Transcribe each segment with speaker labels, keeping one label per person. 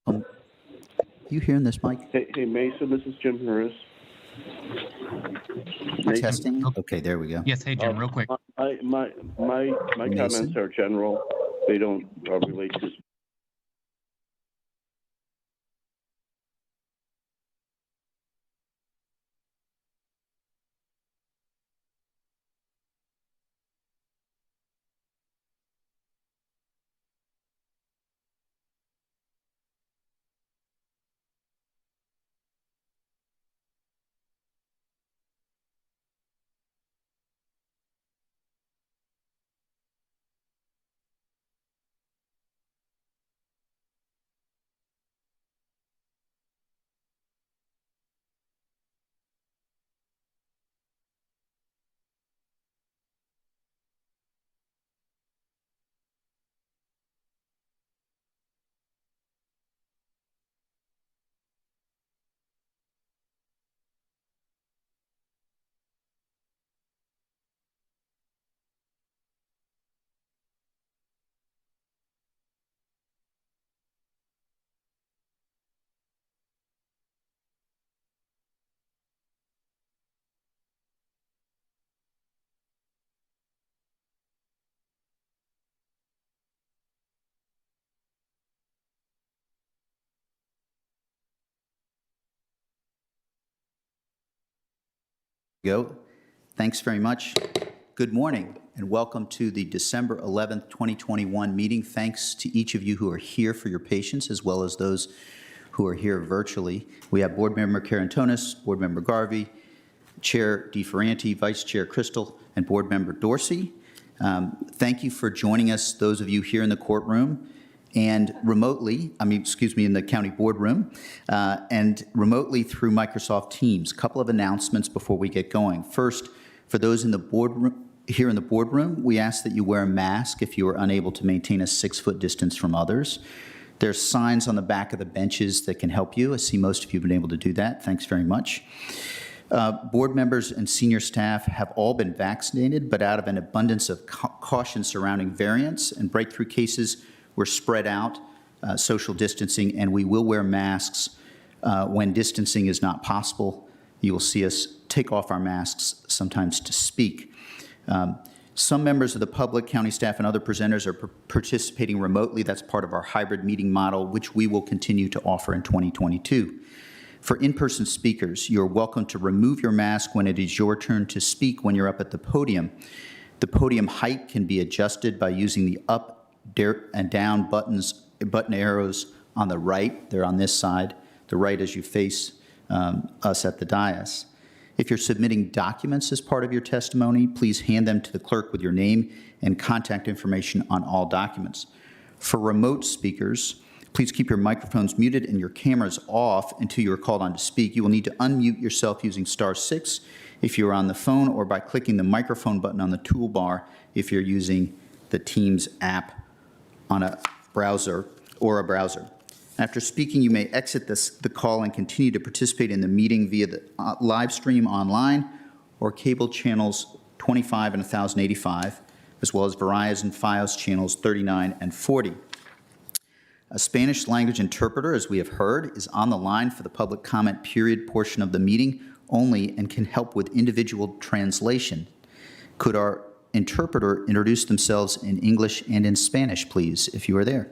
Speaker 1: You hearing this, Mike?
Speaker 2: Hey, Mason, this is Jim Harris.
Speaker 1: Testing. Okay, there we go.
Speaker 3: Yes, hey Jim, real quick.
Speaker 2: My comments are general. They don't relate to.
Speaker 1: Go. Thanks very much. Good morning and welcome to the December 11th, 2021 meeting. Thanks to each of you who are here for your patience as well as those who are here virtually. We have Board Member Carantonis, Board Member Garvey, Chair DeFerranti, Vice Chair Crystal, and Board Member Dorsey. Thank you for joining us, those of you here in the courtroom and remotely, in the county boardroom, and remotely through Microsoft Teams. A couple of announcements before we get going. First, for those in the boardroom, here in the boardroom, we ask that you wear a mask if you are unable to maintain a 6-foot distance from others. There's signs on the back of the benches that can help you. I see most of you have been able to do that. Thanks very much. Board members and senior staff have all been vaccinated, but out of an abundance of caution surrounding variants and breakthrough cases, we're spread out, social distancing, and we will wear masks when distancing is not possible. You will see us take off our masks sometimes to speak. Some members of the public, county staff, and other presenters are participating remotely. That's part of our hybrid meeting model, which we will continue to offer in 2022. For in-person speakers, you're welcome to remove your mask when it is your turn to speak when you're up at the podium. The podium height can be adjusted by using the up and down button arrows on the right. They're on this side, the right as you face us at the dais. If you're submitting documents as part of your testimony, please hand them to the clerk with your name and contact information on all documents. For remote speakers, please keep your microphones muted and your cameras off until you are called on to speak. You will need to unmute yourself using *6 if you're on the phone, or by clicking the microphone button on the toolbar if you're using the Teams app on a browser. After speaking, you may exit the call and continue to participate in the meeting via the live stream online or cable channels 25 and 1085, as well as Verizon Fios channels 39 and 40. A Spanish language interpreter, as we have heard, is on the line for the public comment period portion of the meeting only and can help with individual translation. Could our interpreter introduce themselves in English and in Spanish, please, if you are there?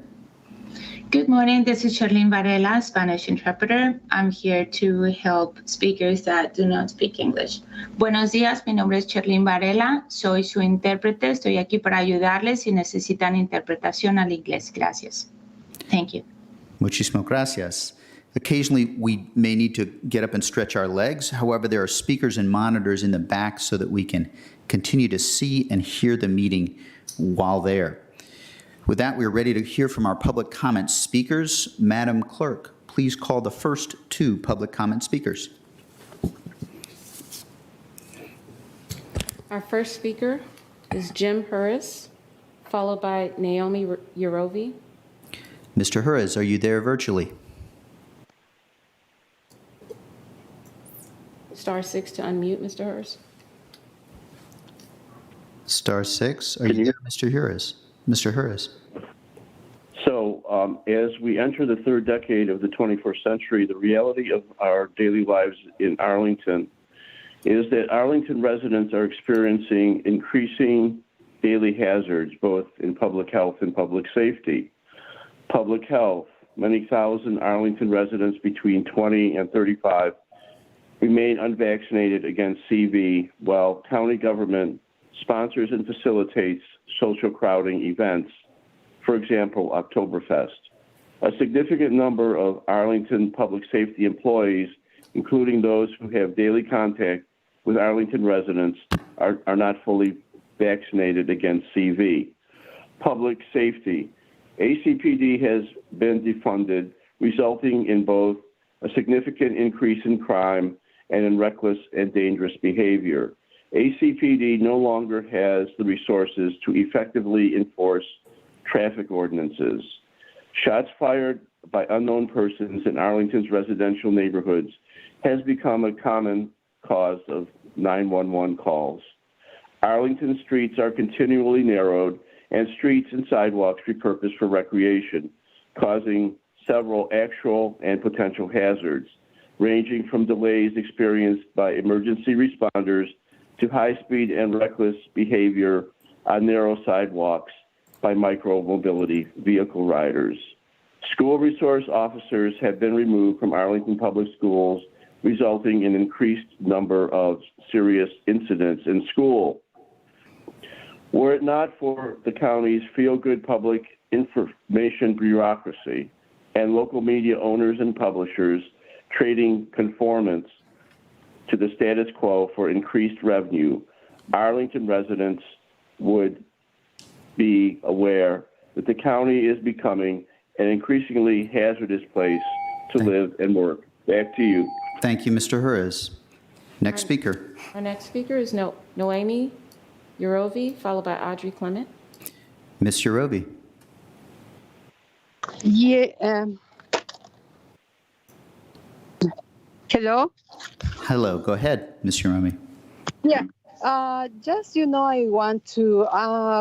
Speaker 4: Good morning, this is Charlene Varela, Spanish interpreter. I'm here to help speakers that do not speak English. Buenos días, mi nombre es Charlene Varela, soy su intérprete. Estoy aquí para ayudarles si necesitan interpretación al inglés. Gracias. Thank you.
Speaker 1: Muchísimas gracias. Occasionally, we may need to get up and stretch our legs. However, there are speakers and monitors in the back so that we can continue to see and hear the meeting while there. With that, we are ready to hear from our public comment speakers. Madam Clerk, please call the first 2 public comment speakers.
Speaker 5: Our first speaker is Jim Harris, followed by Naomi Yarovi.
Speaker 1: Mr. Harris, are you there virtually?
Speaker 5: *6 to unmute, Mr. Harris.
Speaker 1: *6. Are you there, Mr. Harris? Mr. Harris.
Speaker 2: So As we enter the third decade of the 21st century, the reality of our daily lives in Arlington is that Arlington residents are experiencing increasing daily hazards, both in public health and public safety. Public health, many thousand Arlington residents between 20 and 35 remain unvaccinated against CV, while county government sponsors and facilitates social crowding events, for example, Oktoberfest. A significant number of Arlington public safety employees, including those who have daily contact with Arlington residents, are not fully vaccinated against CV. Public safety. ACPD has been defunded, resulting in both a significant increase in crime and in reckless and dangerous behavior. ACPD no longer has the resources to effectively enforce traffic ordinances. Shots fired by unknown persons in Arlington's residential neighborhoods has become a common cause of 911 calls. Arlington streets are continually narrowed and streets and sidewalks repurposed for recreation, causing several actual and potential hazards, ranging from delays experienced by emergency responders to high-speed and reckless behavior on narrow sidewalks by micro-mobility vehicle riders. School resource officers have been removed from Arlington Public Schools, resulting in increased number of serious incidents in school. Were it not for the county's feel-good public information bureaucracy and local media owners and publishers trading conformance to the status quo for increased revenue, Arlington residents would be aware that the county is becoming an increasingly hazardous place to live and work. Back to you.
Speaker 1: Thank you, Mr. Juarez. Next speaker.
Speaker 5: Our next speaker is Noemi Yurovi, followed by Audrey Clement.
Speaker 1: Ms. Yurovi.
Speaker 3: Yeah. Hello?
Speaker 1: Hello. Go ahead, Ms. Yurovi.
Speaker 3: Yeah. I want to,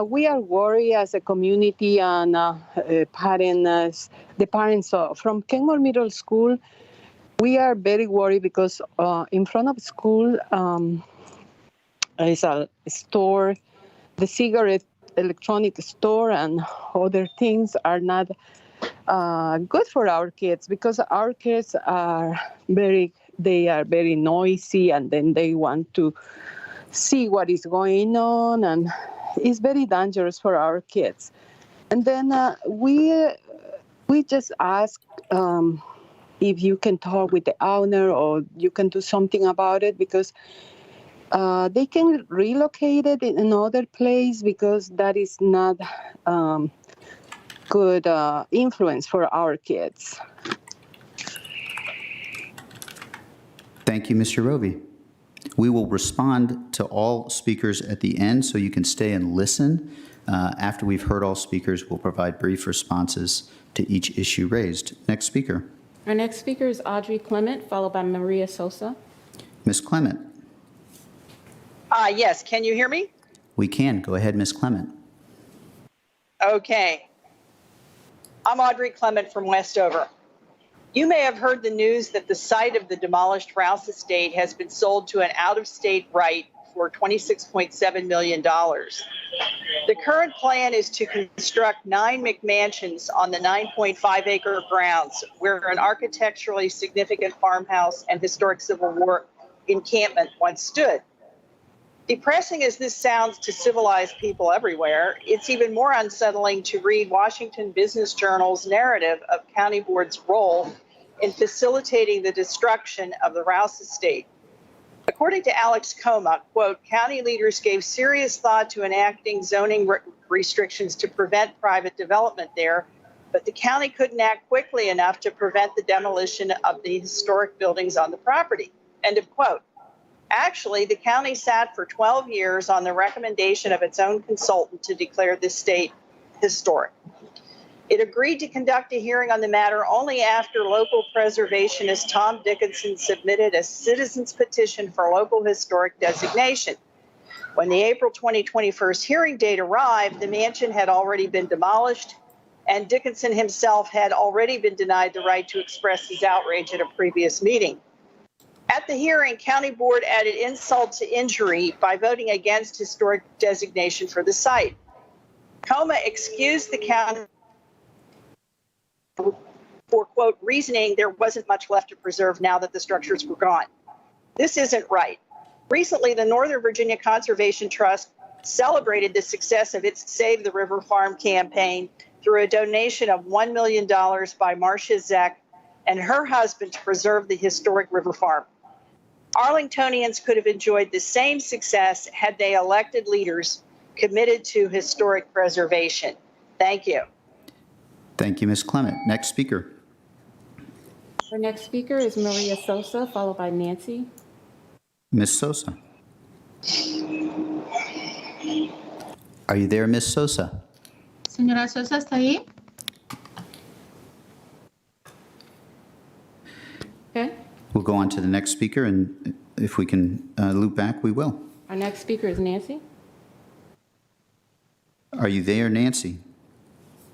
Speaker 3: we are worried as a community and parents, the parents from Kenmore Middle School. We are very worried because in front of school is a store, the cigarette electronic store and other things are not good for our kids because our kids are very noisy and then they want to see what is going on and it's very dangerous for our kids. And then we just ask if you can talk with the owner or you can do something about it because they can relocate it in another place because that is not good influence for our kids.
Speaker 1: Thank you, Mr. Yurovi. We will respond to all speakers at the end, so you can stay and listen. After we've heard all speakers, we'll provide brief responses to each issue raised. Next speaker.
Speaker 5: Our next speaker is Audrey Clement, followed by Maria Sosa.
Speaker 1: Ms. Clement.
Speaker 6: Yes, can you hear me?
Speaker 1: We can. Go ahead, Ms. Clement.
Speaker 6: Okay. I'm Audrey Clement from Westover. You may have heard the news that the site of the demolished Rouse estate has been sold to an out-of-state right for $26.7 million. The current plan is to construct 9 McMansions on the 9.5-acre grounds where an architecturally significant farmhouse and historic Civil War encampment once stood. Depressing as this sounds to civilized people everywhere, it's even more unsettling to read Washington Business Journal's narrative of County Board's role in facilitating the destruction of the Rouse estate. According to Alex Coma, quote, county leaders gave serious thought to enacting zoning restrictions to prevent private development there, but the county couldn't act quickly enough to prevent the demolition of the historic buildings on the property, end of quote. Actually, the county sat for 12 years on the recommendation of its own consultant to declare the estate historic. It agreed to conduct a hearing on the matter only after local preservationist Tom Dickinson submitted a citizen's petition for local historic designation. When the April 2021 hearing date arrived, the mansion had already been demolished and Dickinson himself had already been denied the right to express his outrage at a previous meeting. At the hearing, County Board added insult to injury by voting against historic designation for the site. COMA excused the county for, quote, reasoning there wasn't much left to preserve now that the structures were gone. This isn't right. Recently, the Northern Virginia Conservation Trust celebrated the success of its Save the River Farm campaign through a donation of $1 million by Marcia Zeck and her husband to preserve the historic river farm. Arlingtonians could have enjoyed the same success had they elected leaders committed to historic preservation. Thank you.
Speaker 1: Thank you, Ms. Clement. Next speaker.
Speaker 5: Our next speaker is Maria Sosa, followed by Nancy.
Speaker 1: Ms. Sosa. Are you there, Ms. Sosa?
Speaker 4: Señora Sosa, ¿está ahí?
Speaker 5: Okay.
Speaker 1: We'll go on to the next speaker, and if we can loop back, we will.
Speaker 5: Our next speaker is Nancy.
Speaker 1: Are you there, Nancy?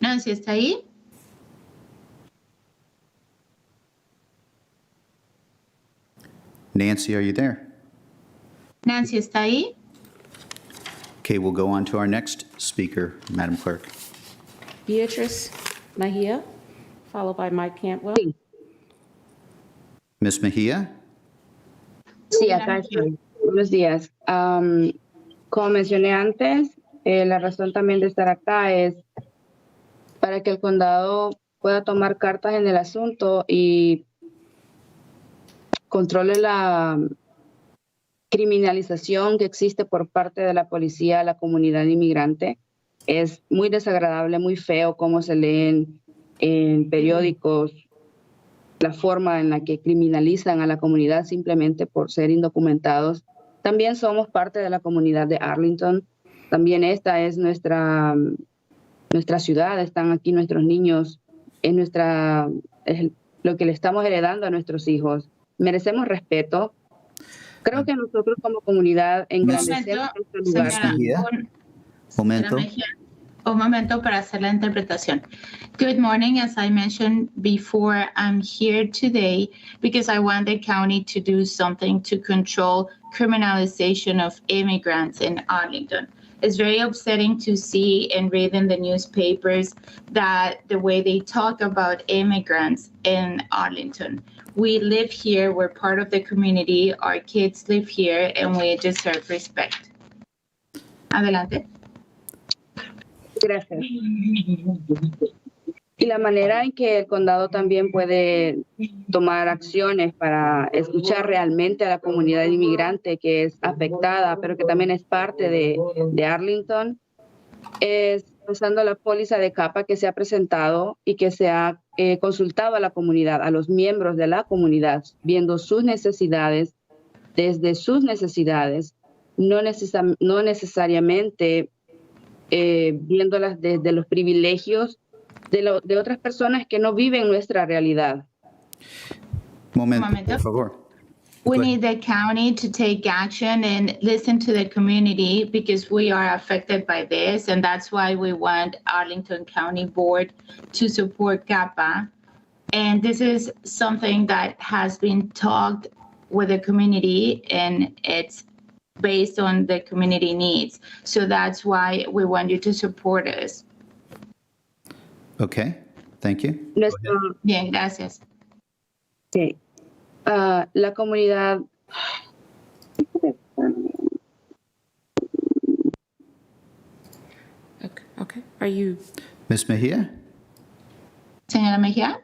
Speaker 4: Nancy, ¿está ahí?
Speaker 1: Nancy, are you there?
Speaker 4: Nancy, ¿está ahí?
Speaker 1: Okay, we'll go on to our next speaker, Madam Clerk.
Speaker 5: Beatrice Mejia, followed by Mike Cantwell.
Speaker 1: Ms. Mejia?
Speaker 7: Sí, acá estoy. Buenos días. Como mencioné antes, la razón también de estar acá es para que el condado pueda tomar cartas en el asunto y controle la criminalización que existe por parte de la policía a la comunidad inmigrante. Es muy desagradable, muy feo cómo se leen en periódicos la forma en la que criminalizan a la comunidad simplemente por ser indocumentados. También somos parte de la comunidad de Arlington. También esta es nuestra ciudad, están aquí nuestros niños, es lo que le estamos heredando a nuestros hijos. Merecemos respeto. Creo que nosotros como comunidad engrandecemos este lugar.
Speaker 4: Señora,
Speaker 1: Momento.
Speaker 4: Un momento para hacer la interpretación. Good morning. As I mentioned before, I'm here today because I want the county to do something to control criminalization of immigrants in Arlington. It's very upsetting to see and read in the newspapers that the way they talk about immigrants in Arlington. We live here, we're part of the community, our kids live here, and we deserve respect. Adelante.
Speaker 7: Gracias. Y la manera en que el condado también puede tomar acciones para escuchar realmente a la comunidad inmigrante que es afectada, pero que también es parte de Arlington, es usando la póliza de capa que se ha presentado y que se ha consultado a la comunidad, a los miembros de la comunidad, viendo sus necesidades, desde sus necesidades, no necesariamente viéndolas desde los privilegios de otras personas que no viven nuestra realidad.
Speaker 1: Momento,
Speaker 4: Momento.
Speaker 1: por favor.
Speaker 4: We
Speaker 1: Go
Speaker 4: need the county to take action and listen to the community because we are affected by this, and that's why we want Arlington County Board to support CAPA. And this is something that has been talked with the community, and it's based on the community needs. So that's why we want you to support us.
Speaker 1: Okay, thank you.
Speaker 4: Bien, gracias.
Speaker 7: Sí. La comunidad.
Speaker 5: Okay. Are you?
Speaker 1: Ms. Mejia?
Speaker 4: Señora Mejía.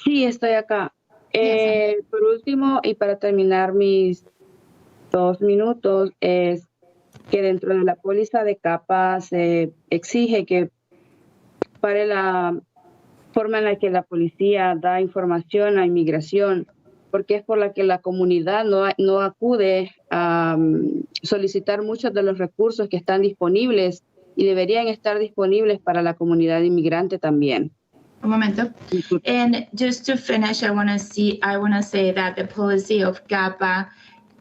Speaker 7: Sí, estoy acá. Por último, y para terminar mis 2 minutos, es que dentro de la póliza de capa se exige que para la forma en la que la policía da información a inmigración, porque es por la que la comunidad no acude a solicitar muchos de los recursos que están disponibles y deberían estar disponibles para la comunidad inmigrante también.
Speaker 4: Un momento. And just to finish, I want to say that the policy of CAPA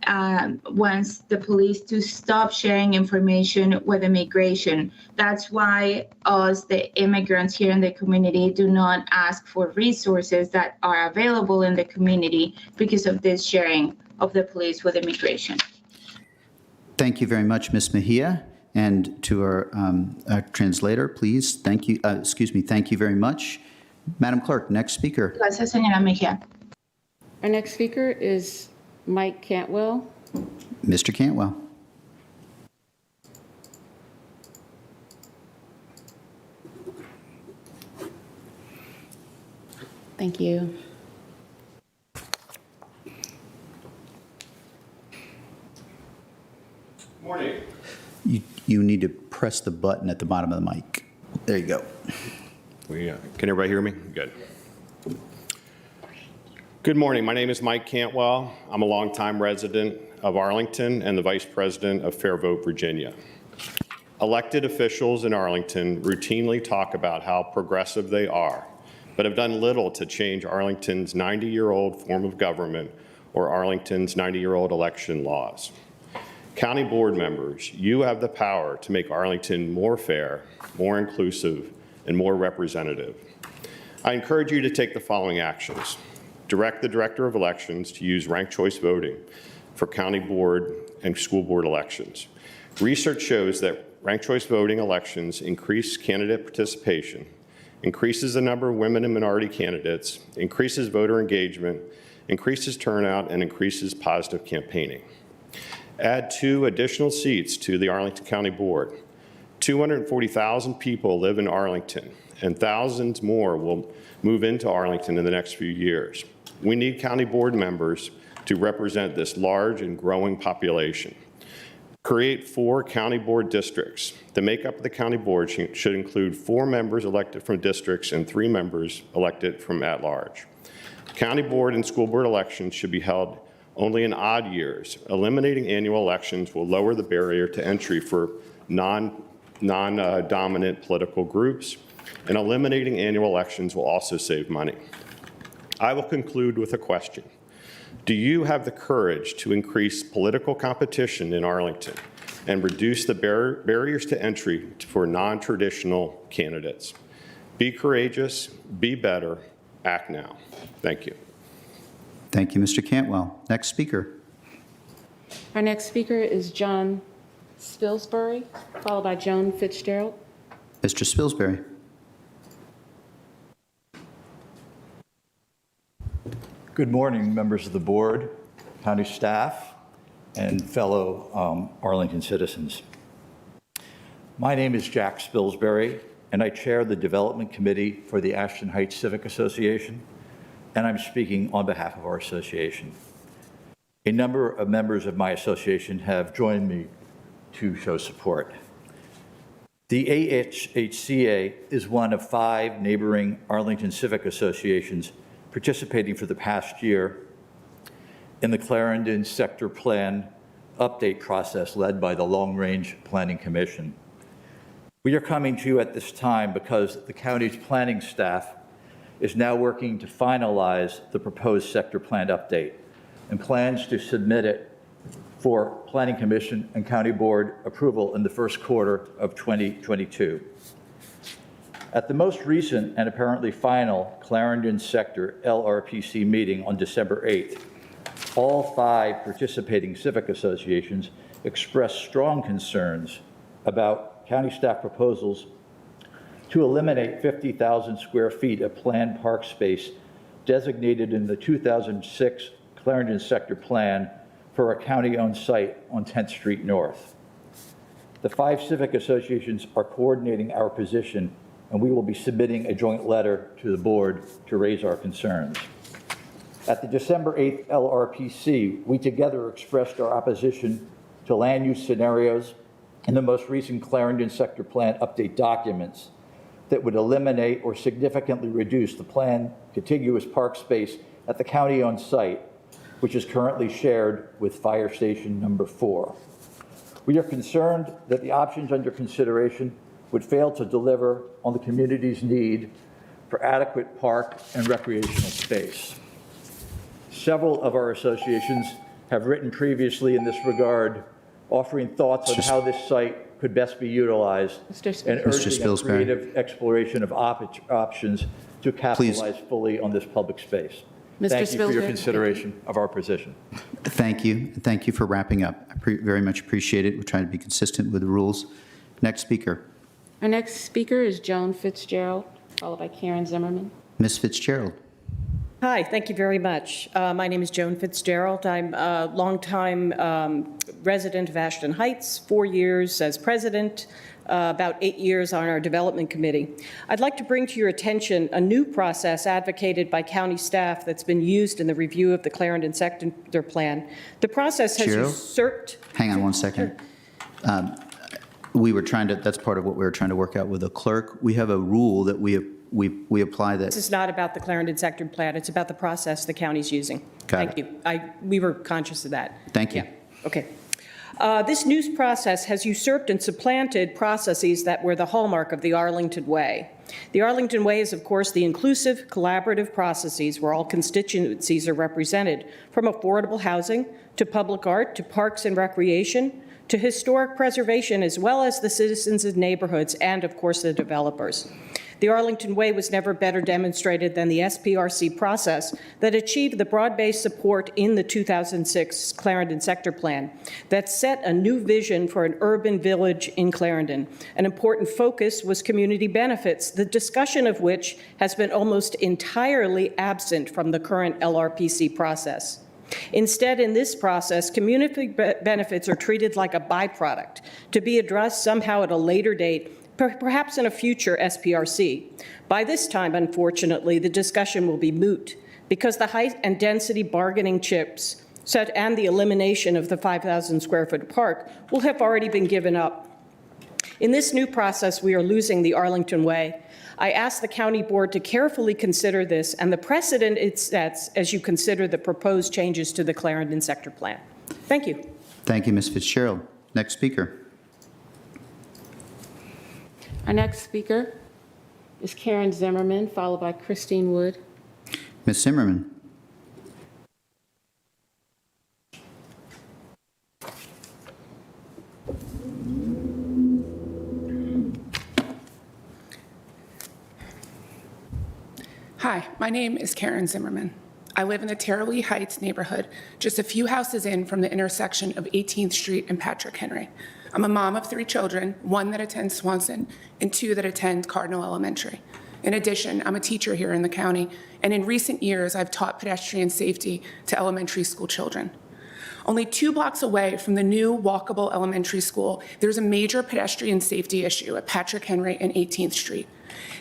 Speaker 4: wants the police to stop sharing information with immigration. That's why us, the immigrants here in the community, do not ask for resources that are available in the community because of this sharing of the police with immigration.
Speaker 1: Thank you very much, Ms. Mejia. And to our translator, please, thank you, thank you very much. Madam Clerk, next speaker.
Speaker 4: Gracias, señora Mejia.
Speaker 5: Our next speaker is Mike Cantwell.
Speaker 1: Mr. Cantwell.
Speaker 5: Thank you.
Speaker 8: Morning.
Speaker 1: You need to press the button at the bottom of the mic. There you go.
Speaker 8: Can everybody hear me? Good. Good morning. My name is Mike Cantwell. I'm a longtime resident of Arlington and the Vice President of Fair Vote, Virginia. Elected officials in Arlington routinely talk about how progressive they are, but have done little to change Arlington's 90-year-old form of government or Arlington's 90-year-old election laws. County board members, you have the power to make Arlington more fair, more inclusive, and more representative. I encourage you to take the following actions. Direct the Director of Elections to use ranked choice voting for county board and school board elections. Research shows that ranked choice voting elections increase candidate participation, increases the number of women and minority candidates, increases voter engagement, increases turnout, and increases positive campaigning. Add 2 additional seats to the Arlington County Board. 240,000 people live in Arlington, and thousands more will move into Arlington in the next few years. We need county board members to represent this large and growing population. Create 4 county board districts. The makeup of the county board should include 4 members elected from districts and 3 members elected from at-large. County board and school board elections should be held only in odd years. Eliminating annual elections will lower the barrier to entry for non-dominant political groups, and eliminating annual elections will also save money. I will conclude with a question. Do you have the courage to increase political competition in Arlington and reduce the barriers to entry for non-traditional candidates? Be courageous, be better, act now. Thank you.
Speaker 1: Thank you, Mr. Cantwell. Next speaker.
Speaker 5: Our next speaker is John Spilsbury, followed by Joan Fitzgerald.
Speaker 1: Mr. Spilsbury.
Speaker 9: Good morning, members of the board, county staff, and fellow Arlington citizens. My name is Jack Spilsbury, and I chair the Development Committee for the Ashton Heights Civic Association, and I'm speaking on behalf of our association. A number of members of my association have joined me to show support. The AHCA is one of 5 neighboring Arlington civic associations participating for the past year in the Clarendon sector plan update process led by the Long Range Planning Commission. We are coming to you at this time because the county's planning staff is now working to finalize the proposed sector plan update and plans to submit it for Planning Commission and County Board approval in the first quarter of 2022. At the most recent and apparently final Clarendon Sector LRPC meeting on December 8th, all 5 participating civic associations expressed strong concerns about county staff proposals to eliminate 50,000 square feet of planned park space designated in the 2006 Clarendon Sector Plan for a county-owned site on 10th Street North. The 5 civic associations are coordinating our position, and we will be submitting a joint letter to the board to raise our concerns. At the December 8th LRPC, we together expressed our opposition to land use scenarios in the most recent Clarendon Sector Plan update documents that would eliminate or significantly reduce the planned contiguous park space at the county-owned site, which is currently shared with Fire Station Number 4. We are concerned that the options under consideration would fail to deliver on the community's need for adequate park and recreational space. Several of our associations have written previously in this regard, offering thoughts on how this site could best be utilized and urging a creative exploration of options to capitalize fully on this public space. Thank you for your consideration of our position.
Speaker 1: Thank you. Thank you for wrapping up. I very much appreciate it. We're trying to be consistent with the rules. Next speaker.
Speaker 5: Our next speaker is Joan Fitzgerald, followed by Karen Zimmerman.
Speaker 1: Ms. Fitzgerald.
Speaker 10: Hi, thank you very much. My name is Joan Fitzgerald. I'm a longtime resident of Ashton Heights, 4 years as president, about 8 years on our development committee. I'd like to bring to your attention a new process advocated by county staff that's been used in the review of the Clarendon sector plan. The process has usurped...
Speaker 1: Hang on one second. Sure. We were trying to, that's part of what we were trying to work out with the clerk. We have a rule that we apply that.
Speaker 10: This is not about the Clarendon sector plan. It's about the process the county's using. Thank you. We were conscious of that.
Speaker 1: Thank you.
Speaker 10: Yeah. Okay. This new process has usurped and supplanted processes that were the hallmark of the Arlington Way. The Arlington Way is, of course, the inclusive, collaborative processes where all constituencies are represented, from affordable housing to public art to parks and recreation to historic preservation, as well as the citizens of neighborhoods and, of course, the developers. The Arlington Way was never better demonstrated than the SPRC process that achieved the broad-based support in the 2006 Clarendon Sector Plan that set a new vision for an urban village in Clarendon. An important focus was community benefits, the discussion of which has been almost entirely absent from the current LRPC process. Instead, in this process, community benefits are treated like a byproduct to be addressed somehow at a later date, perhaps in a future SPRC. By this time, unfortunately, the discussion will be moot because the height and density bargaining chips and the elimination of the 5,000 square foot park will have already been given up. In this new process, we are losing the Arlington Way. I ask the county board to carefully consider this and the precedent it sets as you consider the proposed changes to the Clarendon sector plan. Thank you.
Speaker 1: Thank you, Ms. Fitzgerald. Next speaker.
Speaker 5: Our next speaker is Karen Zimmerman, followed by Christine Wood.
Speaker 1: Ms. Zimmerman.
Speaker 11: Hi, my name is Karen Zimmerman. I live in the Terrell Heights neighborhood, just a few houses in from the intersection of 18th Street and Patrick Henry. I'm a mom of 3 children, 1 that attends Swanson and 2 that attend Cardinal Elementary. In addition, I'm a teacher here in the county, and in recent years, I've taught pedestrian safety to elementary school children. Only 2 blocks away from the new walkable elementary school, there's a major pedestrian safety issue at Patrick Henry and 18th Street.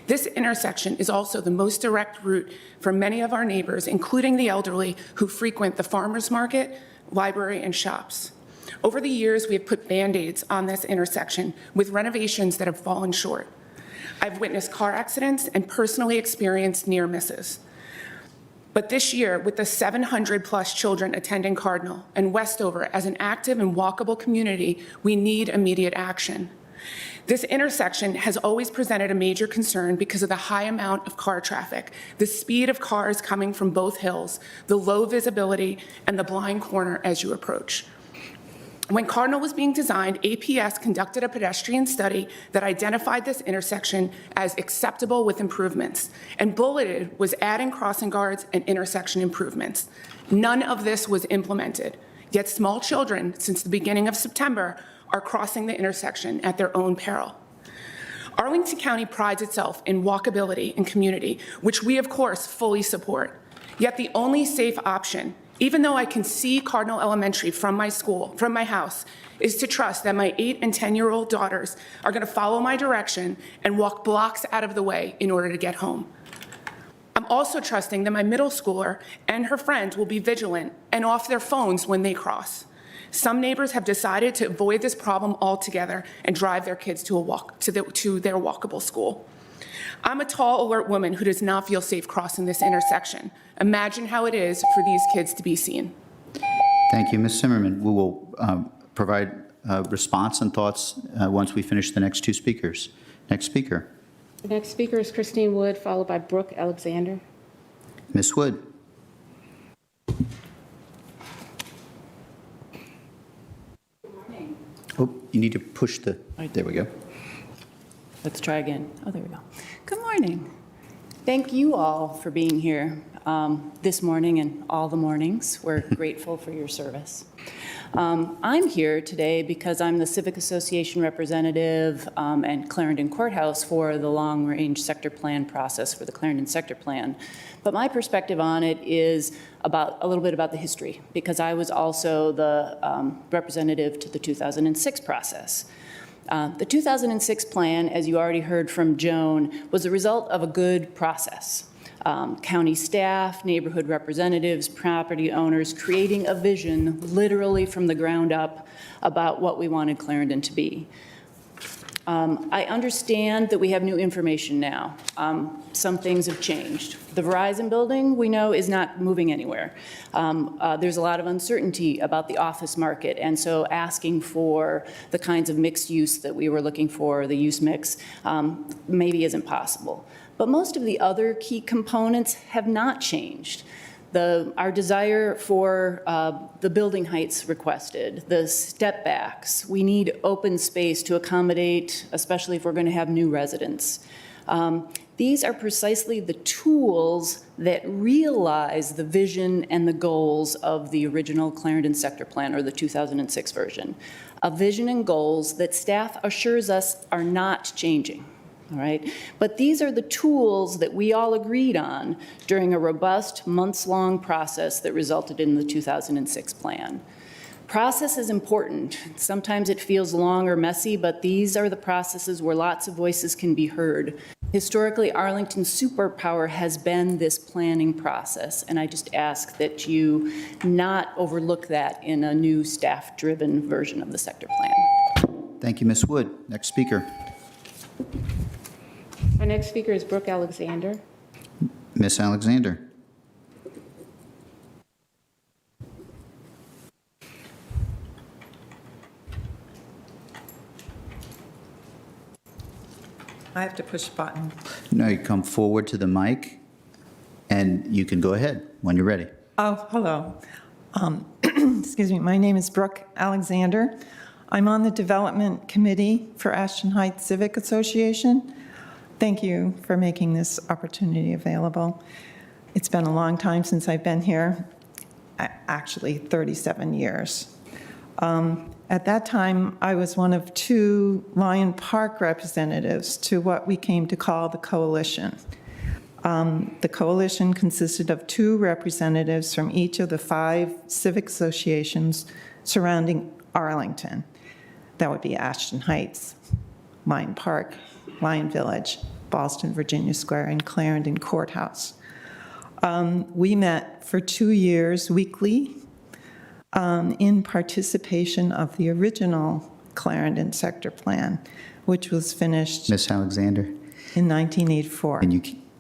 Speaker 11: This intersection is also the most direct route for many of our neighbors, including the elderly who frequent the farmers market, library, and shops. Over the years, we have put Band-Aids on this intersection with renovations that have fallen short. I've witnessed car accidents and personally experienced near misses. But this year, with the 700+ children attending Cardinal and Westover as an active and walkable community, we need immediate action. This intersection has always presented a major concern because of the high amount of car traffic, the speed of cars coming from both hills, the low visibility, and the blind corner as you approach. When Cardinal was being designed, APS conducted a pedestrian study that identified this intersection as acceptable with improvements, and bulleted was adding crossing guards and intersection improvements. None of this was implemented, yet small children, since the beginning of September, are crossing the intersection at their own peril. Arlington County prides itself in walkability and community, which we, of course, fully support. Yet the only safe option, even though I can see Cardinal Elementary from my house, is to trust that my 8 and 10-year-old daughters are going to follow my direction and walk blocks out of the way in order to get home. I'm also trusting that my middle schooler and her friends will be vigilant and off their phones when they cross. Some neighbors have decided to avoid this problem altogether and drive their kids to their walkable school. I'm a tall, alert woman who does not feel safe crossing this intersection. Imagine how it is for these kids to be seen.
Speaker 1: Thank you, Ms. Zimmerman. We will provide response and thoughts once we finish the next 2 speakers. Next speaker.
Speaker 5: The next speaker is Christine Wood, followed by Brooke Alexander.
Speaker 1: Ms. Wood. Oh, you need to push the, there we go.
Speaker 12: Let's try again. Oh, there we go. Good morning. Thank you all for being here this morning and all the mornings. We're grateful for your service. I'm here today because I'm the Civic Association representative and Clarendon Courthouse for the long-range sector plan process for the Clarendon sector plan. But my perspective on it is a little bit about the history, because I was also the representative to the 2006 process. The 2006 plan, as you already heard from Joan, was the result of a good process. County staff, neighborhood representatives, property owners, creating a vision literally from the ground up about what we wanted Clarendon to be. I understand that we have new information now. Some things have changed. The Verizon building, we know, is not moving anywhere. There's a lot of uncertainty about the office market, and so asking for the kinds of mixed use that we were looking for, the use mix, maybe isn't possible. But most of the other key components have not changed. Our desire for the building heights requested, the step backs, we need open space to accommodate, especially if we're going to have new residents. These are precisely the tools that realize the vision and the goals of the original Clarendon sector plan, or the 2006 version. A vision and goals that staff assures us are not changing. All right, but these are the tools that we all agreed on during a robust, months-long process that resulted in the 2006 plan. Process is important. Sometimes it feels long or messy, but these are the processes where lots of voices can be heard. Historically, Arlington's superpower has been this planning process, and I just ask that you not overlook that in a new staff-driven version of the sector plan.
Speaker 1: Thank you, Ms. Wood. Next speaker.
Speaker 5: Our next speaker is Brooke Alexander.
Speaker 1: Ms. Alexander.
Speaker 13: I have to push a button.
Speaker 1: No, you come forward to the mic, and you can go ahead when you're ready.
Speaker 13: Oh, hello. Excuse me. My name is Brooke Alexander. I'm on the Development Committee for Ashton Heights Civic Association. Thank you for making this opportunity available. It's been a long time since I've been here, actually 37 years. At that time, I was one of 2 Lion Park representatives to what we came to call the coalition. The coalition consisted of 2 representatives from each of the 5 civic associations surrounding Arlington. That would be Ashton Heights, Lion Park, Lion Village, Ballston, Virginia Square, and Clarendon Courthouse. We met for 2 years weekly in participation of the original Clarendon sector plan, which was finished
Speaker 1: Ms. Alexander.
Speaker 13: in 1984.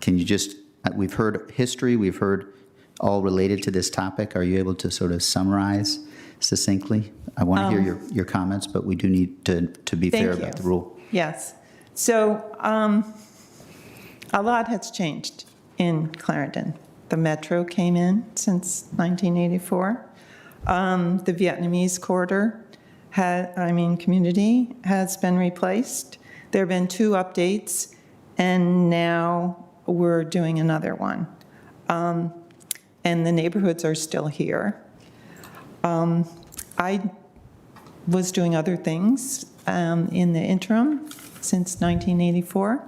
Speaker 1: Can you just, we've heard history, we've heard all related to this topic. Are you able to sort of summarize succinctly? I want to hear your comments, but we do need to be fair about the rule.
Speaker 13: Yes. So a lot has changed in Clarendon. The metro came in since 1984. The Vietnamese quarter community has been replaced. There have been 2 updates, and now we're doing another one. And the neighborhoods are still here. I was doing other things in the interim since 1984,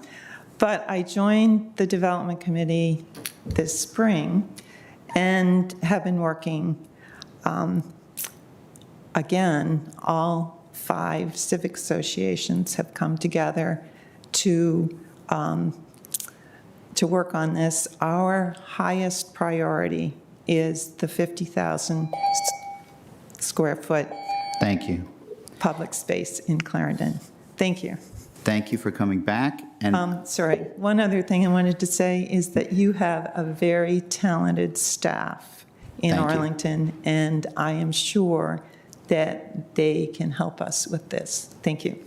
Speaker 13: but I joined the Development Committee this spring and have been working, again, all 5 civic associations have come together to work on this. Our highest priority is the 50,000 square foot
Speaker 1: Thank you.
Speaker 13: public space in Clarendon. Thank you.
Speaker 1: Thank you for coming back. And
Speaker 13: Sorry, one other thing I wanted to say is that you have a very talented staff in
Speaker 1: Thank you.
Speaker 13: Arlington, and I am sure that they can help us with this. Thank you.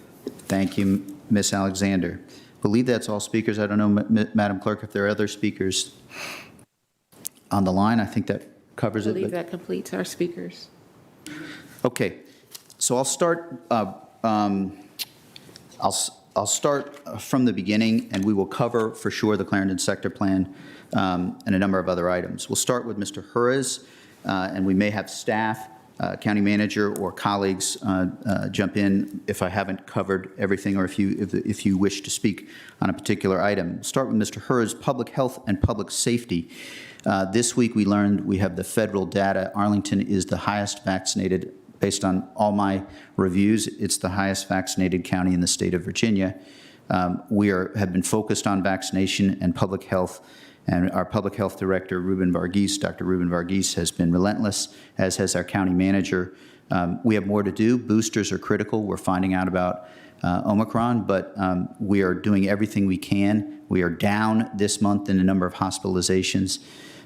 Speaker 1: thank you, Ms. Alexander. I believe that's all speakers. I don't know, Madam Clerk, if there are other speakers on the line. I think that covers
Speaker 5: I
Speaker 1: it.
Speaker 5: believe
Speaker 1: but-
Speaker 5: that completes our speakers.
Speaker 1: Okay, so I'll start I'll start from the beginning, and we will cover for sure the Clarendon sector plan and a number of other items. We'll start with Mr. Hurres, and we may have staff, county manager, or colleagues jump in if I haven't covered everything, or if you wish to speak on a particular item. Start with Mr. Hurres, public health and public safety. This week we learned we have the federal data. Arlington is the highest vaccinated. Based on all my reviews, it's the highest vaccinated county in the state of Virginia. We have been focused on vaccination and public health, and our public health director, Dr. Ruben Varghese, has been relentless, as has our county manager. We have more to do. Boosters are critical. We're finding out about Omicron, but we are doing everything we can. We are down this month in the number of hospitalizations.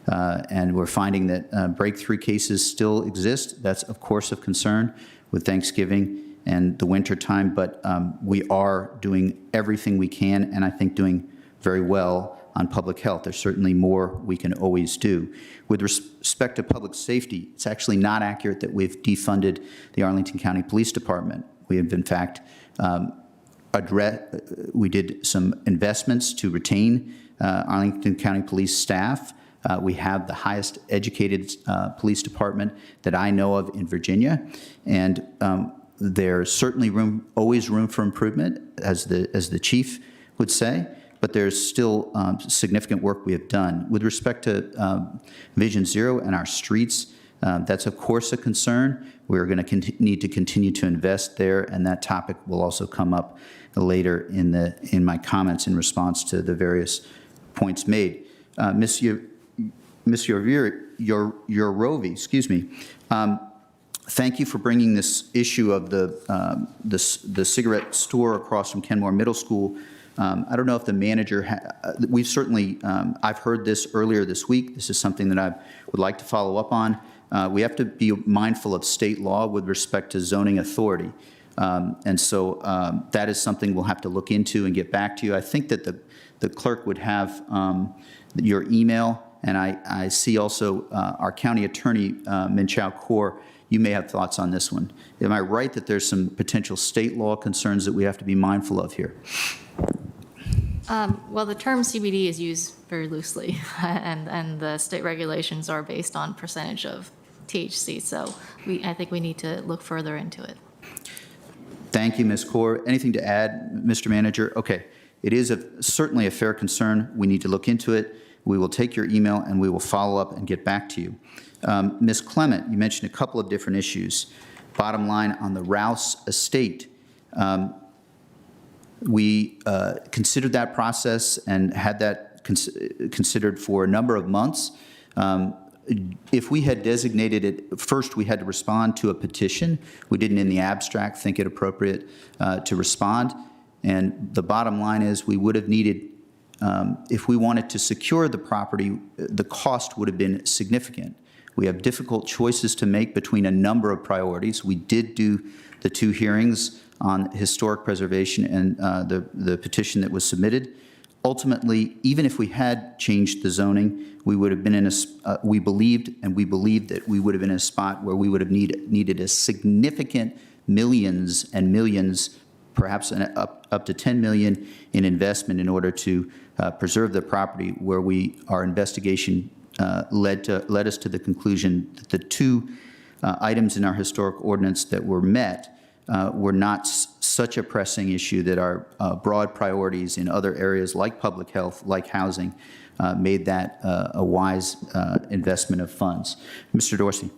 Speaker 1: And we're finding that breakthrough cases still exist. That's, of course, of concern with Thanksgiving and the winter time, but we are doing everything we can, and I think doing very well on public health. There's certainly more we can always do. With respect to public safety, it's actually not accurate that we've defunded the Arlington County Police Department. We have, in fact, we did some investments to retain Arlington County Police staff. We have the highest educated police department that I know of in Virginia, and there's certainly always room for improvement, as the chief would say, but there's still significant work we have done. With respect to Vision Zero and our streets, that's of course a concern. We're going to need to continue to invest there, and that topic will also come up later in my comments in response to the various points made. Ms. Yorovi, excuse me. Thank you for bringing this issue of the cigarette store across from Kenmore Middle School. I don't know if the manager, we've certainly, I've heard this earlier this week. This is something that I would like to follow up on. We have to be mindful of state law with respect to zoning authority. And so that is something we'll have to look into and get back to you. I think that the clerk would have your email. And I see also our county attorney, Min-Chao Kaur, you may have thoughts on this one. Am I right that there's some potential state law concerns that we have to be mindful of here?
Speaker 14: Well, the term CBD is used very loosely, and the state regulations are based on percentage of THC. So I think we need to look further into it.
Speaker 1: Thank you, Ms. Kaur. Anything to add, Mr. Manager? Okay. It is certainly a fair concern. We need to look into it. We will take your email and we will follow up and get back to you. Ms. Clement, you mentioned a couple of different issues. Bottom line, on the Rouse estate, we considered that process and had that considered for a number of months. If we had designated it, first we had to respond to a petition. We didn't in the abstract think it appropriate to respond. And the bottom line is we would have needed, if we wanted to secure the property, the cost would have been significant. We have difficult choices to make between a number of priorities. We did do the 2 hearings on historic preservation and the petition that was submitted. Ultimately, even if we had changed the zoning, we would have been in a, we believed that we would have been in a spot where we would have needed a significant millions and millions, perhaps up to 10 million in investment in order to preserve the property, where our investigation led us to the conclusion that the 2 items in our historic ordinance that were met were not such a pressing issue that our broad priorities in other areas like public health, like housing, made that a wise investment of funds. Mr. Dorsey.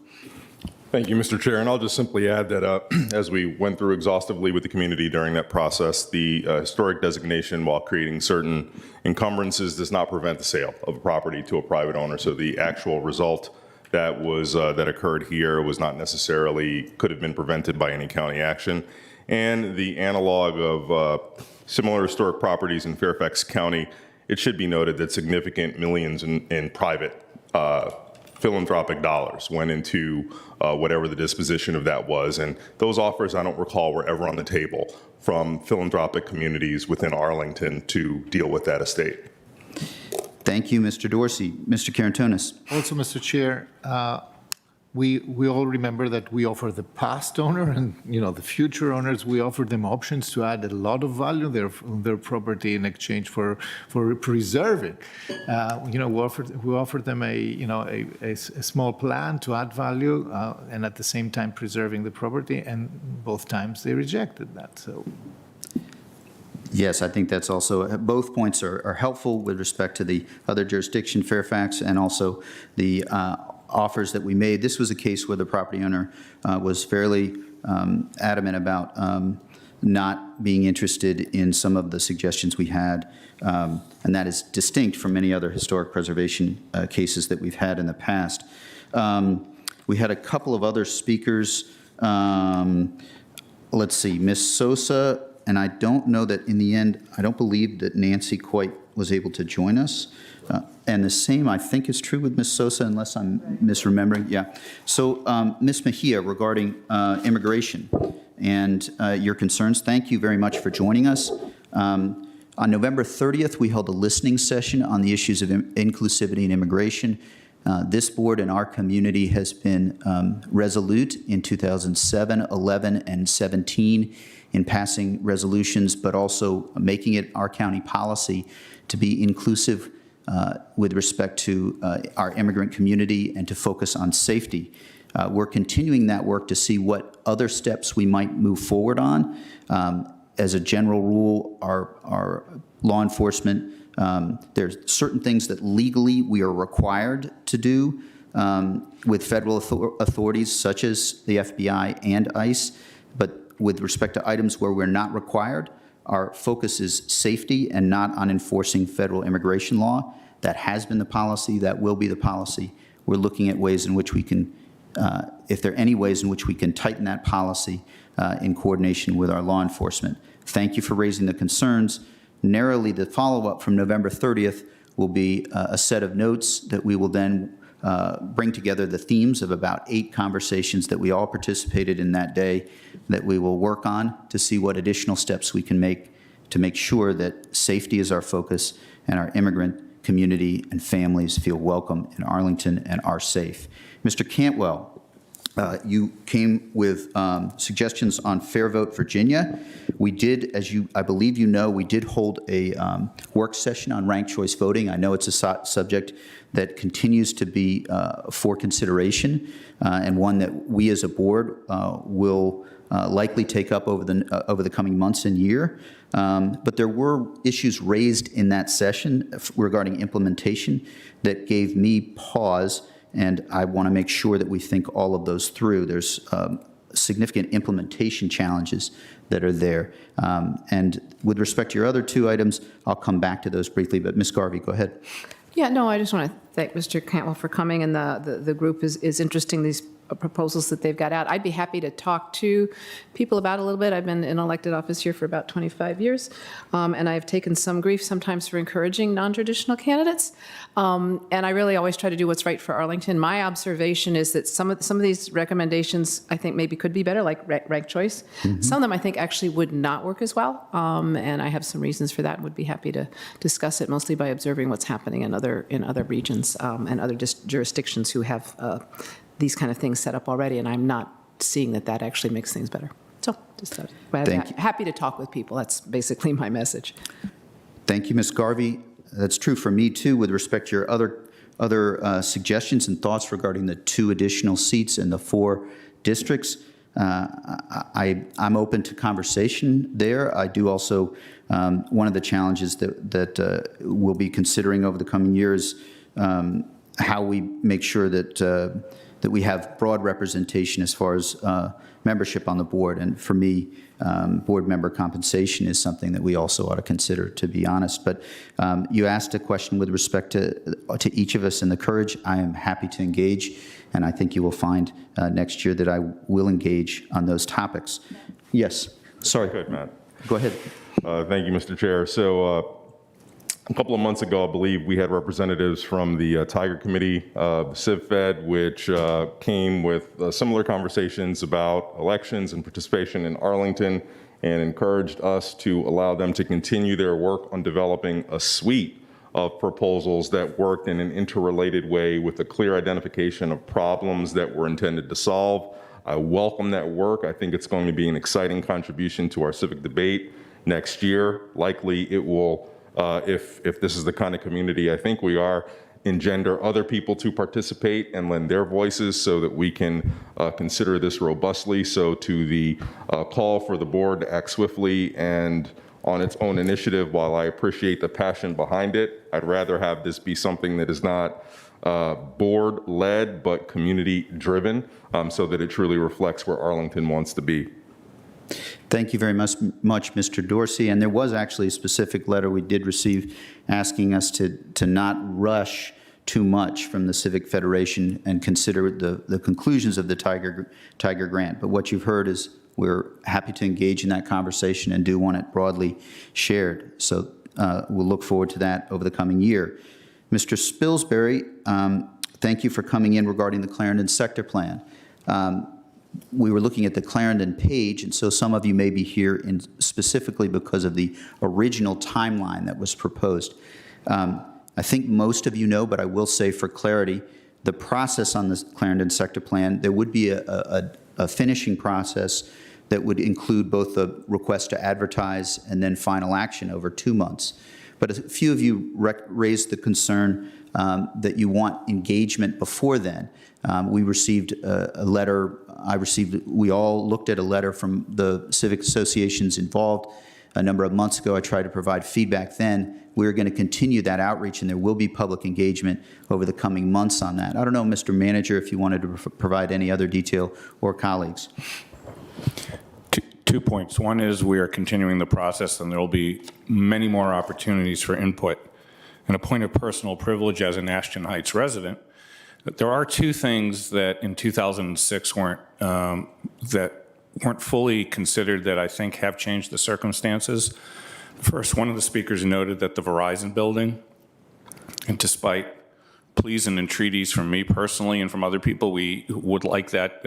Speaker 15: Thank you, Mr. Chair. And I'll just simply add that as we went through exhaustively with the community during that process, the historic designation, while creating certain encumbrances, does not prevent the sale of a property to a private owner. So the actual result that was that occurred here was not necessarily, could have been prevented by any county action. And the analog of similar historic properties in Fairfax County, it should be noted that significant millions in private philanthropic dollars went into whatever the disposition of that was. And those offers, I don't recall, were ever on the table from philanthropic communities within Arlington to deal with that estate.
Speaker 1: Thank you, Mr. Dorsey. Mr. Karantonis.
Speaker 16: Also, Mr. Chair, we all remember that we offer the past owner and the future owners, we offer them options to add a lot of value their property in exchange for preserving. We offer them a small plan to add value and at the same time preserving the property, and both times they rejected that. So.
Speaker 1: Yes, I think that's also, both points are helpful with respect to the other jurisdiction, Fairfax, and also the offers that we made. This was a case where the property owner was fairly adamant about not being interested in some of the suggestions we had, and that is distinct from many other historic preservation cases that we've had in the past. We had a couple of other speakers. Let's see, Ms. Sosa, and I don't know that in the end, I don't believe that Nancy quite was able to join us. And the same, I think, is true with Ms. Sosa, unless I'm misremembering. Yeah. So, Ms. Mejia, regarding immigration and your concerns, thank you very much for joining us. On November 30th, we held a listening session on the issues of inclusivity and immigration. This board and our community has been resolute in 2007, 11, and 17 in passing resolutions, but also making it our county policy to be inclusive with respect to our immigrant community and to focus on safety. We're continuing that work to see what other steps we might move forward on. As a general rule, our law enforcement, there's certain things that legally we are required to do with federal authorities such as the FBI and ICE, but with respect to items where we're not required, our focus is safety and not on enforcing federal immigration law. That has been the policy. That will be the policy. We're looking at ways in which we can, if there are any ways in which we can tighten that policy in coordination with our law enforcement. Thank you for raising the concerns. Narrowly, the follow-up from November 30th will be a set of notes that we will then bring together the themes of about 8 conversations that we all participated in that day that we will work on to see what additional steps we can make to make sure that safety is our focus and our immigrant community and families feel welcome in Arlington and are safe. Mr. Cantwell, you came with suggestions on Fair Vote Virginia. We did, as I believe you know, we did hold a work session on ranked choice voting. I know it's a subject that continues to be for consideration and one that we as a board will likely take up over the coming months and year. But there were issues raised in that session regarding implementation that gave me pause, and I want to make sure that we think all of those through. There's significant implementation challenges that are there. And with respect to your other 2 items, I'll come back to those briefly, but Ms. Garvey, go ahead.
Speaker 17: Yeah, no, I just want to thank Mr. Cantwell for coming, and the group is interesting, these proposals that they've got out. I'd be happy to talk to people about it a little bit. I've been in elected office here for about 25 years, and I've taken some grief sometimes for encouraging non-traditional candidates, and I really always try to do what's right for Arlington. My observation is that some of these recommendations I think maybe could be better, like ranked choice. Mm-hmm. Some of them I think actually would not work as well, and I have some reasons for that and would be happy to discuss it, mostly by observing what's happening in other regions and other jurisdictions who have these kind of things set up already, and I'm not seeing that actually makes things better. So just happy to talk with people. That's basically my message.
Speaker 1: Thank you, Ms. Garvey. That's true for me, too, with respect to your other suggestions and thoughts regarding the 2 additional seats in the 4 districts. I'm open to conversation there. I do also, one of the challenges that we'll be considering over the coming years how we make sure that we have broad representation as far as membership on the board. And for me, board member compensation is something that we also ought to consider, to be honest. But you asked a question with respect to each of us and the courage. I am happy to engage, and I think you will find next year that I will engage on those topics. Yes, sorry.
Speaker 15: Good, Matt.
Speaker 1: Go ahead.
Speaker 15: Thank you, Mr. Chair. So a couple of months ago, I believe we had representatives from the Tiger Committee, CivFed, which came with similar conversations about elections and participation in Arlington, and encouraged us to allow them to continue their work on developing a suite of proposals that worked in an interrelated way with a clear identification of problems that were intended to solve. I welcome that work. I think it's going to be an exciting contribution to our civic debate next year. Likely it will, if this is the kind of community I think we are, engender other people to participate and lend their voices so that we can consider this robustly. So to the call for the board to act swiftly and on its own initiative, while I appreciate the passion behind it, I'd rather have this be something that is not board-led but community-driven, so that it truly reflects where Arlington wants to be.
Speaker 1: Thank you very much, Mr. Dorsey. And there was actually a specific letter we did receive asking us to not rush too much from the Civic Federation and consider the conclusions of the Tiger Grant. But what you've heard is we're happy to engage in that conversation and do want it broadly shared. So we'll look forward to that over the coming year. Mr. Spilsbury, thank you for coming in regarding the Clarendon sector plan. We were looking at the Clarendon page, and so some of you may be here specifically because of the original timeline that was proposed. I think most of you know, but I will say for clarity, the process on the Clarendon sector plan, there would be a finishing process that would include both the request to advertise and then final action over 2 months. But a few of you raised the concern that you want engagement before then. We received a letter, we all looked at a letter from the civic associations involved a number of months ago. I tried to provide feedback then. We're going to continue that outreach, and there will be public engagement over the coming months on that. I don't know, Mr. Manager, if you wanted to provide any other detail, or colleagues.
Speaker 18: 2 points. One is we are continuing the process, and there will be many more opportunities for input. And a point of personal privilege as an Ashton Heights resident, there are 2 things that in 2006 weren't fully considered that I think have changed the circumstances. First, one of the speakers noted that the Verizon building, and despite pleas and entreaties from me personally and from other people, we would like that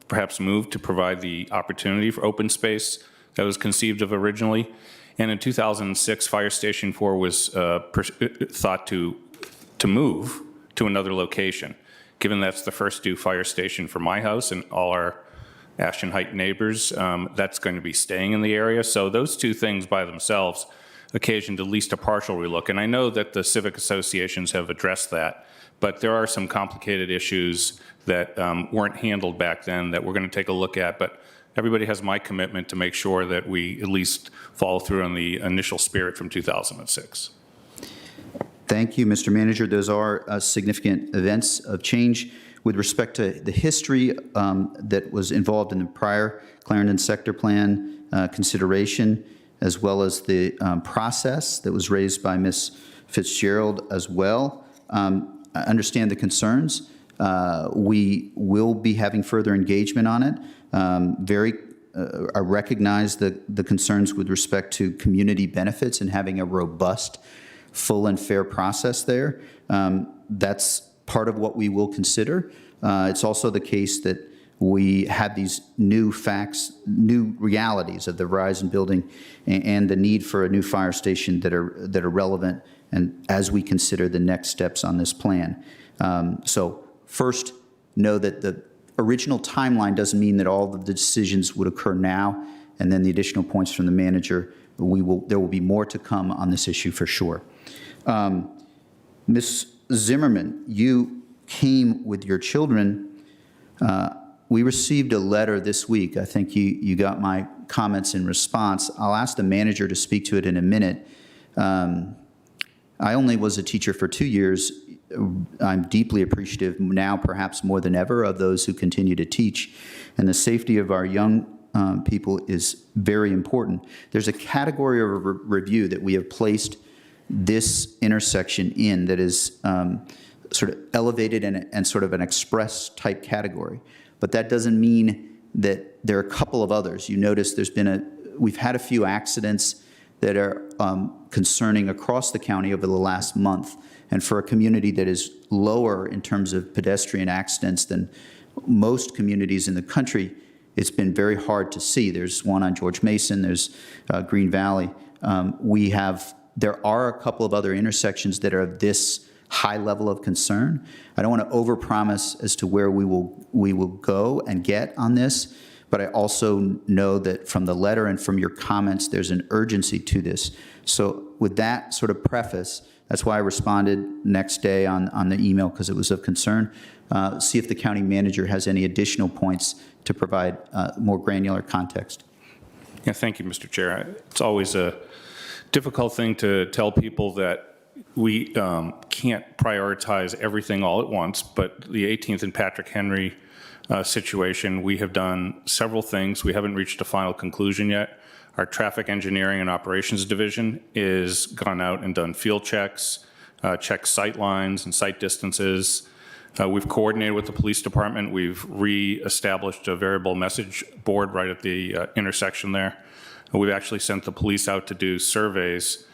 Speaker 18: perhaps moved to provide the opportunity for open space that was conceived of originally. And in 2006, Fire Station 4 was thought to move to another location. Given that's the first new fire station for my house and all our Ashton Heights neighbors, that's going to be staying in the area. So those 2 things by themselves occasioned at least a partial relook. And I know that the civic associations have addressed that, but there are some complicated issues that weren't handled back then that we're going to take a look at. But everybody has my commitment to make sure that we at least follow through on the initial spirit from 2006.
Speaker 1: Thank you, Mr. Manager. Those are significant events of change. With respect to the history that was involved in the prior Clarendon sector plan consideration, as well as the process that was raised by Ms. Fitzgerald as well, I understand the concerns. We will be having further engagement on it. I recognize the concerns with respect to community benefits and having a robust, full and fair process there. That's part of what we will consider. It's also the case that we have these new facts, new realities of the Verizon building and the need for a new fire station that are relevant, and as we consider the next steps on this plan. So first, know that the original timeline doesn't mean that all of the decisions would occur now, and then the additional points from the manager, there will be more to come on this issue for sure. Ms. Zimmerman, you came with your children. We received a letter this week. I think you got my comments in response. I'll ask the manager to speak to it in a minute. I only was a teacher for 2 years. I'm deeply appreciative now, perhaps more than ever, of those who continue to teach. And the safety of our young people is very important. There's a category of review that we have placed this intersection in that is sort of elevated and sort of an express type category. But that doesn't mean that there are a couple of others. You notice we've had a few accidents that are concerning across the county over the last month. And for a community that is lower in terms of pedestrian accidents than most communities in the country, it's been very hard to see. There's one on George Mason, there's Green Valley. We have There are a couple of other intersections that are of this high level of concern. I don't want to overpromise as to where we will go and get on this, but I also know that from the letter and from your comments, there's an urgency to this. So with that sort of preface, that's why I responded next day on the email, because it was of concern. See if the county manager has any additional points to provide more granular context.
Speaker 18: Yeah, thank you, Mr. Chair. It's always a difficult thing to tell people that we can't prioritize everything all at once, but the 18th and Patrick Henry situation, we have done several things. We haven't reached a final conclusion yet. Our traffic engineering and operations division is gone out and done field checks, checked sight lines and sight distances. We've coordinated with the police department. We've re-established a variable message board right at the intersection there. We've actually sent the police out to do surveys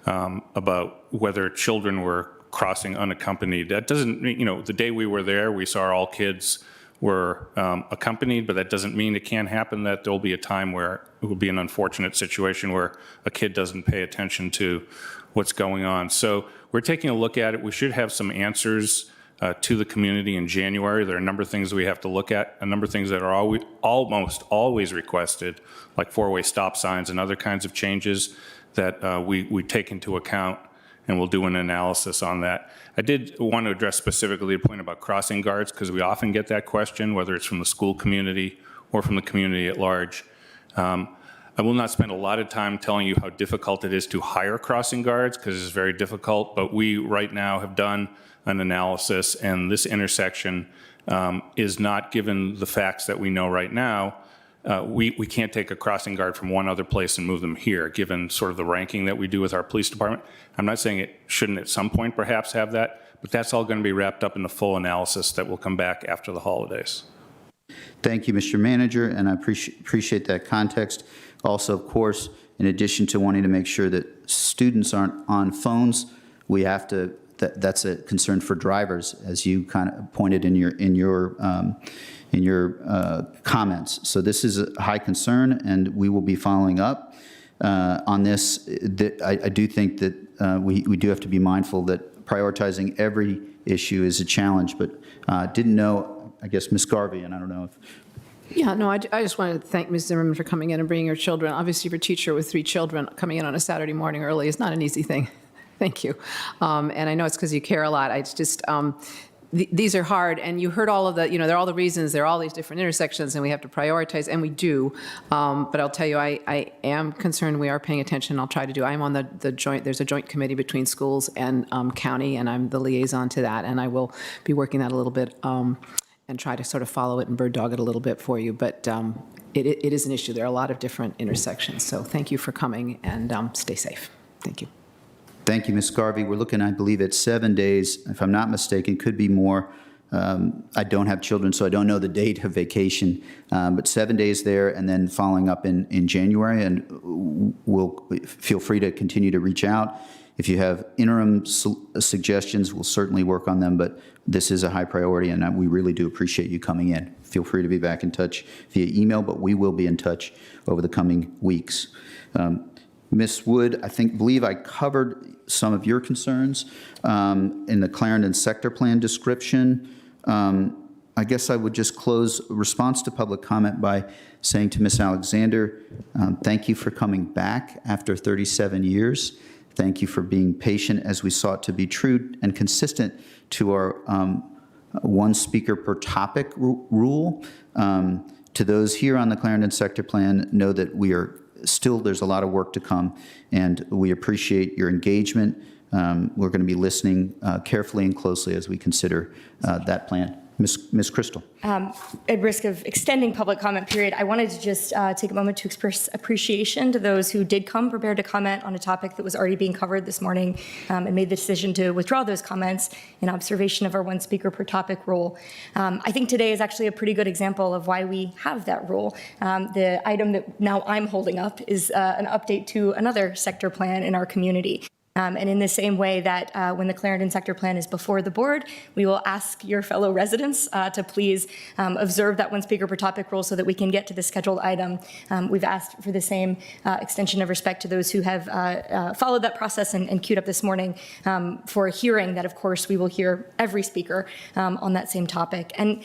Speaker 18: about whether children were crossing unaccompanied. That doesn't mean, the day we were there, we saw all kids were accompanied, but that doesn't mean it can't happen that there'll be a time where it will be an unfortunate situation where a kid doesn't pay attention to what's going on. So we're taking a look at it. We should have some answers to the community in January. There are a number of things we have to look at, a number of things that are almost always requested, like four-way stop signs and other kinds of changes that we take into account, and we'll do an analysis on that. I did want to address specifically the point about crossing guards, because we often get that question, whether it's from the school community or from the community at large. I will not spend a lot of time telling you how difficult it is to hire crossing guards, because it's very difficult, but we right now have done an analysis, and this intersection is not, given the facts that we know right now, we can't take a crossing guard from one other place and move them here, given sort of the ranking that we do with our police department. I'm not saying it shouldn't at some point perhaps have that, but that's all going to be wrapped up in the full analysis that will come back after the holidays.
Speaker 1: Thank you, Mr. Manager, and I appreciate that context. Also, of course, in addition to wanting to make sure that students aren't on phones, we have to, that's a concern for drivers, as you kind of pointed in your comments. So this is a high concern, and we will be following up on this. I do think that we do have to be mindful that prioritizing every issue is a challenge, but didn't know, I guess, Ms. Garvey, and I don't know if...
Speaker 17: Yeah, no, I just wanted to thank Ms. Zimmerman for coming in and bringing her children. Obviously, for a teacher with 3 children, coming in on a Saturday morning early is not an easy thing. Thank you. And I know it's because you care a lot. It's just, these are hard, and you heard all of the, there are all the reasons, there are all these different intersections, and we have to prioritize, and we do. But I'll tell you, I am concerned. We are paying attention. I'll try to do. I'm on the joint, there's a joint committee between schools and county, and I'm the liaison to that, and I will be working that a little bit and try to sort of follow it and bird dog it a little bit for you. But it is an issue. There are a lot of different intersections. So thank you for coming, and stay safe. Thank you.
Speaker 1: Thank you, Ms. Garvey. We're looking, I believe, at 7 days, if I'm not mistaken, could be more. I don't have children, so I don't know the date of vacation, but 7 days there, and then following up in January, and we'll feel free to continue to reach out. If you have interim suggestions, we'll certainly work on them, but this is a high priority, and we really do appreciate you coming in. Feel free to be back in touch via email, but we will be in touch over the coming weeks. Ms. Wood, believe I covered some of your concerns in the Clarendon sector plan description. I guess I would just close response to public comment by saying to Ms. Alexander, thank you for coming back after 37 years. Thank you for being patient as we sought to be true and consistent to our one speaker per topic rule. To those here on the Clarendon sector plan, know that we are still, there's a lot of work to come, and we appreciate your engagement. We're going to be listening carefully and closely as we consider that plan. Ms. Crystal.
Speaker 19: At risk of extending public comment period, I wanted to just take a moment to express appreciation to those who did come prepared to comment on a topic that was already being covered this morning and made the decision to withdraw those comments in observation of our one speaker per topic rule. I think today is actually a pretty good example of why we have that rule. The item that now I'm holding up is an update to another sector plan in our community. And in the same way that when the Clarendon sector plan is before the board, we will ask your fellow residents to please observe that one speaker per topic rule so that we can get to the scheduled item. We've asked for the same extension of respect to those who have followed that process and queued up this morning for a hearing that, of course, we will hear every speaker on that same topic. And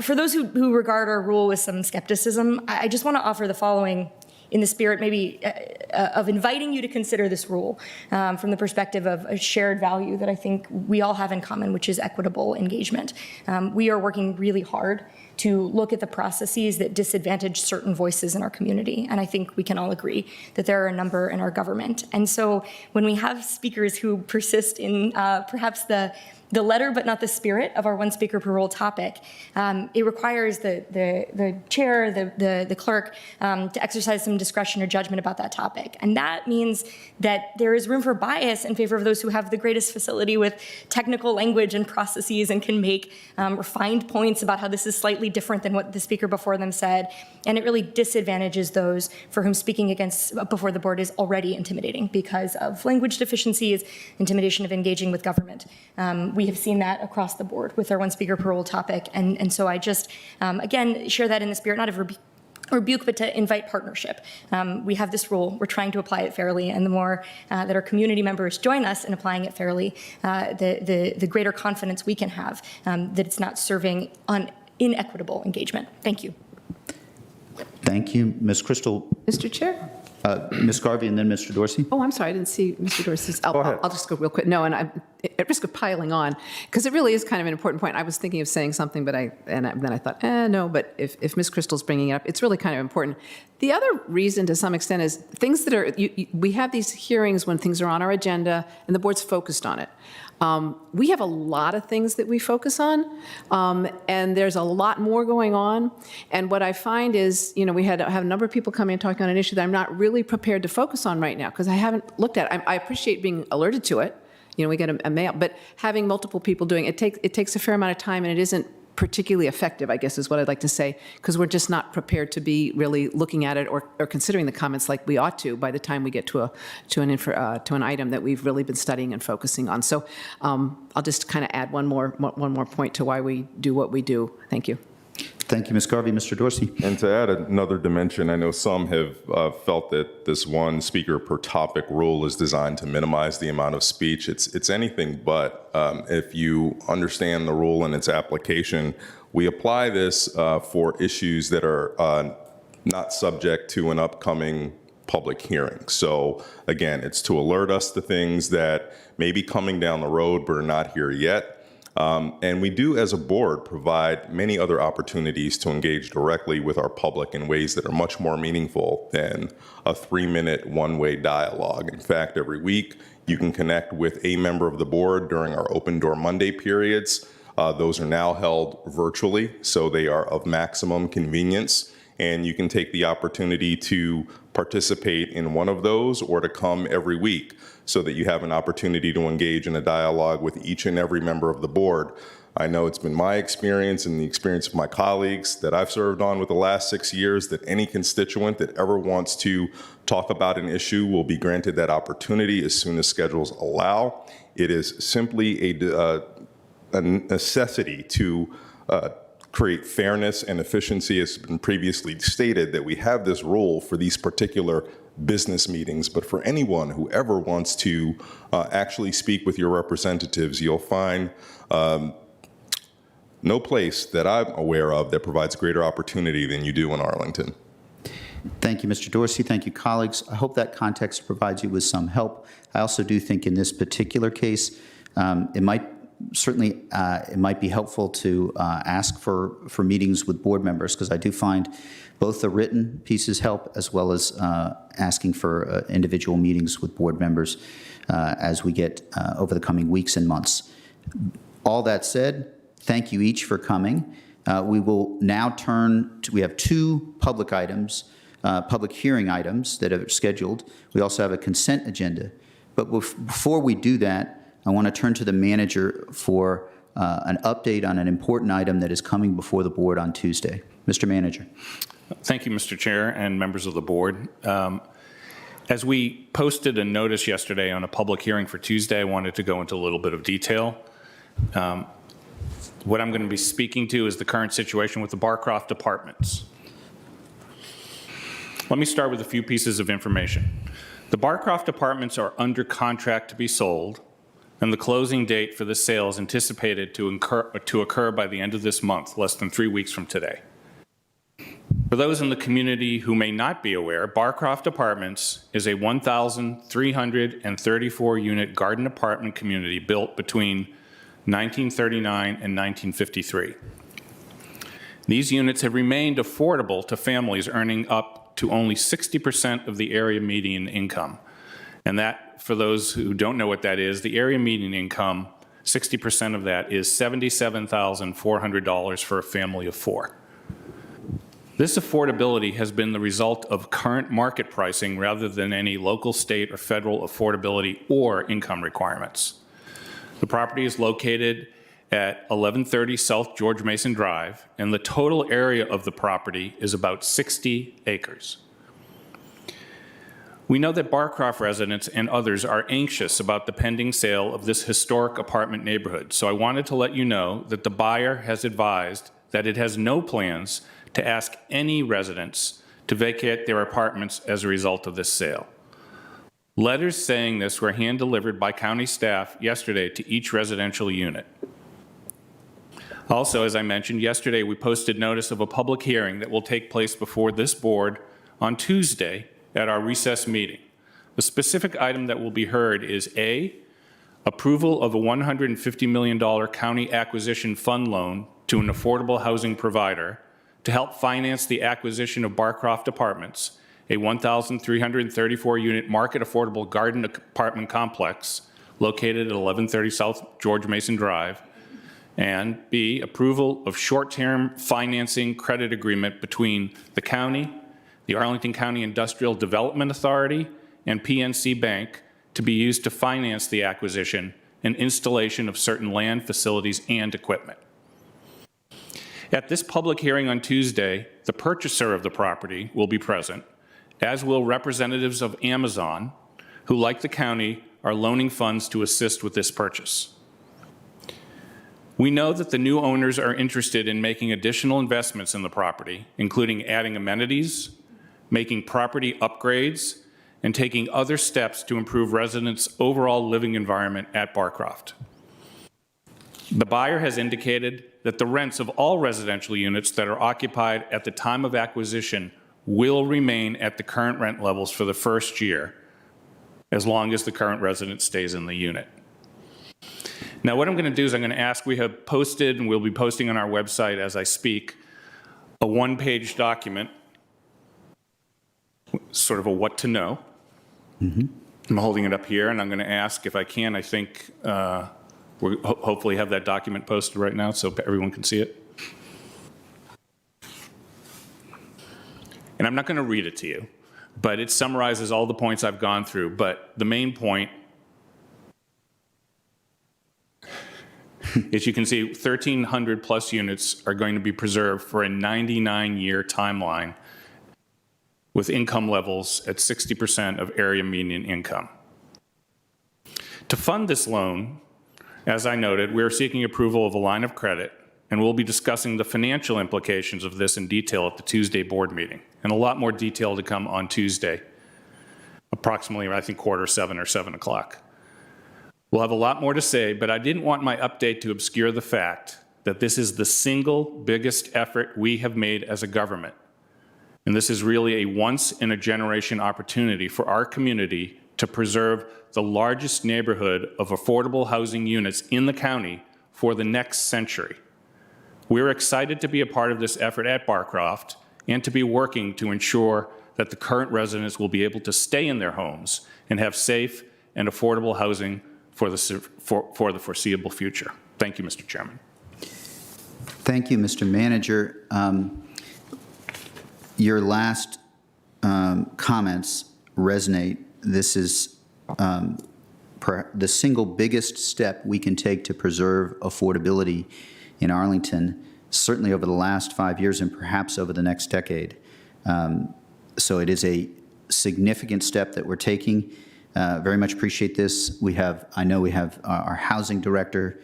Speaker 19: for those who regard our rule with some skepticism, I just want to offer the following in the spirit maybe of inviting you to consider this rule from the perspective of a shared value that I think we all have in common, which is equitable engagement. We are working really hard to look at the processes that disadvantage certain voices in our community. And I think we can all agree that there are a number in our government. And so when we have speakers who persist in perhaps the letter but not the spirit of our one speaker per rule topic, it requires the chair, the clerk, to exercise some discretion or judgment about that topic. And that means that there is room for bias in favor of those who have the greatest facility with technical language and processes and can make refined points about how this is slightly different than what the speaker before them said. And it really disadvantages those for whom speaking before the board is already intimidating because of language deficiencies, intimidation of engaging with government. We have seen that across the board with our one speaker per rule topic. And so I just, again, share that in the spirit, not of rebuke, but to invite partnership. We have this rule, we're trying to apply it fairly, and the more that our community members join us in applying it fairly, the greater confidence we can have that it's not serving inequitable engagement. Thank you.
Speaker 1: Thank you, Ms. Crystal.
Speaker 17: Mr. Chair?
Speaker 1: Ms. Garvey and then Mr. Dorsey.
Speaker 17: Oh, I'm sorry, I didn't see Mr. Dorsey's. I'll just go real quick. No, and I'm at risk of piling on, because it really is kind of an important point. I was thinking of saying something, but then I thought, no, but if Ms. Crystal's bringing it up, it's really kind of important. The other reason, to some extent, is things that are, we have these hearings when things are on our agenda, and the board's focused on it. We have a lot of things that we focus on, and there's a lot more going on. And what I find is, we have a number of people coming and talking on an issue that I'm not really prepared to focus on right now because I haven't looked at it. I appreciate being alerted to it. We get a mail, but having multiple people doing it, it takes a fair amount of time, and it isn't particularly effective, I guess is what I'd like to say, because we're just not prepared to be really looking at it or considering the comments like we ought to by the time we get to an item that we've really been studying and focusing on. So I'll just kind of add one more point to why we do what we do. Thank you.
Speaker 1: Thank you, Ms. Garvey. Mr. Dorsey.
Speaker 15: And to add another dimension, I know some have felt that this one speaker per topic rule is designed to minimize the amount of speech. It's anything but. If you understand the rule and its application, we apply this for issues that are not subject to an upcoming public hearing. So again, it's to alert us to things that may be coming down the road but are not here yet. And we do, as a board, provide many other opportunities to engage directly with our public in ways that are much more meaningful than a 3-minute one-way dialogue. In fact, every week you can connect with a member of the board during our Open Door Monday periods. Those are now held virtually, so they are of maximum convenience. And you can take the opportunity to participate in one of those or to come every week, so that you have an opportunity to engage in a dialogue with each and every member of the board. I know it's been my experience and the experience of my colleagues that I've served on with the last 6 years that any constituent that ever wants to talk about an issue will be granted that opportunity as soon as schedules allow. It is simply a necessity to create fairness and efficiency, as has been previously stated, that we have this rule for these particular business meetings, but for anyone who ever wants to actually speak with your representatives, you'll find no place that I'm aware of that provides greater opportunity than you do in Arlington.
Speaker 1: Thank you, Mr. Dorsey. Thank you, colleagues. I hope that context provides you with some help. I also do think in this particular case, it might be helpful to ask for meetings with board members, because I do find both the written pieces help, as well as asking for individual meetings with board members as we get over the coming weeks and months. All that said, thank you each for coming. We will now turn to, we have 2 public items, public hearing items that are scheduled. We also have a consent agenda. But before we do that, I want to turn to the manager for an update on an important item that is coming before the board on Tuesday. Mr. Manager.
Speaker 18: Thank you, Mr. Chair and members of the board. As we posted a notice yesterday on a public hearing for Tuesday, I wanted to go into a little bit of detail. What I'm going to be speaking to is the current situation with the Barcroft Apartments. Let me start with a few pieces of information. The Barcroft Apartments are under contract to be sold, and the closing date for the sale is anticipated to occur by the end of this month, less than 3 weeks from today. For those in the community who may not be aware, Barcroft Apartments is a 1,334-unit garden apartment community built between 1939 and 1953. These units have remained affordable to families earning up to only 60% of the area median income. And that, for those who don't know what that is, the area median income, 60% of that is $77,400 for a family of 4. This affordability has been the result of current market pricing rather than any local, state, or federal affordability or income requirements. The property is located at 1130 South George Mason Drive, and the total area of the property is about 60 acres. We know that Barcroft residents and others are anxious about the pending sale of this historic apartment neighborhood, so I wanted to let you know that the buyer has advised that it has no plans to ask any residents to vacate their apartments as a result of this sale. Letters saying this were hand-delivered by county staff yesterday to each residential unit. Also, as I mentioned yesterday, we posted notice of a public hearing that will take place before this board on Tuesday at our recess meeting. The specific item that will be heard is A, approval of a $150 million county acquisition fund loan to an affordable housing provider to help finance the acquisition of Barcroft Apartments, a 1,334-unit market affordable garden apartment complex located at 1130 South George Mason Drive, and B, approval of short-term financing credit agreement between the county, the Arlington County Industrial Development Authority, and PNC Bank to be used to finance the acquisition and installation of certain land, facilities, and equipment. At this public hearing on Tuesday, the purchaser of the property will be present, as will representatives of Amazon, who, like the county, are loaning funds to assist with this purchase. We know that the new owners are interested in making additional investments in the property, including adding amenities, making property upgrades, and taking other steps to improve residents' overall living environment at Barcroft. The buyer has indicated that the rents of all residential units that are occupied at the time of acquisition will remain at the current rent levels for the first year, as long as the current resident stays in the unit. Now, what I'm going to do is I'm going to ask, we have posted and we'll be posting on our website as I speak, a one-page document, sort of a what to know. I'm holding it up here, and I'm going to ask if I can, I think we'll hopefully have that document posted right now so everyone can see it. And I'm not going to read it to you, but it summarizes all the points I've gone through. But the main point is, you can see 1,300 plus units are going to be preserved for a 99-year timeline with income levels at 60% of area median income. To fund this loan, as I noted, we are seeking approval of a line of credit, and we'll be discussing the financial implications of this in detail at the Tuesday board meeting, and a lot more detail to come on Tuesday, approximately, I think, 6:45 or 7 o'clock. We'll have a lot more to say, but I didn't want my update to obscure the fact that this is the single biggest effort we have made as a government, and this is really a once-in-a-generation opportunity for our community to preserve the largest neighborhood of affordable housing units in the county for the next century. We're excited to be a part of this effort at Barcroft and to be working to ensure that the current residents will be able to stay in their homes and have safe and affordable housing for the foreseeable future. Thank you, Mr. Chairman.
Speaker 1: Thank you, Mr. Manager. Your last comments resonate. This is the single biggest step we can take to preserve affordability in Arlington, certainly over the last 5 years and perhaps over the next decade. So it is a significant step that we're taking. Very much appreciate this. I know we have our housing director,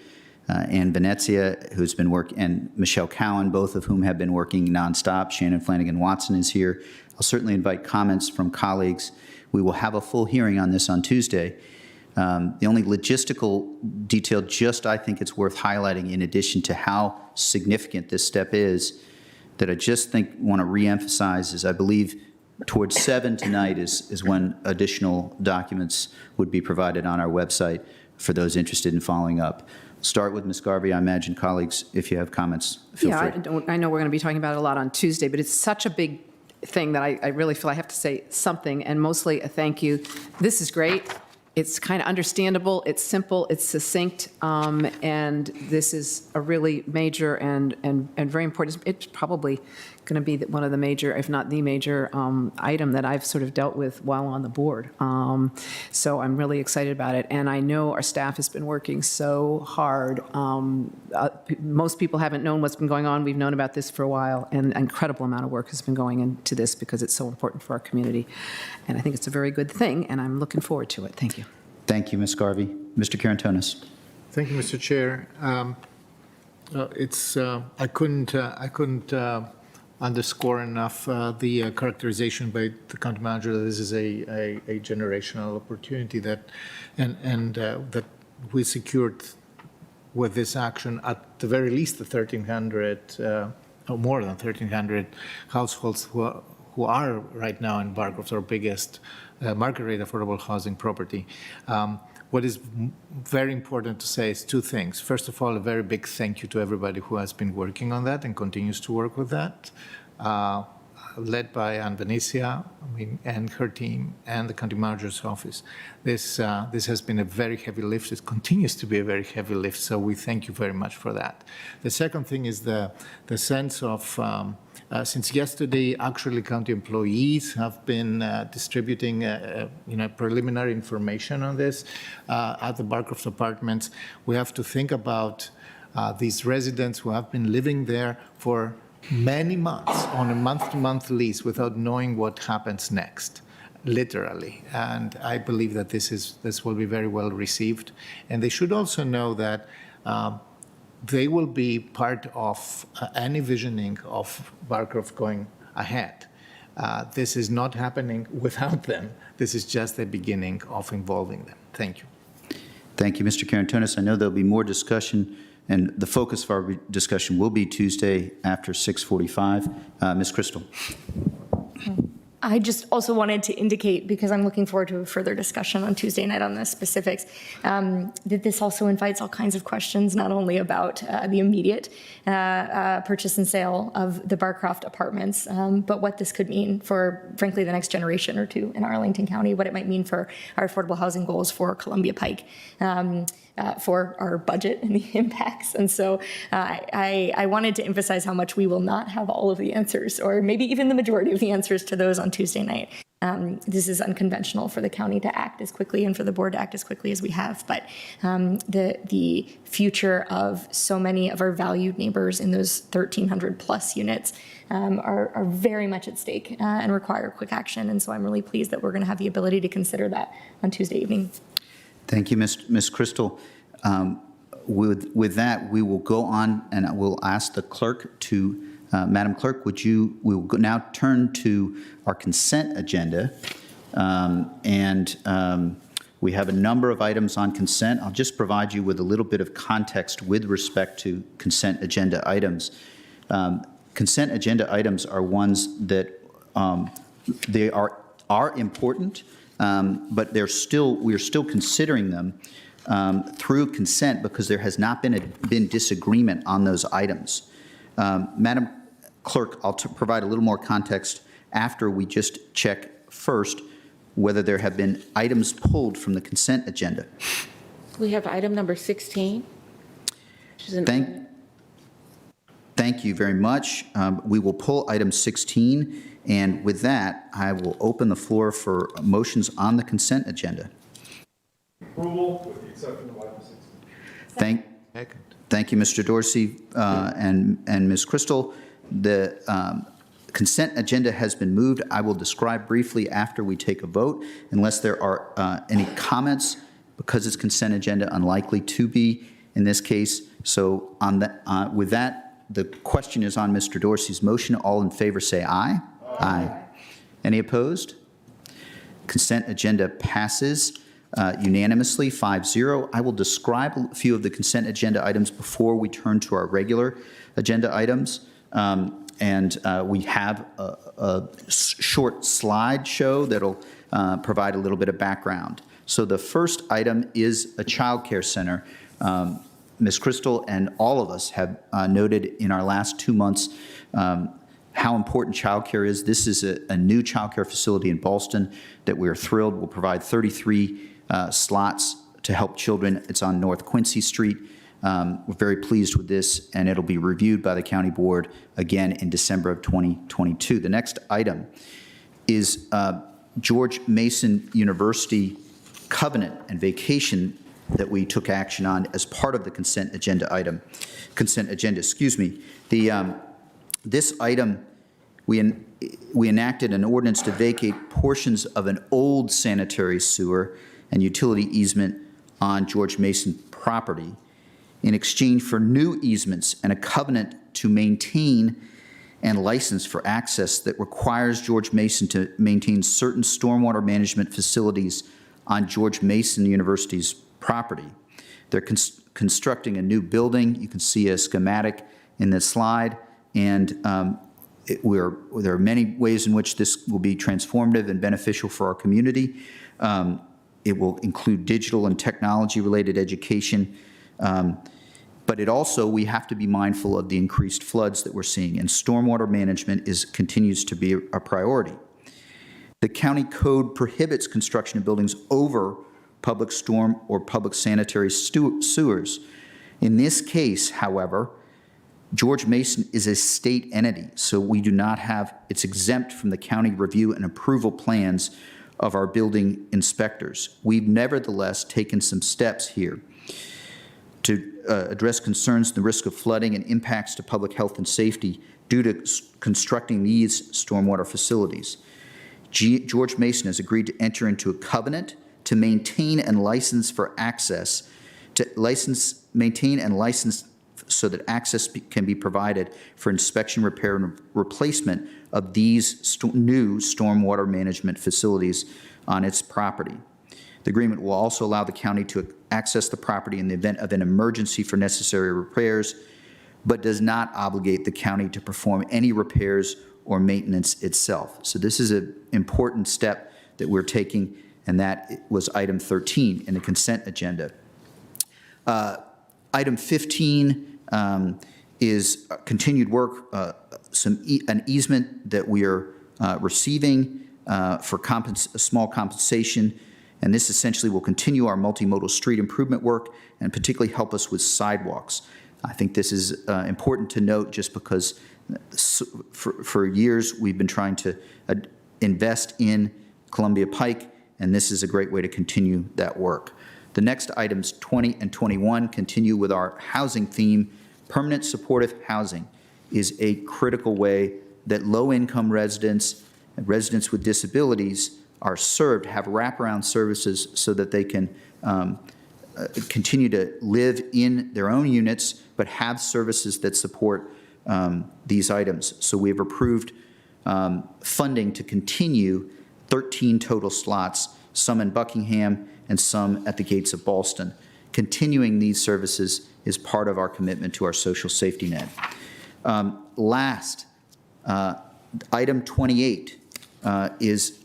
Speaker 1: Ann Venezia, who's been working, and Michelle Cowan, both of whom have been working nonstop. Shannon Flanagan Watson is here. I'll certainly invite comments from colleagues. We will have a full hearing on this on Tuesday. The only logistical detail, I think it's worth highlighting in addition to how significant this step is, that I just want to reemphasize is I believe towards 7 tonight is when additional documents would be provided on our website for those interested in following up. Start with Ms. Garvey. I imagine colleagues, if you have comments, feel free.
Speaker 17: I know we're going to be talking about it a lot on Tuesday, but it's such a big thing that I really feel I have to say something, and mostly a thank you. This is great. It's kind of understandable, it's simple, it's succinct, and this is a really major and very important. It's probably going to be one of the major, if not the major, item that I've sort of dealt with while on the board. So I'm really excited about it, and I know our staff has been working so hard. Most people haven't known what's been going on. We've known about this for a while, and an incredible amount of work has been going into this because it's so important for our community. And I think it's a very good thing, and I'm looking forward to it. Thank you.
Speaker 1: Thank you, Ms. Garvey. Mr. Karantonis.
Speaker 16: Thank you, Mr. Chair. I couldn't underscore enough the characterization by the county manager that this is a generational opportunity that we secured with this action at the very least the 1,300 or more than 1,300 households who are right now in Barcroft's our biggest market rate affordable housing property. What is very important to say is two things. First of all, a very big thank you to everybody who has been working on that and continues to work with that, led by Ann Venezia, and her team, and the county manager's office. This has been a very heavy lift. It continues to be a very heavy lift, so we thank you very much for that. The second thing is the sense of since yesterday, actually, county employees have been distributing preliminary information on this at the Barcroft apartments. We have to think about these residents who have been living there for many months on a month-to-month lease without knowing what happens next, literally. And I believe that this will be very well received. And they should also know that they will be part of any visioning of Barcroft going ahead. This is not happening without them. This is just the beginning of involving them. Thank you.
Speaker 1: Thank you, Mr. Karantonis. I know there'll be more discussion, and the focus of our discussion will be Tuesday after 6:45. Ms. Crystal.
Speaker 19: I just also wanted to indicate, because I'm looking forward to a further discussion on Tuesday night on the specifics, that this also invites all kinds of questions, not only about the immediate purchase and sale of the Barcroft apartments, but what this could mean for, frankly, the next generation or two in Arlington County, what it might mean for our affordable housing goals for Columbia Pike. For our budget and the impacts. And so I wanted to emphasize how much we will not have all of the answers, or maybe even the majority of the answers to those on Tuesday night. This is unconventional for the county to act as quickly and for the board to act as quickly as we have. But the future of so many of our valued neighbors in those 1,300 plus units are very much at stake and require quick action. And so I'm really pleased that we're going to have the ability to consider that on Tuesday evening.
Speaker 1: Thank you, Ms. Crystal. With that, we will go on, and I will ask the clerk to, Madam Clerk, we will now turn to our consent agenda. We have a number of items on consent. I'll just provide you with a little bit of context with respect to consent agenda items. Consent agenda items are ones that they are important, but we're still considering them through consent because there has not been disagreement on those items. Madam Clerk, I'll provide a little more context after we just check first whether there have been items pulled from the consent agenda.
Speaker 5: We have item number 16.
Speaker 1: Thank you very much. We will pull item 16, and with that, I will open the floor for motions on the consent agenda.
Speaker 20: Approval with the exception of item 16.
Speaker 1: Thank you, Mr. Dorsey and Ms. Crystal. The consent agenda has been moved. I will describe briefly after we take a vote, unless there are any comments, because it's consent agenda, unlikely to be in this case. So on that, with that, the question is on Mr. Dorsey's motion. All in favor say aye. Aye. Any opposed? Consent agenda passes unanimously, 5-0. I will describe a few of the consent agenda items before we turn to our regular agenda items. We have a short slideshow that'll provide a little bit of background. So the first item is a child care center. Ms. Crystal and all of us have noted in our last 2 months how important child care is. This is a new child care facility in Ballston that we're thrilled will provide 33 slots to help children. It's on North Quincy Street. We're very pleased with this, and it'll be reviewed by the county board again in December of 2022. The next item is George Mason University covenant and vacation that we took action on as part of the consent agenda, excuse me. This item, we enacted an ordinance to vacate portions of an old sanitary sewer and utility easement on George Mason property in exchange for new easements and a covenant to maintain and license for access that requires George Mason to maintain certain stormwater management facilities on George Mason University's property. They're constructing a new building. You can see a schematic in this slide, and there are many ways in which this will be transformative and beneficial for our community. It will include digital and technology-related education, but it also, we have to be mindful of the increased floods that we're seeing, and stormwater management continues to be a priority. The county code prohibits construction of buildings over public storm or public sanitary sewers. In this case, however, George Mason is a state entity, so we do not have, it's exempt from the county review and approval plans of our building inspectors. We've nevertheless taken some steps here to address concerns, the risk of flooding and impacts to public health and safety due to constructing these stormwater facilities. George Mason has agreed to enter into a covenant to maintain and license for access, maintain and license so that access can be provided for inspection, repair, and replacement of these new stormwater management facilities on its property. The agreement will also allow the county to access the property in the event of an emergency for necessary repairs, but does not obligate the county to perform any repairs or maintenance itself. So this is an important step that we're taking, and that was item 13 in the consent agenda. Item 15 is continued work, an easement that we are receiving for a small compensation, and this essentially will continue our multimodal street improvement work and particularly help us with sidewalks. I think this is important to note just because for years we've been trying to invest in Columbia Pike, and this is a great way to continue that work. The next items 20 and 21 continue with our housing theme. Permanent supportive housing is a critical way that low-income residents and residents with disabilities are served, have wraparound services so that they can continue to live in their own units, but have services that support these items. So we have approved funding to continue 13 total slots, some in Buckingham and some at the gates of Ballston. Continuing these services is part of our commitment to our social safety net. Last, item 28 is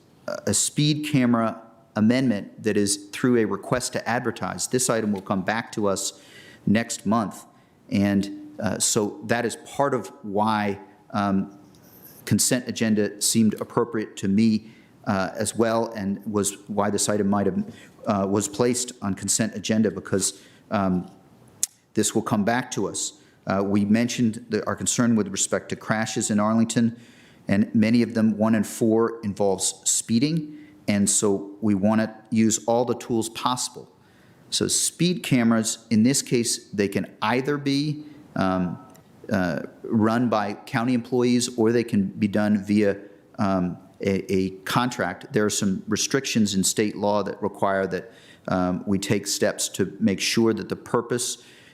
Speaker 1: a speed camera amendment that is through a request to advertise. This item will come back to us next month, and so that is part of why consent agenda seemed appropriate to me as well, and was why this item might have was placed on consent agenda, because this will come back to us. We mentioned our concern with respect to crashes in Arlington, and many of them, 1 in 4, involves speeding, and so we want to use all the tools possible. So speed cameras, in this case, they can either be run run by county employees, or they can be done via a contract. There are some restrictions in state law that require that we take steps to make sure that the purpose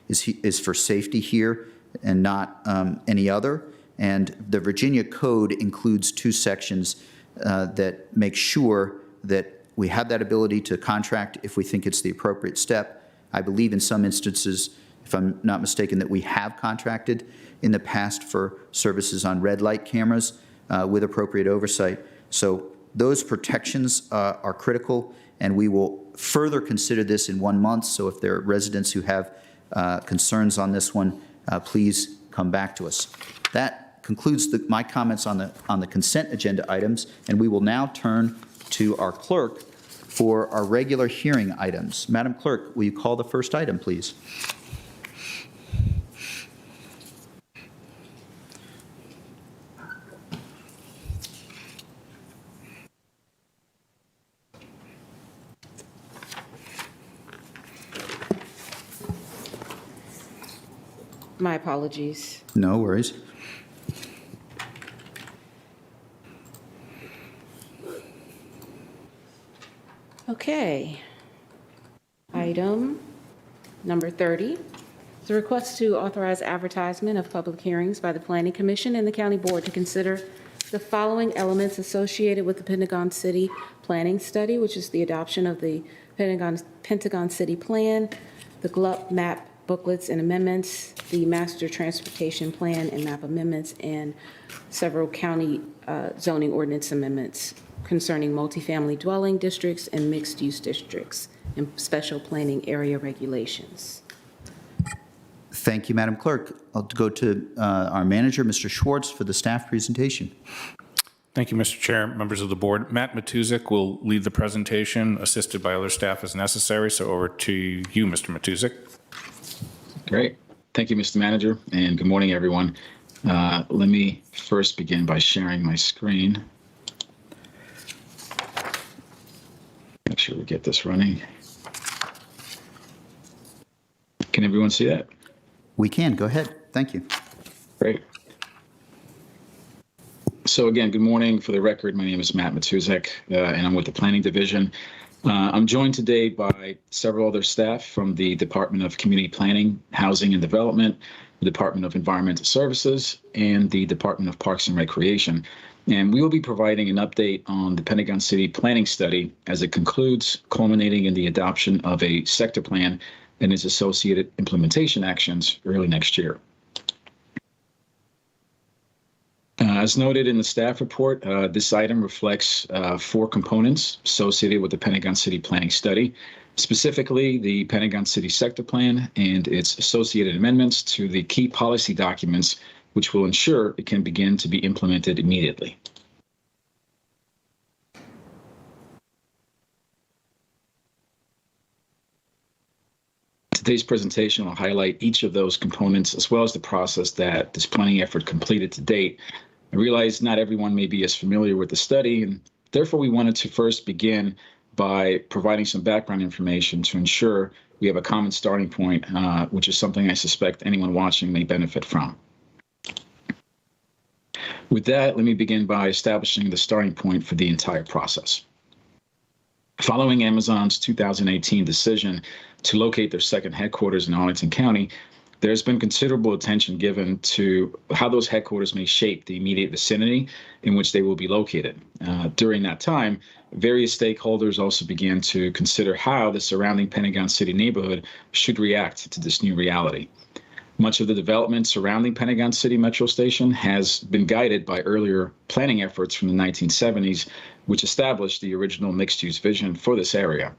Speaker 1: is for safety here and not any other. And the Virginia Code includes 2 sections that make sure that we have that ability to contract if we think it's the appropriate step. I believe in some instances, if I'm not mistaken, that we have contracted in the past for services on red light cameras with appropriate oversight. So those protections are critical, and we will further consider this in 1 month. So if there are residents who have concerns on this one, please come back to us. That concludes my comments on the consent agenda items, and we will now turn to our clerk for our regular hearing items. Madam Clerk, will you call the first item, please?
Speaker 5: My apologies.
Speaker 1: No worries.
Speaker 5: Okay. Item number 30 is a request to authorize advertisement of public hearings by the Planning Commission and the County Board to consider the following elements associated with the Pentagon City Planning Study, which is the adoption of the Pentagon City Plan, the GLUP map booklets and amendments, the Master Transportation Plan and map amendments, and several county zoning ordinance amendments concerning multifamily dwelling districts and mixed-use districts and special planning area regulations.
Speaker 1: Thank you, Madam Clerk. I'll go to our manager, Mr. Schwartz, for the staff presentation.
Speaker 18: Thank you, Mr. Chair, members of the board. Matt Matuzik will lead the presentation, assisted by other staff as necessary. So over to you, Mr. Matuzik.
Speaker 21: Great. Thank you, Mr. Manager, and good morning, everyone. Let me first begin by sharing my screen. Make sure we get this running. Can everyone see that?
Speaker 1: We can. Go ahead. Thank you.
Speaker 21: Great. So again, good morning. For the record, my name is Matt Matuzik, and I'm with the Planning Division. I'm joined today by several other staff from the Department of Community Planning, Housing and Development, the Department of Environmental Services, and the Department of Parks and Recreation. And we will be providing an update on the Pentagon City Planning Study as it concludes, culminating in the adoption of a sector plan and its associated implementation actions early next year. As noted in the staff report, this item reflects 4 components associated with the Pentagon City Planning Study, specifically the Pentagon City Sector Plan and its associated amendments to the key policy documents, which will ensure it can begin to be implemented immediately. Today's presentation will highlight each of those components as well as the process that this planning effort completed to date. I realize not everyone may be as familiar with the study, and therefore we wanted to first begin by providing some background information to ensure we have a common starting point, which is something I suspect anyone watching may benefit from. With that, let me begin by establishing the starting point for the entire process. Following Amazon's 2018 decision to locate their second headquarters in Arlington County, there's been considerable attention given to how those headquarters may shape the immediate vicinity in which they will be located. During that time, various stakeholders also began to consider how the surrounding Pentagon City neighborhood should react to this new reality. Much of the development surrounding Pentagon City Metro Station has been guided by earlier planning efforts from the 1970s, which established the original mixed-use vision for this area.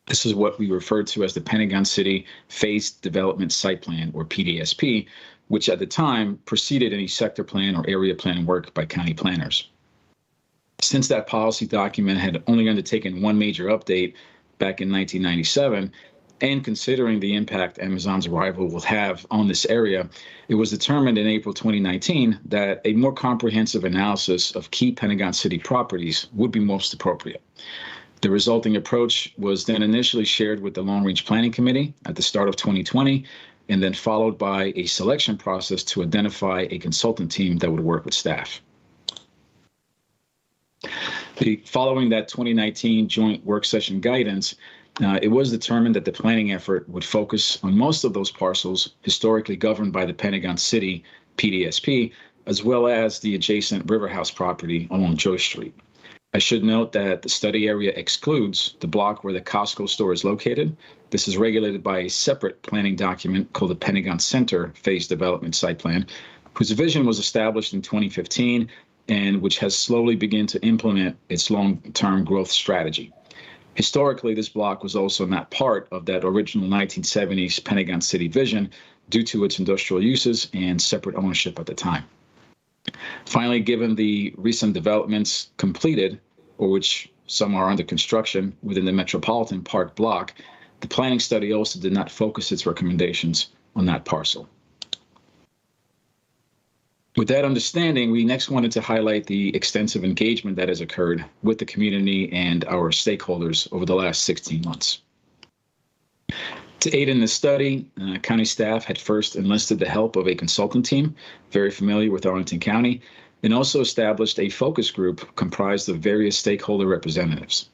Speaker 21: This is what we refer to as the Pentagon City Phased Development Site Plan, or PDSP, which at the time preceded any sector plan or area plan work by county planners. Since that policy document had only undertaken one major update back in 1997, and considering the impact Amazon's arrival will have on this area, it was determined in April 2019 that a more comprehensive analysis of key Pentagon City properties would be most appropriate. The resulting approach was then initially shared with the Long Range Planning Committee at the start of 2020, and then followed by a selection process to identify a consultant team that would work with staff. Following that 2019 joint work session guidance, it was determined that the planning effort would focus on most of those parcels historically governed by the Pentagon City Pdsp, as well as the adjacent River House property along Joyce Street. I should note that the study area excludes the block where the Costco store is located. This is regulated by a separate planning document called the Pentagon Center Phase Development Site Plan, whose vision was established in 2015 and which has slowly begun to implement its long-term growth strategy. Historically, this block was also not part of that original 1970s Pentagon City vision due to its industrial uses and separate ownership at the time. Finally, given the recent developments completed, or which some are under construction within the Metropolitan Park block, the planning study also did not focus its recommendations on that parcel. With that understanding, we next wanted to highlight the extensive engagement that has occurred with the community and our stakeholders over the last 16 months. To aid in the study, county staff had first enlisted the help of a consultant team very familiar with Arlington County, and also established a focus group comprised of various stakeholder representatives.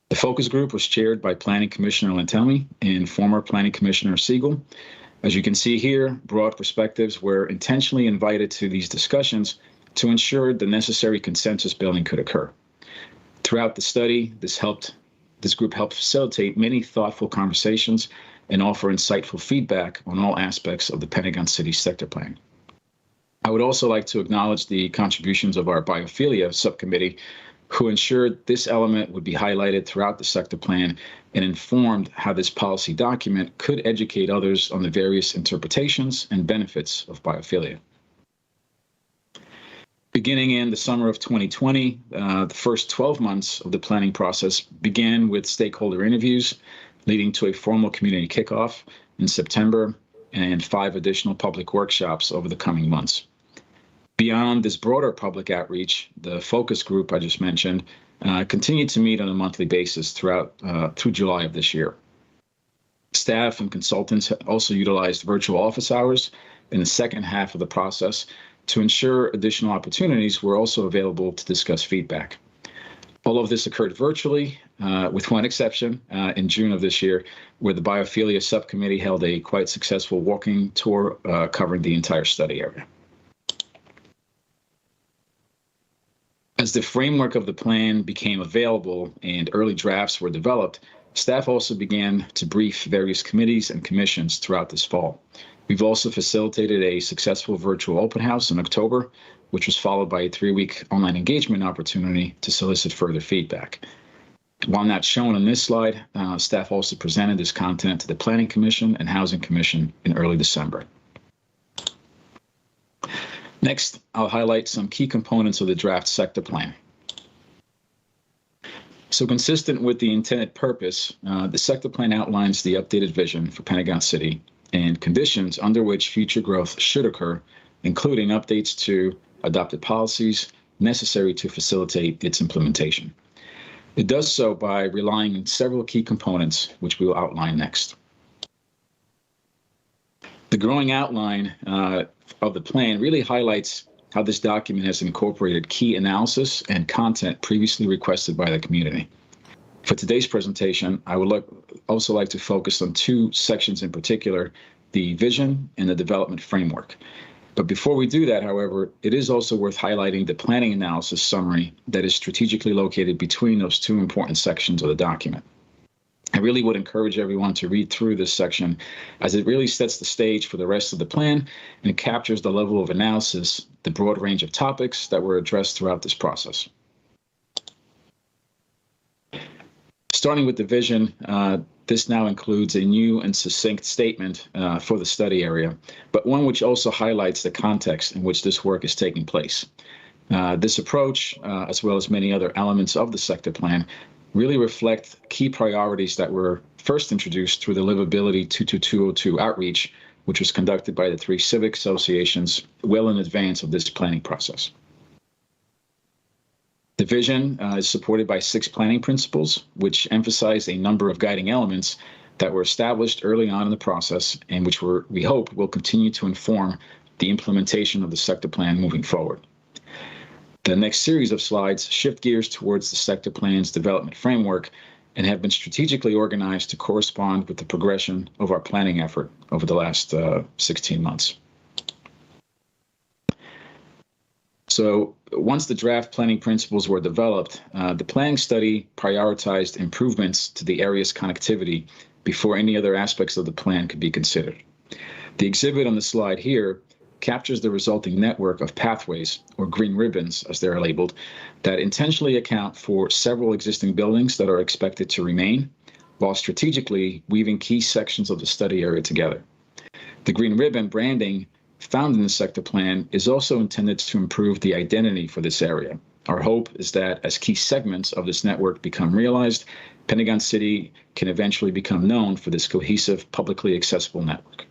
Speaker 21: The focus group was chaired by Planning Commissioner Lantelmi and former Planning Commissioner Siegel. As you can see here, broad perspectives were intentionally invited to these discussions to ensure the necessary consensus building could occur. Throughout the study, this group helped facilitate many thoughtful conversations and offer insightful feedback on all aspects of the Pentagon City Sector Plan. I would also like to acknowledge the contributions of our biophilia subcommittee, who ensured this element would be highlighted throughout the sector plan and informed how this policy document could educate others on the various interpretations and benefits of biophilia. Beginning in the summer of 2020, the first 12 months of the planning process began with stakeholder interviews, leading to a formal community kickoff in September and 5 additional public workshops over the coming months. Beyond this broader public outreach, the focus group I just mentioned continued to meet on a monthly basis through July of this year. Staff and consultants also utilized virtual office hours in the second half of the process to ensure additional opportunities were also available to discuss feedback. All of this occurred virtually, with one exception, in June of this year, where the biophilia subcommittee held a quite successful walking tour covering the entire study area. As the framework of the plan became available and early drafts were developed, staff also began to brief various committees and commissions throughout this fall. We've also facilitated a successful virtual open house in October, which was followed by a 3-week online engagement opportunity to solicit further feedback. While not shown on this slide, staff also presented this content to the Planning Commission and Housing Commission in early December. Next, I'll highlight some key components of the draft sector plan. So consistent with the intended purpose, the sector plan outlines the updated vision for Pentagon City and conditions under which future growth should occur, including updates to adopted policies necessary to facilitate its implementation. It does so by relying on several key components, which we will outline next. The growing outline of the plan really highlights how this document has incorporated key analysis and content previously requested by the community. For today's presentation, I would also like to focus on 2 sections in particular, the vision and the development framework. But before we do that, however, it is also worth highlighting the planning analysis summary that is strategically located between those 2 important sections of the document. I really would encourage everyone to read through this section, as it really sets the stage for the rest of the plan and it captures the level of analysis, the broad range of topics that were addressed throughout this process. Starting with the vision, this now includes a new and succinct statement for the study area, but one which also highlights the context in which this work is taking place. This approach, as well as many other elements of the sector plan, really reflect key priorities that were first introduced through the Livability 22202 outreach, which was conducted by the 3 civic associations well in advance of this planning process. The vision is supported by 6 planning principles, which emphasize a number of guiding elements, that were established early on in the process and which we hope will continue to inform the implementation of the sector plan moving forward. The next series of slides shift gears towards the sector plan's development framework and have been strategically organized to correspond with the progression of our planning effort over the last 16 months. So once the draft planning principles were developed, the planning study prioritized improvements to the area's connectivity before any other aspects of the plan could be considered. The exhibit on the slide here captures the resulting network of pathways, or green ribbons as they're labeled, that intentionally account for several existing buildings that are expected to remain, while strategically weaving key sections of the study area together. The green ribbon branding found in the sector plan is also intended to improve the identity for this area. Our hope is that as key segments of this network become realized, Pentagon City can eventually become known for this cohesive, publicly accessible network.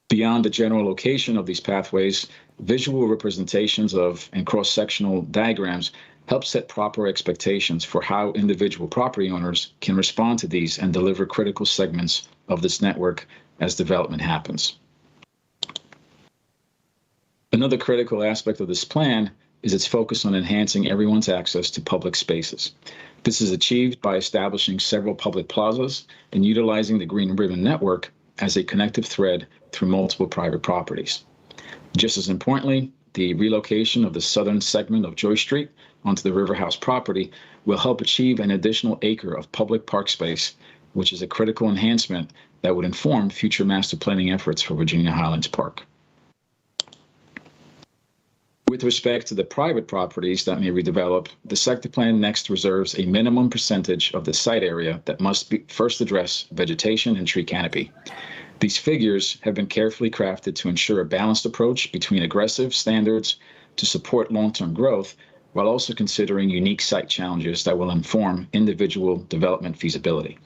Speaker 21: Beyond the general location of these pathways, visual representations of and cross-sectional diagrams help set proper expectations for how individual property owners can respond to these and deliver critical segments of this network as development happens. Another critical aspect of this plan is its focus on enhancing everyone's access to public spaces. This is achieved by establishing several public plazas and utilizing the Green Ribbon Network as a connective thread through multiple private properties. Just as importantly, the relocation of the southern segment of Joy Street onto the River House property will help achieve an additional acre of public park space, which is a critical enhancement that would inform future master planning efforts for Virginia Highlands Park. With respect to the private properties that may redevelop, the sector plan next reserves a minimum percentage of the site area that must first address vegetation and tree canopy. These figures have been carefully crafted to ensure a balanced approach between aggressive standards to support long-term growth, while also considering unique site challenges that will inform individual development feasibility.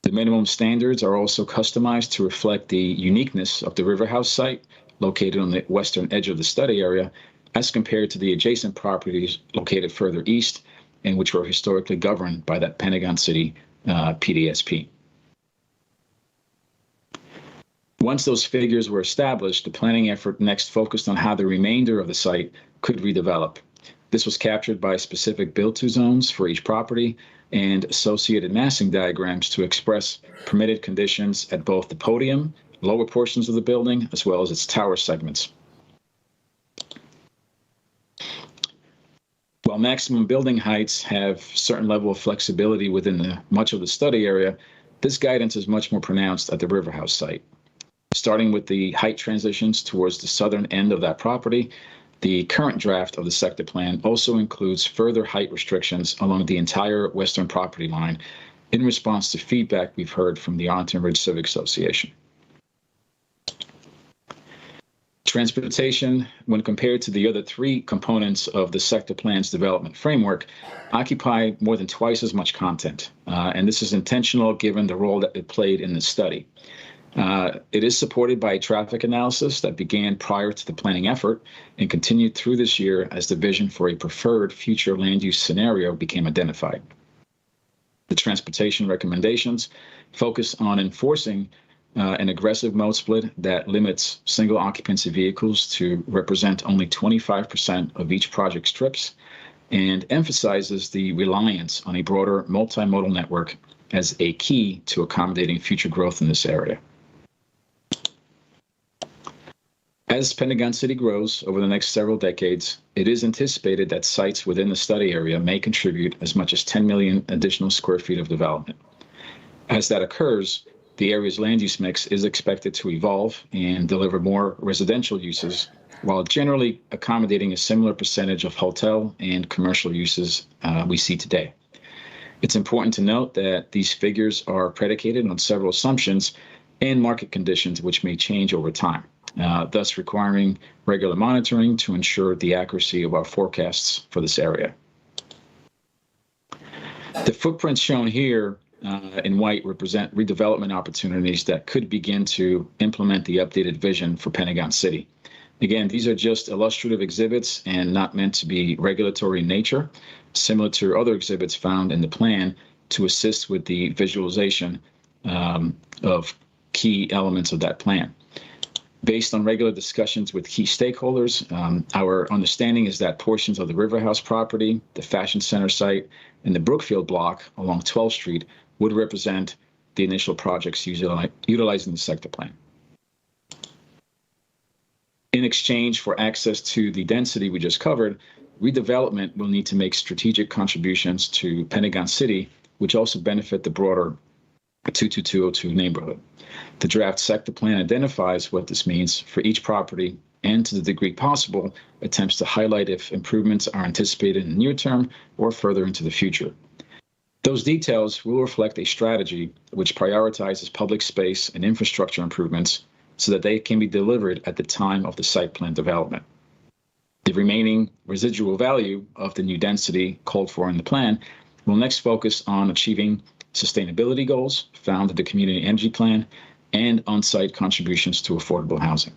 Speaker 21: The minimum standards are also customized to reflect the uniqueness of the River House site, located on the western edge of the study area, as compared to the adjacent properties located further east and which were historically governed by that Pentagon City Pdsp. Once those figures were established, the planning effort next focused on how the remainder of the site could redevelop. This was captured by specific build-to zones for each property and associated massing diagrams to express permitted conditions at both the podium, lower portions of the building, as well as its tower segments. While maximum building heights have a certain level of flexibility within much of the study area, this guidance is much more pronounced at the River House site. Starting with the height transitions towards the southern end of that property, the current draft of the sector plan also includes further height restrictions along the entire western property line in response to feedback we've heard from the Arlington Ridge Civic Association. Transportation, when compared to the other three components of the sector plan's development framework, occupy more than twice as much content. And this is intentional given the role that it played in the study. It is supported by a traffic analysis that began prior to the planning effort and continued through this year as the vision for a preferred future land use scenario became identified. The transportation recommendations focus on enforcing an aggressive mode split that limits single occupancy vehicles to represent only 25% of each project's trips and emphasizes the reliance on a broader multimodal network as a key to accommodating future growth in this area. As Pentagon City grows over the next several decades, it is anticipated that sites within the study area may contribute as much as 10 million additional square feet of development. As that occurs, the area's land use mix is expected to evolve and deliver more residential uses, while generally accommodating a similar percentage of hotel and commercial uses we see today. It's important to note that these figures are predicated on several assumptions and market conditions which may change over time, thus requiring regular monitoring to ensure the accuracy of our forecasts for this area. The footprints shown here in white represent redevelopment opportunities that could begin to implement the updated vision for Pentagon City. Again, these are just illustrative exhibits and not meant to be regulatory in nature. Similar to other exhibits found in the plan, to assist with the visualization of key elements of that plan. Based on regular discussions with key stakeholders, our understanding is that portions of the River House property, the Fashion Center site, and the Brookfield block along 12th Street would represent the initial projects utilizing the sector plan. In exchange for access to the density we just covered, redevelopment will need to make strategic contributions to Pentagon City, which also benefit the broader 22202 neighborhood. The draft sector plan identifies what this means for each property and, to the degree possible, attempts to highlight if improvements are anticipated in the near term or further into the future. Those details will reflect a strategy which prioritizes public space and infrastructure improvements so that they can be delivered at the time of the site plan development. The remaining residual value of the new density called for in the plan will next focus on achieving sustainability goals found in the Community Energy Plan and on-site contributions to affordable housing.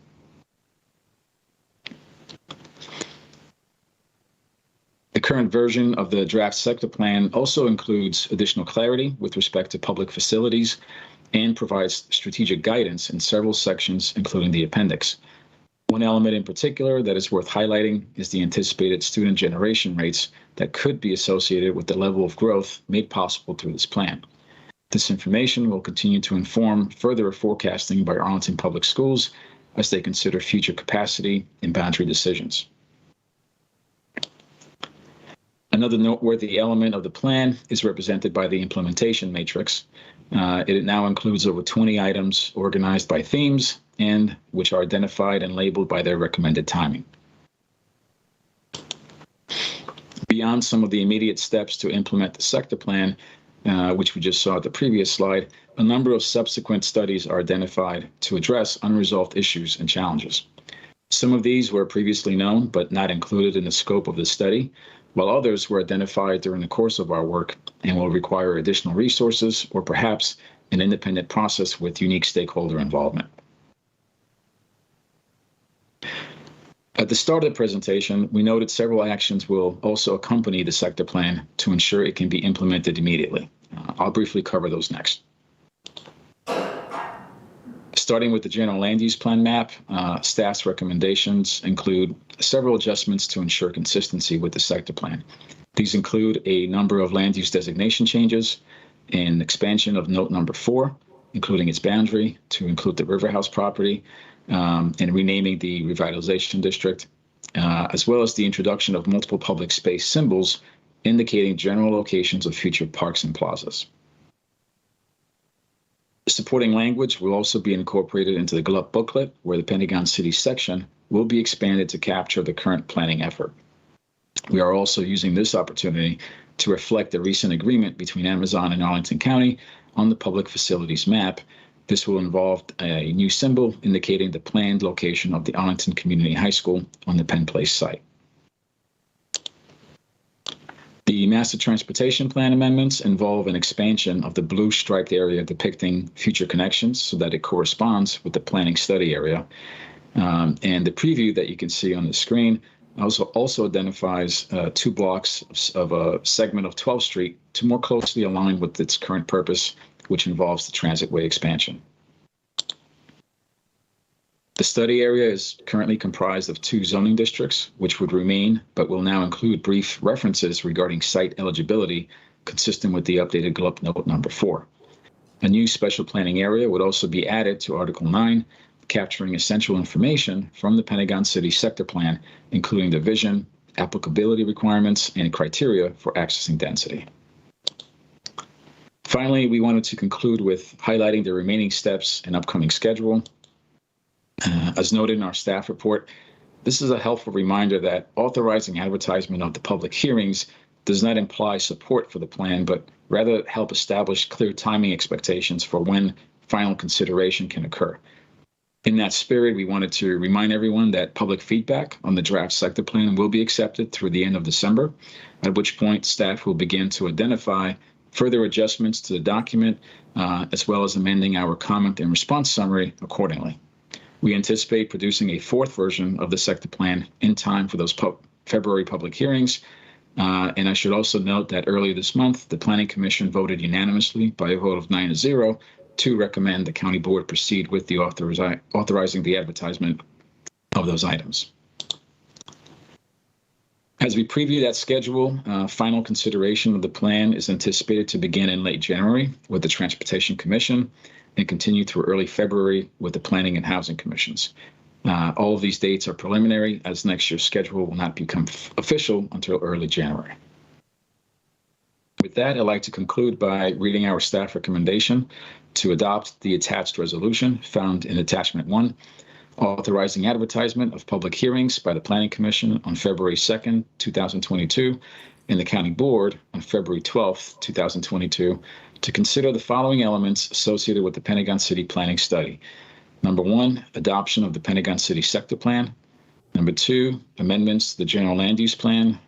Speaker 21: The current version of the draft sector plan also includes additional clarity with respect to public facilities and provides strategic guidance in several sections, including the appendix. One element in particular that is worth highlighting is the anticipated student generation rates that could be associated with the level of growth made possible through this plan. This information will continue to inform further forecasting by Arlington Public Schools as they consider future capacity and boundary decisions. Another noteworthy element of the plan is represented by the implementation matrix. It now includes over 20 items organized by themes and which are identified and labeled by their recommended timing. Beyond some of the immediate steps to implement the sector plan, which we just saw at the previous slide, a number of subsequent studies are identified to address unresolved issues and challenges. Some of these were previously known but not included in the scope of the study, while others were identified during the course of our work and will require additional resources or perhaps an independent process with unique stakeholder involvement. At the start of the presentation, we noted several actions will also accompany the sector plan to ensure it can be implemented immediately. I'll briefly cover those next. Starting with the general land use plan map, staff's recommendations include several adjustments to ensure consistency with the sector plan. These include a number of land use designation changes, an expansion of note number 4, including its boundary to include the River House property, and renaming the revitalization district, as well as the introduction of multiple public space symbols indicating general locations of future parks and plazas. Supporting language will also be incorporated into the GLUP booklet, where the Pentagon City section will be expanded to capture the current planning effort. We are also using this opportunity to reflect the recent agreement between Amazon and Arlington County on the public facilities map. This will involve a new symbol indicating the planned location of the Arlington Community High School on the Penn Place site. The Master Transportation Plan amendments involve an expansion of the blue striped area depicting future connections so that it corresponds with the planning study area. And the preview that you can see on the screen also identifies 2 blocks of a segment of 12th Street to more closely align with its current purpose, which involves the transitway expansion. The study area is currently comprised of 2 zoning districts, which would remain, but will now include brief references regarding site eligibility, consistent with the updated GLUP note number 4. A new special planning area would also be added to Article 9, capturing essential information from the Pentagon City sector plan, including the vision, applicability requirements, and criteria for accessing density. Finally, we wanted to conclude with highlighting the remaining steps and upcoming schedule. As noted in our staff report, this is a helpful reminder that authorizing advertisement of the public hearings does not imply support for the plan, but rather help establish clear timing expectations for when final consideration can occur. In that spirit, we wanted to remind everyone that public feedback on the draft sector plan will be accepted through the end of December, at which point staff will begin to identify further adjustments to the document, as well as amending our comment and response summary accordingly. We anticipate producing a 4th version of the sector plan in time for those February public hearings, And I should also note that earlier this month, the Planning Commission voted unanimously by a vote of 9-0 to recommend the county board proceed with the authorizing the advertisement of those items. As we preview that schedule, final consideration of the plan is anticipated to begin in late January with the Transportation Commission and continue through early February with the Planning and Housing Commissions. All of these dates are preliminary, as next year's schedule will not become official until early January. With that, I'd like to conclude by reading our staff recommendation to adopt the attached resolution found in Attachment 1, authorizing advertisement of public hearings by the Planning Commission on February 2nd, 2022, and the County Board on February 12th, 2022, to consider the following elements associated with the Pentagon City Planning Study. Number 1, adoption of the Pentagon City Sector Plan. Number 2, amendments to the General Land Use Plan.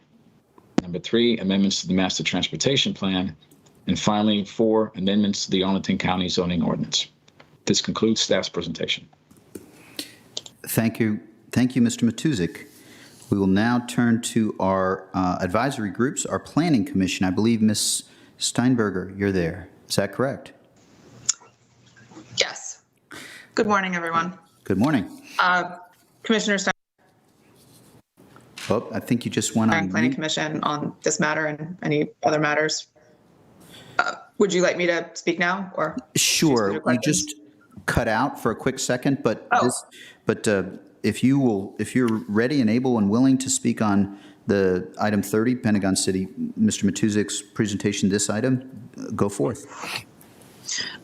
Speaker 21: Number 3, amendments to the Master Transportation Plan. And finally, 4, amendments to the Arlington County Zoning Ordinance. This concludes staff's presentation.
Speaker 1: Thank you. Thank you, Mr. Matuzik. We will now turn to our advisory groups, our Planning Commission. I believe Ms. Steinberger, you're there. Is that correct?
Speaker 2: Yes. Good morning, everyone.
Speaker 1: Good morning.
Speaker 2: Commissioner Stein,
Speaker 1: Oh, I think you just went on.
Speaker 2: Planning Commission on this matter and any other matters. Would you like me to speak now, or?
Speaker 1: Sure. You just cut out for a quick second, but if you're ready and able and willing to speak on the item 30, Pentagon City, Mr. Matuzik's presentation, this item, go forth.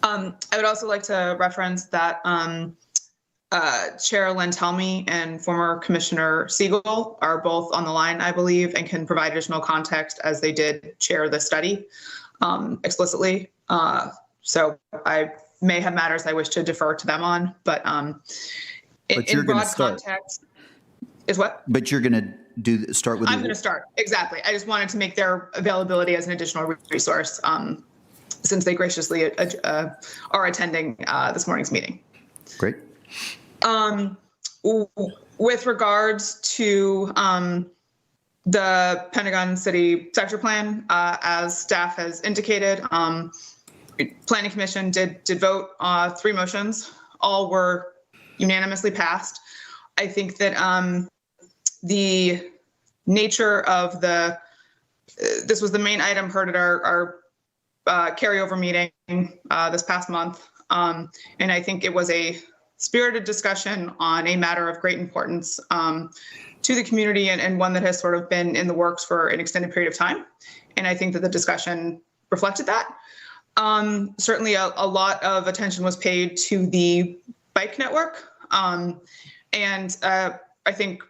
Speaker 2: I would also like to reference that Chair Len Telmy and former Commissioner Siegel are both on the line, I believe, and can provide additional context as they did chair the study explicitly. So I may have matters I wish to defer to them on, but in broad context, is what?
Speaker 1: But you're going to start with.
Speaker 2: I'm going to start, exactly. I just wanted to make their availability as an additional resource since they graciously are attending this morning's meeting.
Speaker 1: Great.
Speaker 2: With regards to the Pentagon City Sector Plan, as staff has indicated, Planning Commission did vote 3 motions. All were unanimously passed. I think that the nature of this was the main item heard at our carryover meeting this past month. And I think it was a spirited discussion on a matter of great importance to the community and one that has sort of been in the works for an extended period of time. And I think that the discussion reflected that. Certainly a lot of attention was paid to the bike network. And I think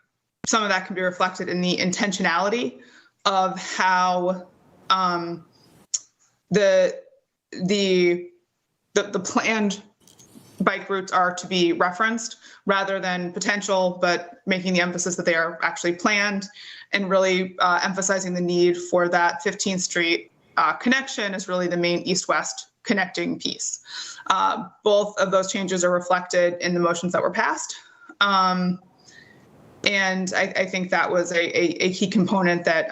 Speaker 2: some of that can be reflected in the intentionality of how the planned bike routes are to be referenced rather than potential, but making the emphasis that they are actually planned and really emphasizing the need for that 15th Street connection is really the main east-west connecting piece. Both of those changes are reflected in the motions that were passed. And I think that was a key component that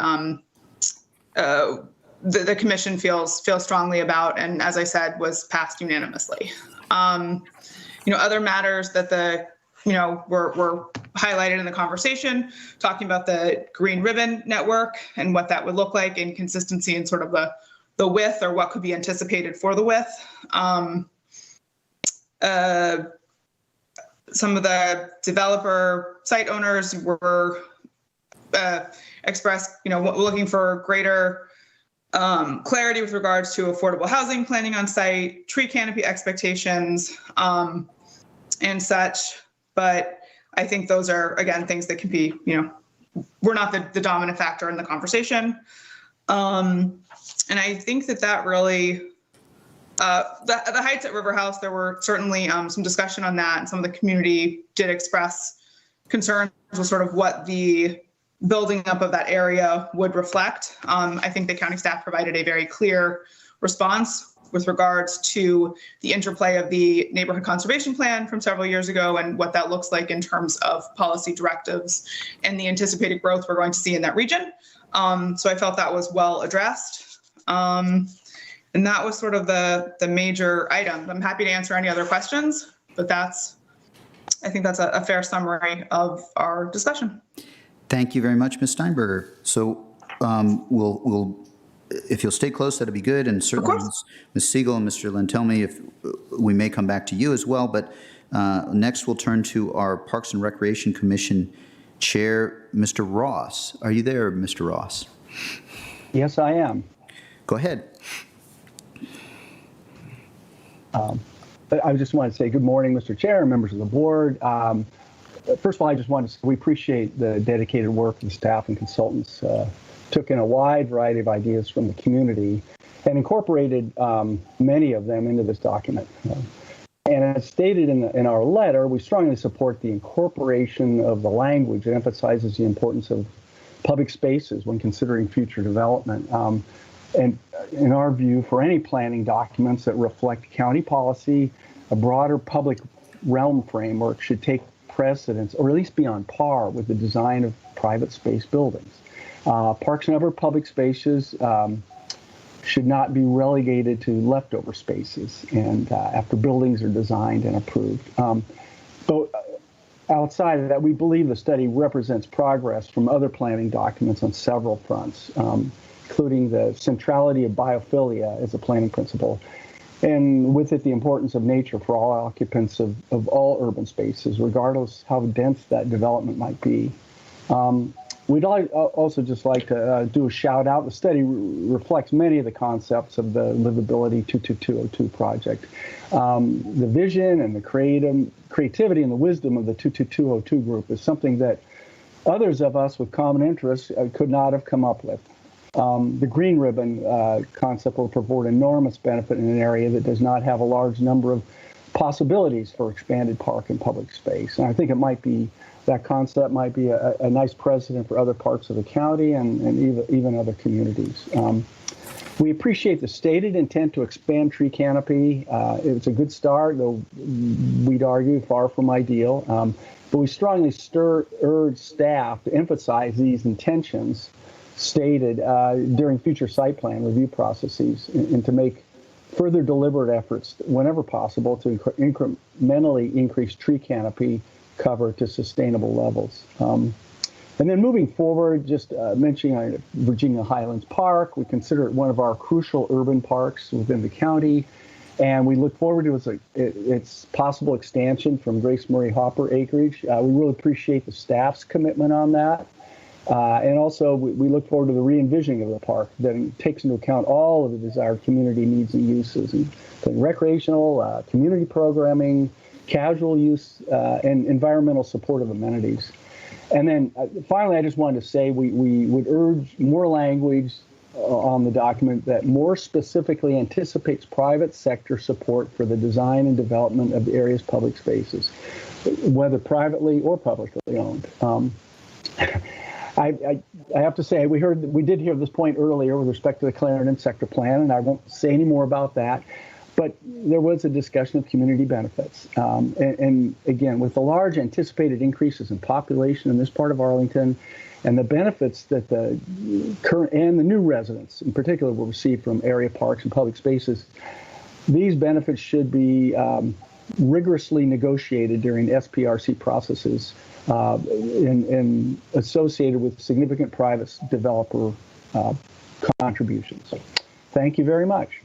Speaker 2: the commission feels strongly about, and as I said, was passed unanimously. Other matters that were highlighted in the conversation, talking about the green ribbon network and what that would look like in consistency and sort of the width or what could be anticipated for the width. Some of the developer site owners were expressed, looking for greater clarity with regards to affordable housing planning on site, tree canopy expectations, and such. But I think those are, again, things that can be, we're not the dominant factor in the conversation. And I think that really, the heights at River House, there were certainly some discussion on that, and some of the community did express concerns with sort of what the building up of that area would reflect. I think the county staff provided a very clear response with regards to the interplay of the neighborhood conservation plan from several years ago and what that looks like in terms of policy directives and the anticipated growth we're going to see in that region. So I felt that was well addressed. And that was sort of the major item. I'm happy to answer any other questions, but I think that's a fair summary of our discussion.
Speaker 1: Thank you very much, Ms. Steinberger. So we'll if you'll stay close, that'd be good. And certainly Ms. Siegel and Mr. Lynn, tell me if we may come back to you as well. But next we'll turn to our Parks and Recreation Commission Chair, Mr. Ross. Are you there, Mr. Ross?
Speaker 3: Yes, I am.
Speaker 1: Go ahead.
Speaker 3: I just want to say good morning, Mr. Chair and members of the board. First of all, I just want to say we appreciate the dedicated work of the staff and consultants. Took in a wide variety of ideas from the community and incorporated many of them into this document. And as stated in our letter, we strongly support the incorporation of the language that emphasizes the importance of public spaces when considering future development. And in our view, for any planning documents that reflect county policy, a broader public realm framework should take precedence, or at least be on par with the design of private space buildings. Parks and other public spaces should not be relegated to leftover spaces and after buildings are designed and approved. But outside of that, we believe the study represents progress from other planning documents on several fronts, including the centrality of biophilia as a planning principle, and with it the importance of nature for all occupants of all urban spaces, regardless how dense that development might be. We'd also just like to do a shout out. The study reflects many of the concepts of the Livability 22202 project. The vision and the creativity and the wisdom of the 22202 group is something that others of us with common interests could not have come up with. The green ribbon concept will provide enormous benefit in an area that does not have a large number of possibilities for expanded park and public space. And I think that concept might be a nice precedent for other parts of the county and even other communities. We appreciate the stated intent to expand tree canopy. It's a good start, though we'd argue far from ideal. But we strongly urge staff to emphasize these intentions stated during future site plan review processes and to make further deliberate efforts whenever possible to incrementally increase tree canopy cover to sustainable levels. And then moving forward, just mentioning Virginia Highlands Park, we consider it one of our crucial urban parks within the county, and we look forward to its possible expansion from Grace Murray Hopper acreage. We really appreciate the staff's commitment on that. And also, we look forward to the re-envisioning of the park that takes into account all of the desired community needs and uses, including recreational, community programming, casual use, and environmental supportive amenities. And then finally, I just wanted to say we would urge more language on the document that more specifically anticipates private sector support for the design and development of the area's public spaces, whether privately or publicly owned. I have to say, we did hear this point earlier with respect to the Clarendon sector plan, and I won't say any more about that. But there was a discussion of community benefits. And again, with the large anticipated increases in population in this part of Arlington and the benefits that the current and the new residents in particular will receive from area parks and public spaces, these benefits should be rigorously negotiated during SPRC processes and associated with significant private developer contributions. Thank you very much.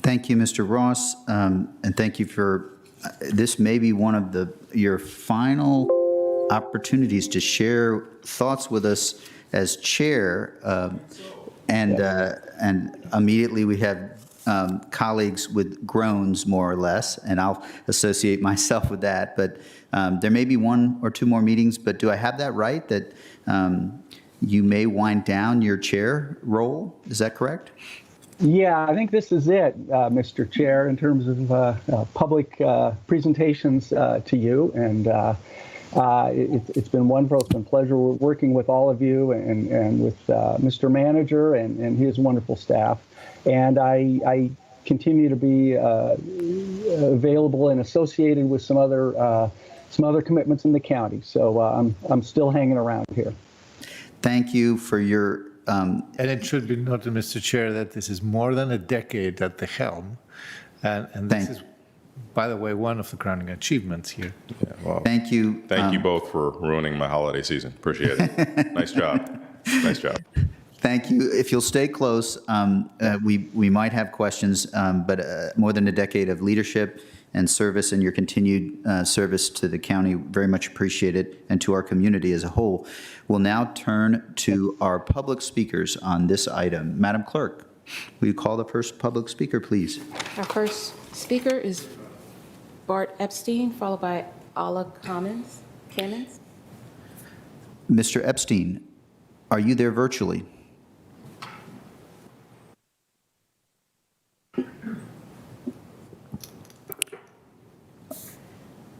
Speaker 1: Thank you, Mr. Ross, and thank you for, this may be one of your final opportunities to share thoughts with us as chair, and immediately we have colleagues with groans, more or less, and I'll associate myself with that, but there may be one or two more meetings, but do I have that right, that you may wind down your chair role? Is that correct?
Speaker 3: Yeah, I think this is it, Mr. Chair, in terms of public presentations to you. And it's been wonderful. It's been a pleasure working with all of you and with Mr. Manager and his wonderful staff. And I continue to be available and associated with some other commitments in the county. So I'm still hanging around here.
Speaker 1: Thank you for your.
Speaker 16: And it should be noted, Mr. Chair, that this is more than a decade at the helm, and this is, by the way, one of the crowning achievements here.
Speaker 15: Yeah, well,
Speaker 1: thank you.
Speaker 15: Thank you both for ruining my holiday season. Appreciate it. Nice job. Nice job.
Speaker 1: Thank you. If you'll stay close, we might have questions, but more than a decade of leadership and service and your continued service to the county, very much appreciated, and to our community as a whole. We'll now turn to our public speakers on this item. Madam Clerk, will you call the first public speaker, please?
Speaker 5: Our first speaker is Bart Epstein, followed by Alla Cummins.
Speaker 1: Mr. Epstein, are you there virtually?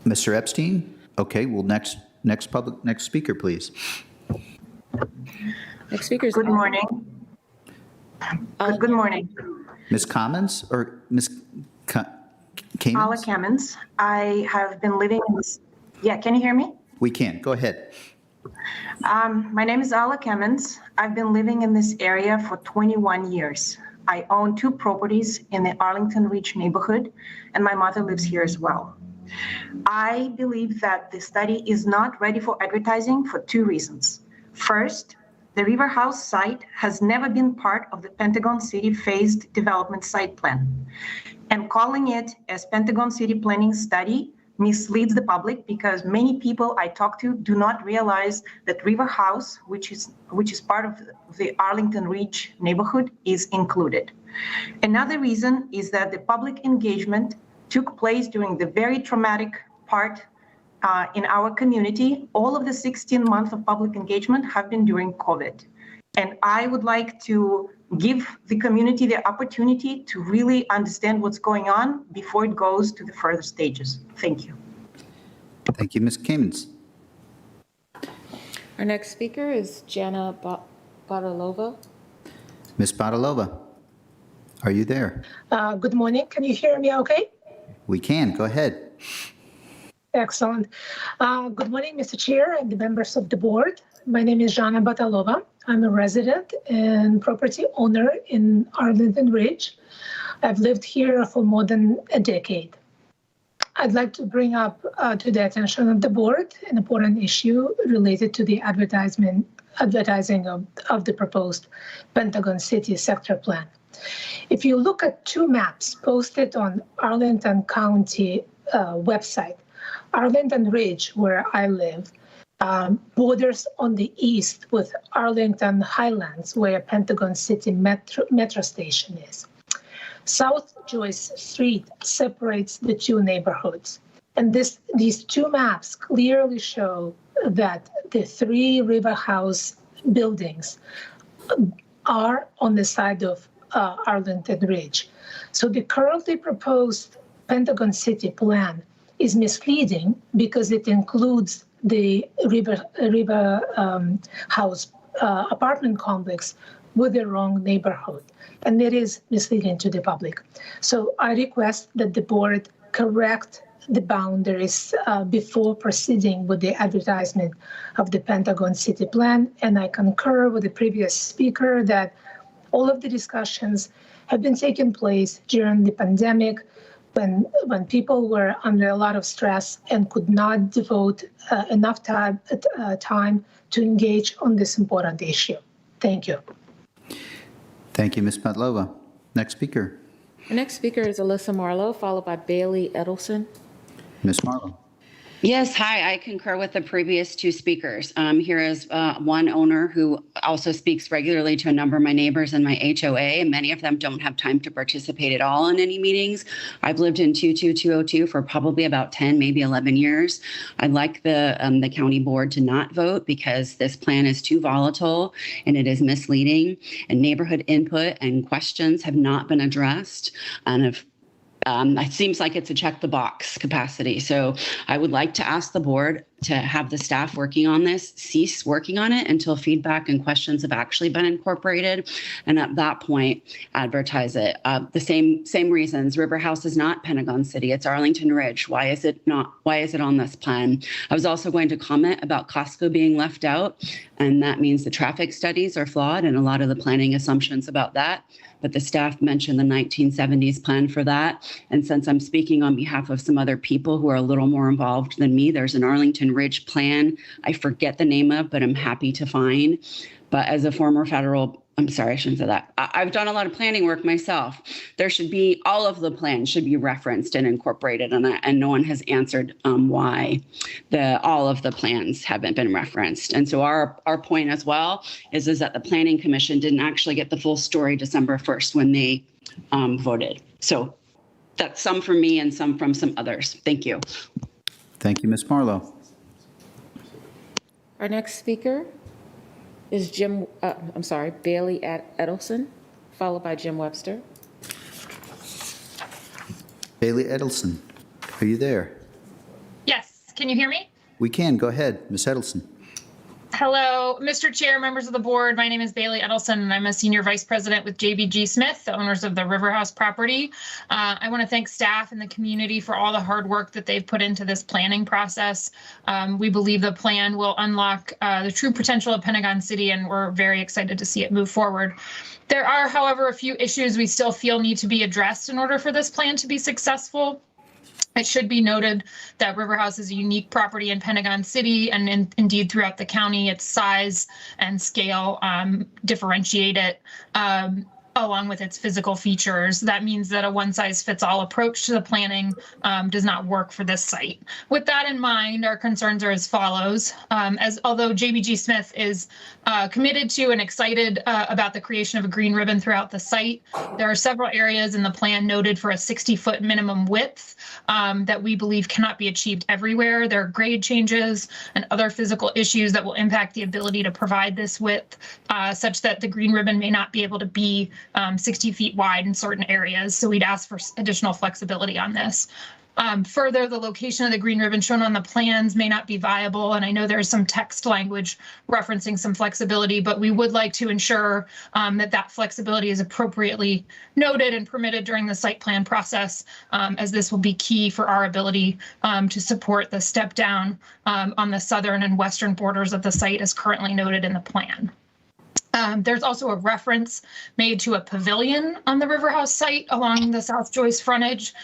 Speaker 1: Mr. Epstein? Okay, well, next speaker, please.
Speaker 5: Next speaker is.
Speaker 6: Good morning. Good morning.
Speaker 1: Ms. Commons or Ms. Kamens?
Speaker 6: Alla Cummins. I have been living in this. Yeah, can you hear me?
Speaker 1: We can. Go ahead.
Speaker 6: My name is Alla Cummins. I've been living in this area for 21 years. I own 2 properties in the Arlington Ridge neighborhood, and my mother lives here as well. I believe that the study is not ready for advertising for 2 reasons. First, the River House site has never been part of the Pentagon City Phased Development Site Plan, and calling it as Pentagon City Planning Study misleads the public because many people I talk to do not realize that River House, which is part of the Arlington Ridge neighborhood, is included. Another reason is that the public engagement took place during the very traumatic part in our community. All of the 16 months of public engagement have been during COVID. And I would like to give the community the opportunity to really understand what's going on before it goes to the further stages. Thank you.
Speaker 1: Thank you, Ms. Kamens.
Speaker 5: Our next speaker is Jana Baralova.
Speaker 1: Ms. Baralova, are you there?
Speaker 22: Good morning. Can you hear me okay?
Speaker 1: We can. Go ahead.
Speaker 22: Excellent. Good morning, Mr. Chair and the members of the board. My name is Jana Baralova. I'm a resident and property owner in Arlington Ridge. I've lived here for more than a decade. I'd like to bring up to the attention of the board an important issue related to the advertising of the proposed Pentagon City Sector Plan. If you look at 2 maps posted on Arlington County website, Arlington Ridge, where I live, borders on the east with Arlington Highlands, where Pentagon City Metro Station is. South Joyce Street separates the 2 neighborhoods. And these 2 maps clearly show that the 3 River House buildings are on the side of Arlington Ridge. So the currently proposed Pentagon City plan is misleading because it includes the River House apartment complex with the wrong neighborhood, and it is misleading to the public. So I request that the board correct the boundaries before proceeding with the advertisement of the Pentagon City Plan, and I concur with the previous speaker that all of the discussions have been taking place during the pandemic when people were under a lot of stress and could not devote enough time to engage on this important issue. Thank you.
Speaker 1: Thank you, Ms. Baralova. Next speaker.
Speaker 5: Our next speaker is Alyssa Marlowe, followed by Bailey Edelson.
Speaker 1: Ms. Marlowe.
Speaker 23: Yes, hi, I concur with the previous 2 speakers. Here is one owner who also speaks regularly to a number of my neighbors in my HOA, and many of them don't have time to participate at all in any meetings. I've lived in 22202 for probably about 10, maybe 11 years. I'd like the county board to not vote because this plan is too volatile and it is misleading, and neighborhood input and questions have not been addressed. And if it seems like it's a check the box capacity. So I would like to ask the board to have the staff working on this cease working on it until feedback and questions have actually been incorporated. And at that point, advertise it. The same reasons. River House is not Pentagon City. It's Arlington Ridge. Why is it not? Why is it on this plan? I was also going to comment about Costco being left out. And that means the traffic studies are flawed and a lot of the planning assumptions about that. But the staff mentioned the 1970s plan for that. And since I'm speaking on behalf of some other people who are a little more involved than me, there's an Arlington Ridge plan I forget the name of, but I'm happy to find. But as a former I'm sorry, I shouldn't say that. I've done a lot of planning work myself. There should be, all of the plans should be referenced and incorporated, and no one has answered why all of the plans haven't been referenced. And so our point as well is that the Planning Commission didn't actually get the full story December 1st when they voted. So that's some from me and some from some others. Thank you.
Speaker 1: Thank you, Ms. Marlowe.
Speaker 5: Our next speaker is Bailey Edelson, followed by Jim Webster.
Speaker 1: Bailey Edelson, are you there?
Speaker 4: Yes, can you hear me?
Speaker 1: We can. Go ahead, Ms. Edelson.
Speaker 4: Hello, Mr. Chair, members of the board. My name is Bailey Edelson, and I'm a senior vice president with JBG Smith, the owners of the River House property. I want to thank staff and the community for all the hard work that they've put into this planning process. We believe the plan will unlock the true potential of Pentagon City, and we're very excited to see it move forward. There are, however, a few issues we still feel need to be addressed in order for this plan to be successful. It should be noted that River House is a unique property in Pentagon City and indeed throughout the county. Its size and scale differentiate it along with its physical features. That means that a one-size-fits-all approach to the planning does not work for this site. With that in mind, our concerns are as follows. Although JBG Smith is committed to and excited about the creation of a green ribbon throughout the site, there are several areas in the plan noted for a 60-foot minimum width that we believe cannot be achieved everywhere. There are grade changes and other physical issues that will impact the ability to provide this width such that the green ribbon may not be able to be 60 feet wide in certain areas. So we'd ask for additional flexibility on this. Further, the location of the green ribbon shown on the plans may not be viable, and I know there's some text language referencing some flexibility, but we would like to ensure that flexibility is appropriately noted and permitted during the site plan process, as this will be key for our ability to support the step down on the southern and western borders of the site as currently noted in the plan. There's also a reference made to a pavilion on the River House site along the South Joyce frontage.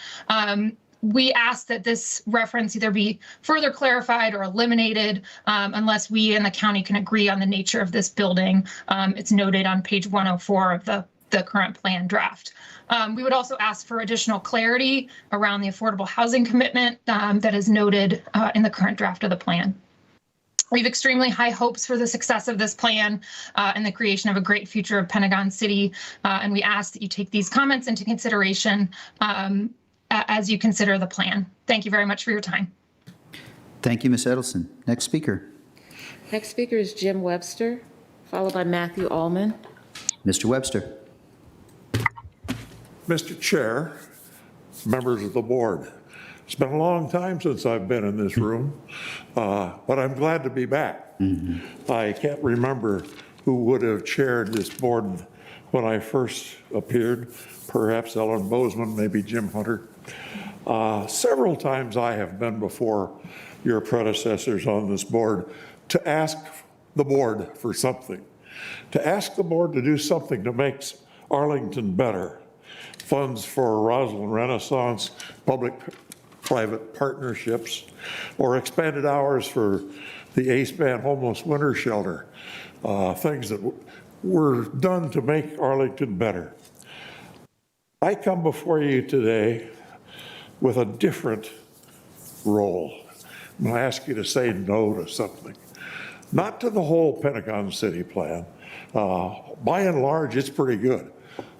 Speaker 4: We ask that this reference either be further clarified or eliminated unless we and the county can agree on the nature of this building. It's noted on page 104 of the current plan draft. We would also ask for additional clarity around the affordable housing commitment that is noted in the current draft of the plan. We have extremely high hopes for the success of this plan and the creation of a great future of Pentagon City. And we ask that you take these comments into consideration as you consider the plan. Thank you very much for your time.
Speaker 1: Thank you, Ms. Edelson. Next speaker.
Speaker 5: Next speaker is Jim Webster, followed by Matthew Allman.
Speaker 1: Mr. Webster.
Speaker 7: Mr. Chair, members of the board, it's been a long time since I've been in this room, but I'm glad to be back. I can't remember who would have chaired this board when I first appeared, perhaps Ellen Bozeman, maybe Jim Hunter. Several times I have been before your predecessors on this board to ask the board for something, to ask the board to do something to make Arlington better. Funds for Rosalind Renaissance, public-private partnerships, or expanded hours for the ACE-BAN homeless winter shelter, things that were done to make Arlington better. I come before you today with a different role. I'm going to ask you to say no to something. Not to the whole Pentagon City plan. By and large, it's pretty good.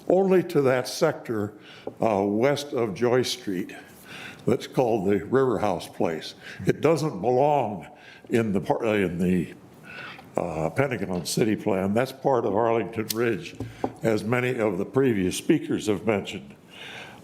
Speaker 7: Only to that sector west of Joyce Street that's called the River House place. It doesn't belong in the Pentagon City plan. That's part of Arlington Ridge, as many of the previous speakers have mentioned.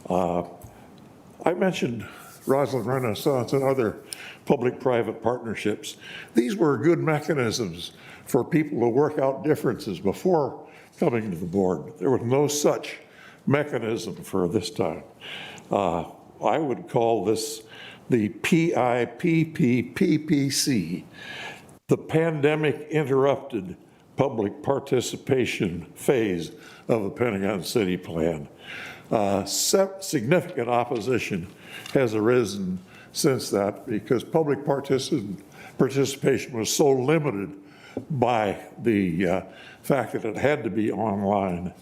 Speaker 7: I mentioned Roslyn Renaissance, and other public-private partnerships. These were good mechanisms for people to work out differences before coming to the board. There was no such mechanism for this time. I would call this the PIPPPPC, the pandemic interrupted public participation phase of the Pentagon City Plan. Significant opposition has arisen since that because public participation was so limited by the fact that it had to be online.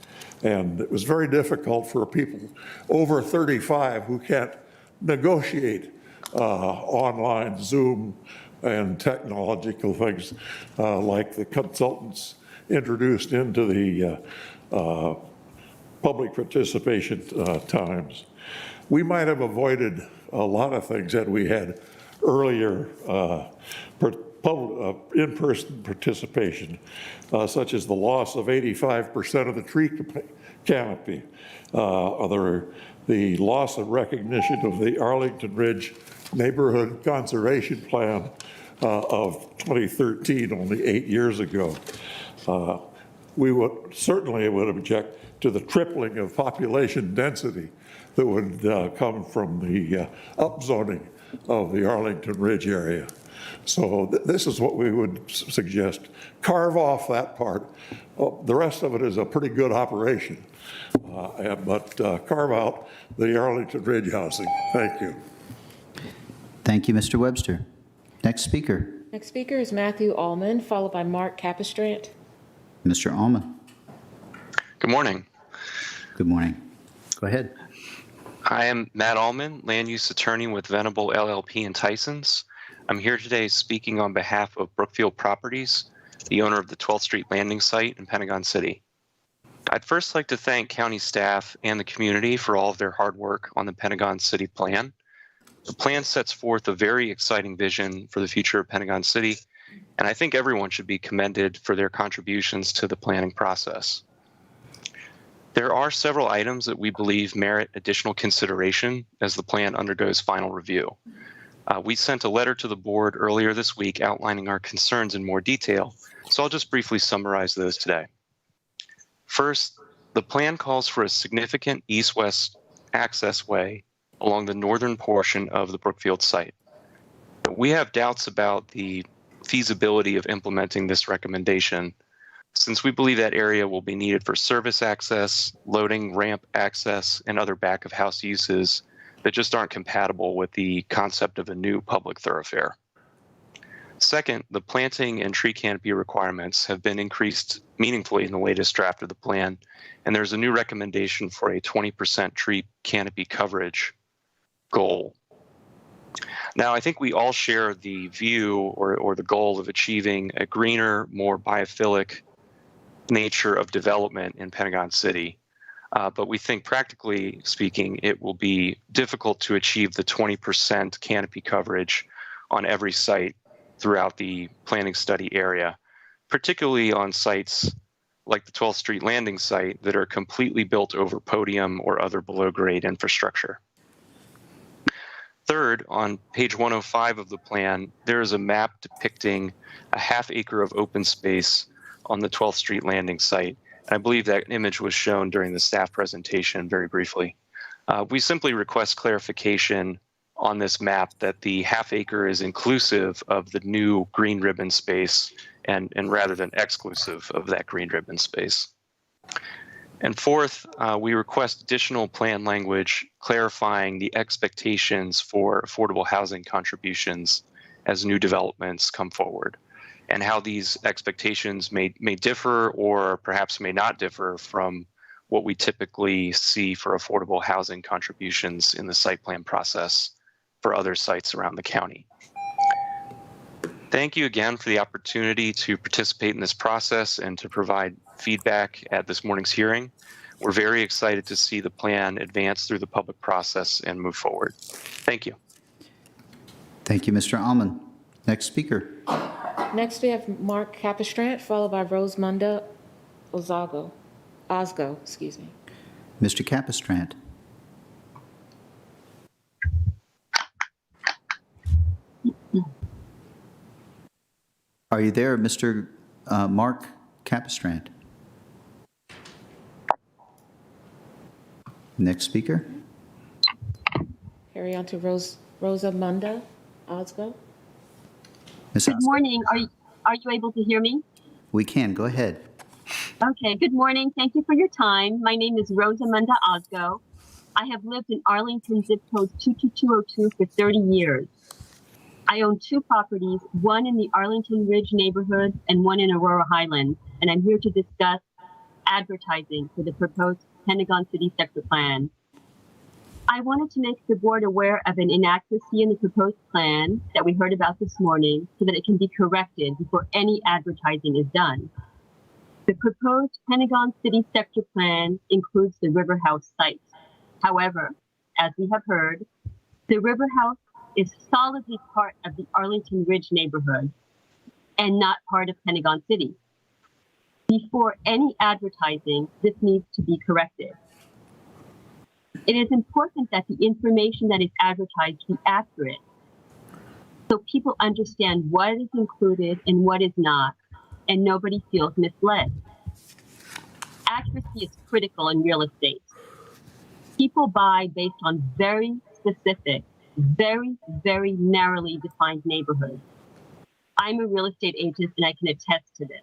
Speaker 7: And it was very difficult for people over 35 who can't negotiate online Zoom and technological things like the consultants introduced into the public participation times. We might have avoided a lot of things had we had earlier in-person participation, such as the loss of 85% of the tree canopy, the loss of recognition of the Arlington Ridge Neighborhood Conservation Plan of 2013, only 8 years ago. We would certainly object to the tripling of population density that would come from the upzoning of the Arlington Ridge area. So this is what we would suggest. Carve off that part. The rest of it is a pretty good operation, but carve out the Arlington Ridge housing. Thank you.
Speaker 1: Thank you, Mr. Webster. Next speaker.
Speaker 5: Next speaker is Matthew Allman, followed by Mark Capistrant.
Speaker 1: Mr. Allman.
Speaker 8: Good morning.
Speaker 1: Good morning. Go ahead.
Speaker 8: I am Matt Allman, land use attorney with Venable LLP in Tysons. I'm here today speaking on behalf of Brookfield Properties, the owner of the 12th Street Landing site in Pentagon City. I'd first like to thank county staff and the community for all of their hard work on the Pentagon City Plan. The plan sets forth a very exciting vision for the future of Pentagon City, and I think everyone should be commended for their contributions to the planning process. There are several items that we believe merit additional consideration as the plan undergoes final review. We sent a letter to the board earlier this week outlining our concerns in more detail, so I'll just briefly summarize those today. First, the plan calls for a significant east-west access way along the northern portion of the Brookfield site. We have doubts about the feasibility of implementing this recommendation, since we believe that area will be needed for service access, loading, ramp access, and other back-of-house uses that just aren't compatible with the concept of a new public thoroughfare. Second, the planting and tree canopy requirements have been increased meaningfully in the latest draft of the plan, and there's a new recommendation for a 20% tree canopy coverage goal. Now, I think we all share the view or the goal of achieving a greener, more biophilic nature of development in Pentagon City. But we think, practically speaking, it will be difficult to achieve the 20% canopy coverage on every site throughout the planning study area, particularly on sites like the 12th Street Landing site that are completely built over podium or other below-grade infrastructure. Third, on page 105 of the plan, there is a map depicting a half acre of open space on the 12th Street Landing site. I believe that image was shown during the staff presentation very briefly. We simply request clarification on this map that the half acre is inclusive of the new green ribbon space and rather than exclusive of that green ribbon space. And fourth, we request additional plan language clarifying the expectations for affordable housing contributions as new developments come forward, and how these expectations may differ or perhaps may not differ from what we typically see for affordable housing contributions in the site plan process for other sites around the county. Thank you again for the opportunity to participate in this process and to provide feedback at this morning's hearing. We're very excited to see the plan advance through the public process and move forward. Thank you.
Speaker 1: Thank you, Mr. Allman. Next speaker.
Speaker 5: Next, we have Mark Capistrant, followed by Rosamunda Osgo, excuse me.
Speaker 1: Mr. Capistrant. Are you there, Mr. Mark Capistrand? Next speaker.
Speaker 5: Carry on to Rosamunda Osgo.
Speaker 1: Good
Speaker 9: morning. Are you able to hear me?
Speaker 1: We can. Go ahead.
Speaker 9: Okay. Good morning. Thank you for your time. My name is Rosamunda Osgo. I have lived in Arlington, zip code 22202 for 30 years. I own 2 properties, one in the Arlington Ridge neighborhood and one in Aurora Highlands, and I'm here to discuss advertising for the proposed Pentagon City Sector Plan. I wanted to make the board aware of an inaccuracy in the proposed plan that we heard about this morning so that it can be corrected before any advertising is done. The proposed Pentagon City Sector Plan includes the River House site. However, as we have heard, the River House is solidly part of the Arlington Ridge neighborhood and not part of Pentagon City. Before any advertising, this needs to be corrected. It is important that the information that is advertised be accurate so people understand what is included and what is not, and nobody feels misled. Accuracy is critical in real estate. People buy based on very specific, very, very narrowly defined neighborhoods. I'm a real estate agent and I can attest to this.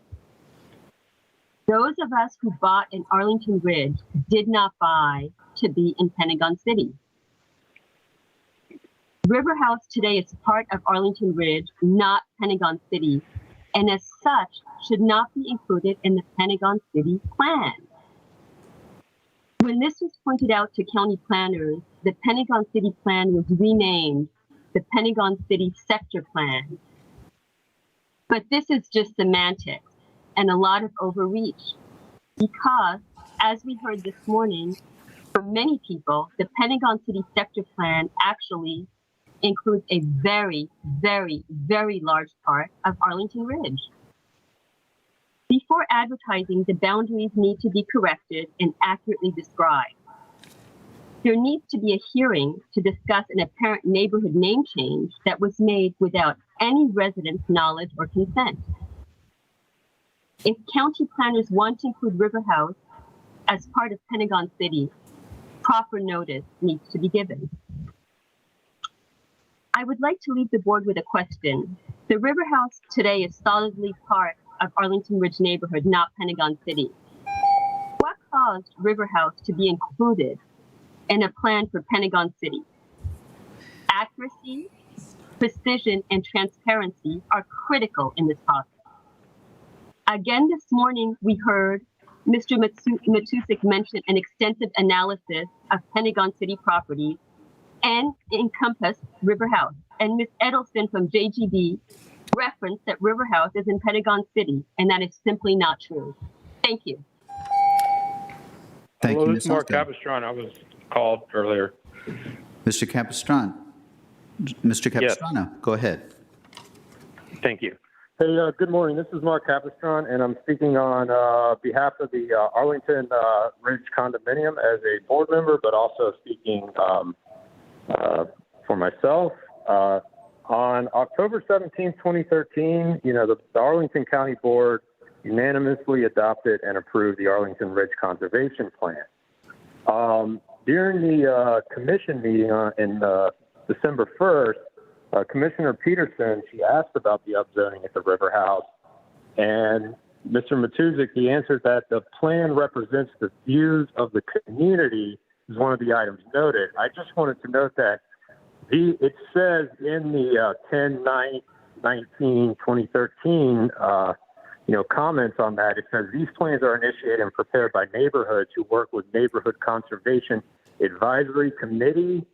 Speaker 9: Those of us who bought in Arlington Ridge did not buy to be in Pentagon City. River House today is part of Arlington Ridge, not Pentagon City, and as such should not be included in the Pentagon City plan. When this was pointed out to county planners, the Pentagon City plan was renamed the Pentagon City Sector Plan. But this is just semantics and a lot of overreach because, as we heard this morning, for many people, the Pentagon City Sector Plan actually includes a very, very, very large part of Arlington Ridge. Before advertising, the boundaries need to be corrected and accurately described. There needs to be a hearing to discuss an apparent neighborhood name change that was made without any residents' knowledge or consent. If county planners want to include River House as part of Pentagon City, proper notice needs to be given. I would like to leave the board with a question. The River House today is solidly part of Arlington Ridge neighborhood, not Pentagon City. What caused River House to be included in a plan for Pentagon City? Accuracy, precision, and transparency are critical in this process. Again, this morning, we heard Mr. Matusik mention an extensive analysis of Pentagon City properties and encompassed River House. And Ms. Edelson from JGB referenced that River House is in Pentagon City, and that is simply not true. Thank you.
Speaker 1: Thank
Speaker 10: Hello,
Speaker 1: you,
Speaker 10: this
Speaker 1: Ms.
Speaker 10: is Mark
Speaker 1: Osgo.
Speaker 10: Capistrand. I was called earlier.
Speaker 1: Mr. Capistrano. Mr.
Speaker 10: Yes.
Speaker 1: Capistrano, go ahead.
Speaker 10: Thank you. Hey, good morning. This is Mark Capistrand, and I'm speaking on behalf of the Arlington Ridge Condominium as a board member, but also speaking for myself. On October 17, 2013, the Arlington County Board unanimously adopted and approved the Arlington Ridge Conservation Plan. During the commission meeting in December 1st, Commissioner Peterson, she asked about the upzoning at the River House, and Mr. Matusik, he answered that the plan represents the views of the community is one of the items noted. I just wanted to note that it says in the 10/9/2013 comments on that, it says these plans are initiated and prepared by neighborhoods who work with Neighborhood Conservation Advisory Committee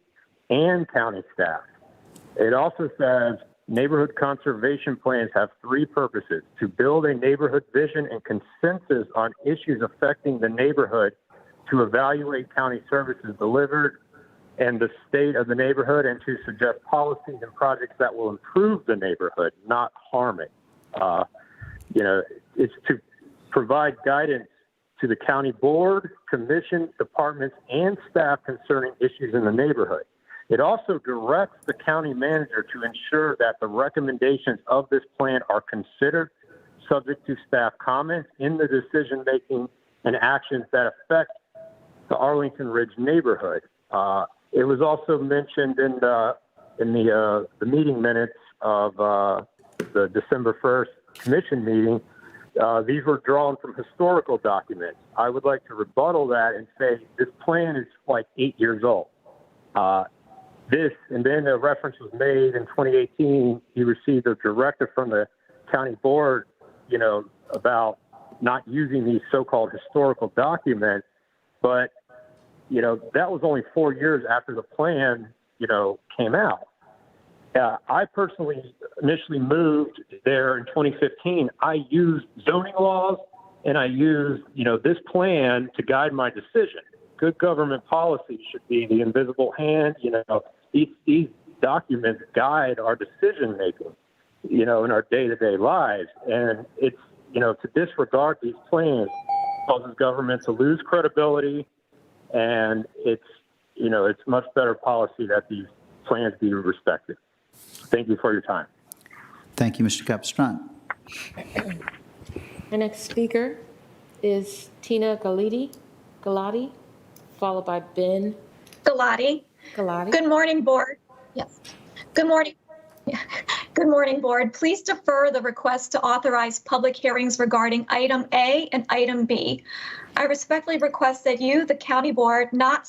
Speaker 10: and county staff. It also says neighborhood conservation plans have 3 purposes: to build a neighborhood vision and consensus on issues affecting the neighborhood, to evaluate county services delivered and the state of the neighborhood, and to suggest policies and projects that will improve the neighborhood, not harm it. It's to provide guidance to the county board, commission, departments, and staff concerning issues in the neighborhood. It also directs the county manager to ensure that the recommendations of this plan are considered subject to staff comments in the decision-making and actions that affect the Arlington Ridge neighborhood. It was also mentioned in the meeting minutes of the December 1st commission meeting. These were drawn from historical documents. I would like to rebuttal that and say this plan is like 8 years old. And then a reference was made in 2018. He received a directive from the county board, about not using these so-called historical documents. But, that was only 4 years after the plan, came out. I personally initially moved there in 2015. I used zoning laws and I used, this plan to guide my decision. Good government policy should be the invisible hand. These documents guide our decision making, in our day-to-day lives. And it's, to disregard these plans causes government to lose credibility. And it's much better policy that these plans be respected. Thank you for your time.
Speaker 1: Thank you, Mr. Capistrano.
Speaker 5: Our next speaker is Tina Galati, followed by Ben
Speaker 11: Galati. Good morning, board. Yes. Good morning. Good morning, board. Please defer the request to authorize public hearings regarding item A and item B. I respectfully request that you, the county board, not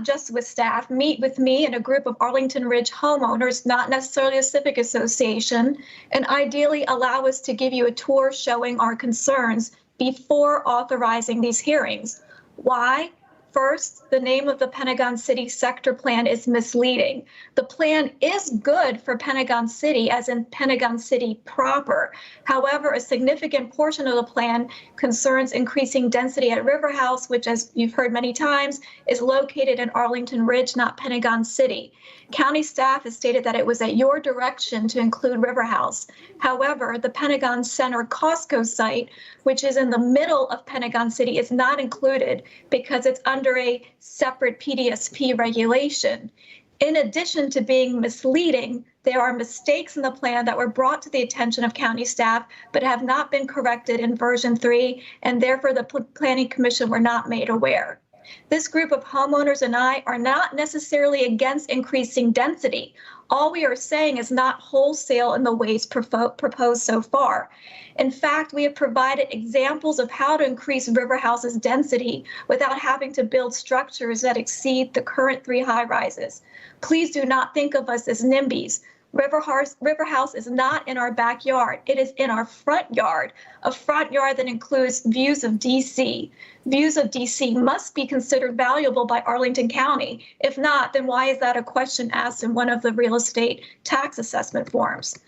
Speaker 11: just with staff, meet with me and a group of Arlington Ridge homeowners, not necessarily a civic association, and ideally allow us to give you a tour showing our concerns before authorizing these hearings. Why? First, the name of the Pentagon City sector plan is misleading. The plan is good for Pentagon City, as in Pentagon City proper. However, a significant portion of the plan concerns increasing density at River House, which, as you've heard many times, is located in Arlington Ridge, not Pentagon City. County staff has stated that it was at your direction to include River House. However, the Pentagon Center Costco site, which is in the middle of Pentagon City, is not included because it's under a separate Pdsp regulation. In addition to being misleading, there are mistakes in the plan that were brought to the attention of county staff but have not been corrected in version 3, and therefore the Planning Commission were not made aware. This group of homeowners and I are not necessarily against increasing density. All we are saying is not wholesale in the ways proposed so far. In fact, we have provided examples of how to increase River House's density without having to build structures that exceed the current 3 high-rises. Please do not think of us as NIMBYs. River House is not in our backyard. It is in our front yard, a front yard that includes views of DC. Views of DC must be considered valuable by Arlington County. If not, then why is that a question asked in one of the real estate tax assessment forms?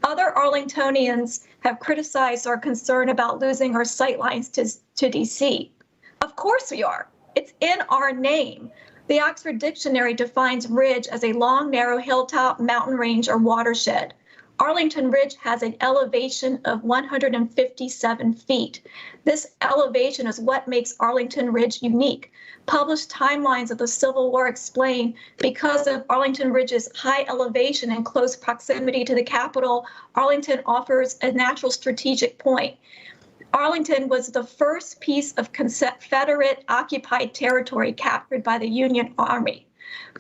Speaker 11: Other Arlingtonians have criticized our concern about losing our sightlines to DC. Of course we are. It's in our name. The Oxford Dictionary defines ridge as a long, narrow hilltop, mountain range, or watershed. Arlington Ridge has an elevation of 157 feet. This elevation is what makes Arlington Ridge unique. Published timelines of the Civil War explain because of Arlington Ridge's high elevation and close proximity to the capital, Arlington offers a natural strategic point. Arlington was the first piece of Confederate occupied territory captured by the Union Army.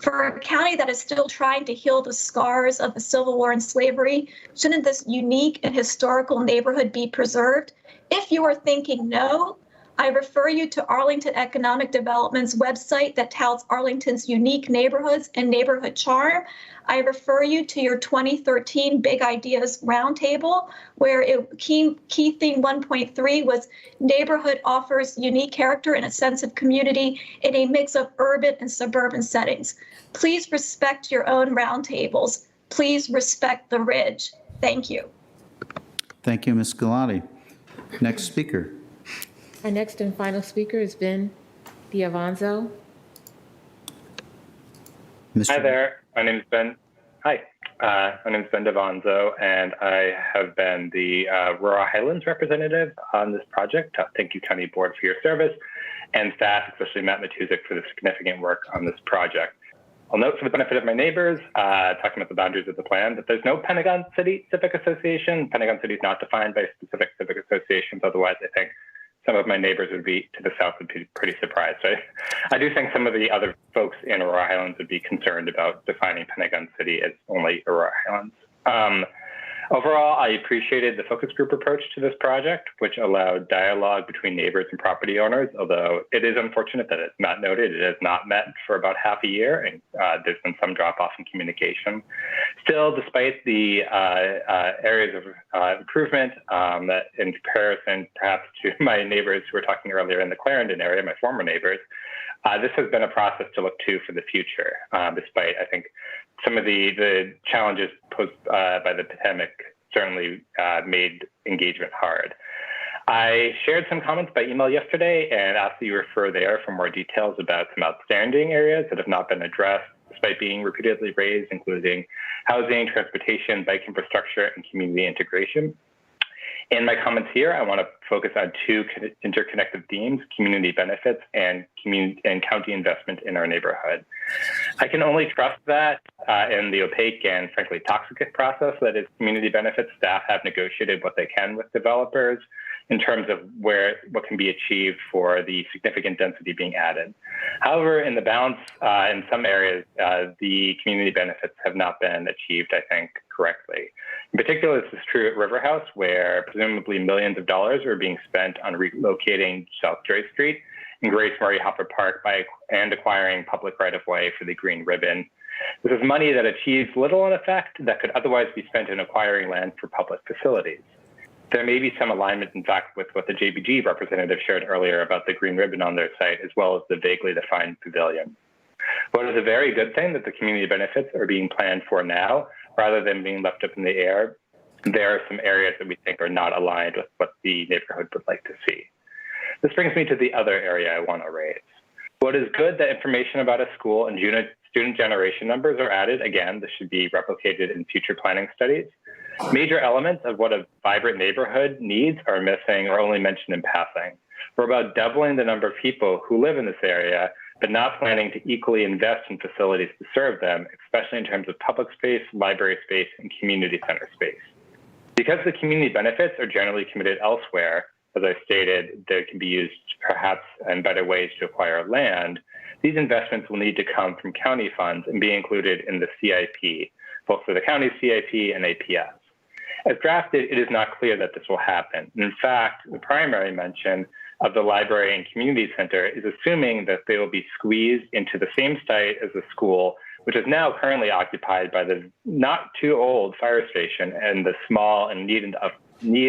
Speaker 11: For a county that is still trying to heal the scars of the Civil War and slavery, shouldn't this unique and historical neighborhood be preserved? If you are thinking no, I refer you to Arlington Economic Development's website that touts Arlington's unique neighborhoods and neighborhood charm. I refer you to your 2013 Big Ideas Roundtable, where key theme 1.3 was neighborhood offers unique character and a sense of community in a mix of urban and suburban settings. Please respect your own roundtables. Please respect the Ridge. Thank you.
Speaker 1: Thank you, Ms. Galati. Next speaker.
Speaker 5: Our next and final speaker is Ben Diavanzo.
Speaker 12: Hi there. My name is Ben. Hi. My name is Ben Diavanzo, and I have been the Rural Highlands representative on this project. Thank you, County Board, for your service, and staff, especially Matt Matuzik, for the significant work on this project. I'll note for the benefit of my neighbors, talking about the boundaries of the plan, that there's no Pentagon City Civic Association. Pentagon City is not defined by specific civic associations. Otherwise, I think some of my neighbors would be to the south would be pretty surprised. I do think some of the other folks in Aurora Highlands would be concerned about defining Pentagon City as only Aurora Highlands. Overall, I appreciated the focus group approach to this project, which allowed dialogue between neighbors and property owners, although it is unfortunate that it's not noted. It has not met for about half a year, and there's been some drop-off in communication. Still, despite the areas of improvement that in comparison perhaps to my neighbors who were talking earlier in the Clarendon area, my former neighbors, this has been a process to look to for the future, despite, I think, some of the challenges posed by the pandemic certainly made engagement hard. I shared some comments by email yesterday and asked that you refer there for more details about some outstanding areas that have not been addressed despite being repeatedly raised, including housing, transportation, bike infrastructure, and community integration. In my comments here, I want to focus on two interconnected themes: community benefits and county investment in our neighborhood. I can only trust that in the opaque and frankly toxic process that is community benefits, staff have negotiated what they can with developers in terms of what can be achieved for the significant density being added. However, in the balance, in some areas, the community benefits have not been achieved, I think, correctly. In particular, this is true at River House, where presumably millions of dollars are being spent on relocating South Joy Street and Grace Murray Hopper Park and acquiring public right-of-way for the Green Ribbon. This is money that achieves little in effect that could otherwise be spent in acquiring land for public facilities. There may be some alignment, in fact, with what the JBG representative shared earlier about the Green Ribbon on their site, as well as the vaguely defined pavilion. What is a very good thing that the community benefits are being planned for now, rather than being left up in the air. There are some areas that we think are not aligned with what the neighborhood would like to see. This brings me to the other area I want to raise. What is good that information about a school and student generation numbers are added. Again, this should be replicated in future planning studies. Major elements of what a vibrant neighborhood needs are missing or only mentioned in passing. We're about doubling the number of people who live in this area, but not planning to equally invest in facilities to serve them, especially in terms of public space, library space, and community center space. Because the community benefits are generally committed elsewhere, as I stated, they can be used perhaps in better ways to acquire land, these investments will need to come from county funds and be included in the CIP, both for the county CIP and APS. As drafted, it is not clear that this will happen. In fact, the primary mention of the library and community center is assuming that they will be squeezed into the same site as the school, which is now currently occupied by the not too old fire station and the small and need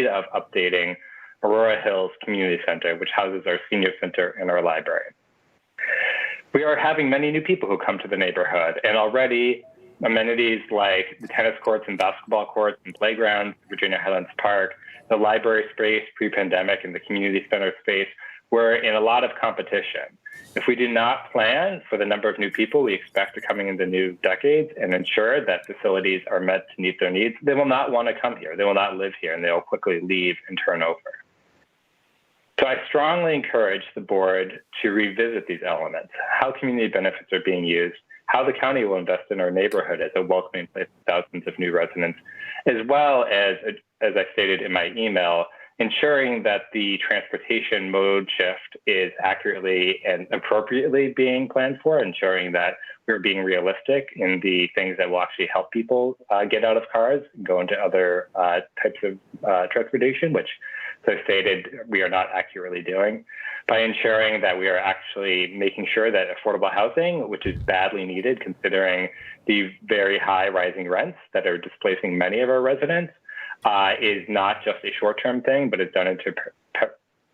Speaker 12: of updating Aurora Hills Community Center, which houses our senior center and our library. We are having many new people who come to the neighborhood, and already amenities like the tennis courts and basketball courts and playgrounds, Virginia Highlands Park, the library space pre-pandemic and the community center space were in a lot of competition. If we do not plan for the number of new people we expect are coming in the new decades and ensure that facilities are met to meet their needs, they will not want to come here. They will not live here, and they will quickly leave and turn over. So I strongly encourage the board to revisit these elements, how community benefits are being used, how the county will invest in our neighborhood as a welcoming place for thousands of new residents, as well as I stated in my email, ensuring that the transportation mode shift is accurately and appropriately being planned for, ensuring that we're being realistic in the things that will actually help people get out of cars and go into other types of transportation, which, as I stated, we are not accurately doing, by ensuring that we are actually making sure that affordable housing, which is badly needed considering the very high rising rents that are displacing many of our residents, is not just a short-term thing, but is done into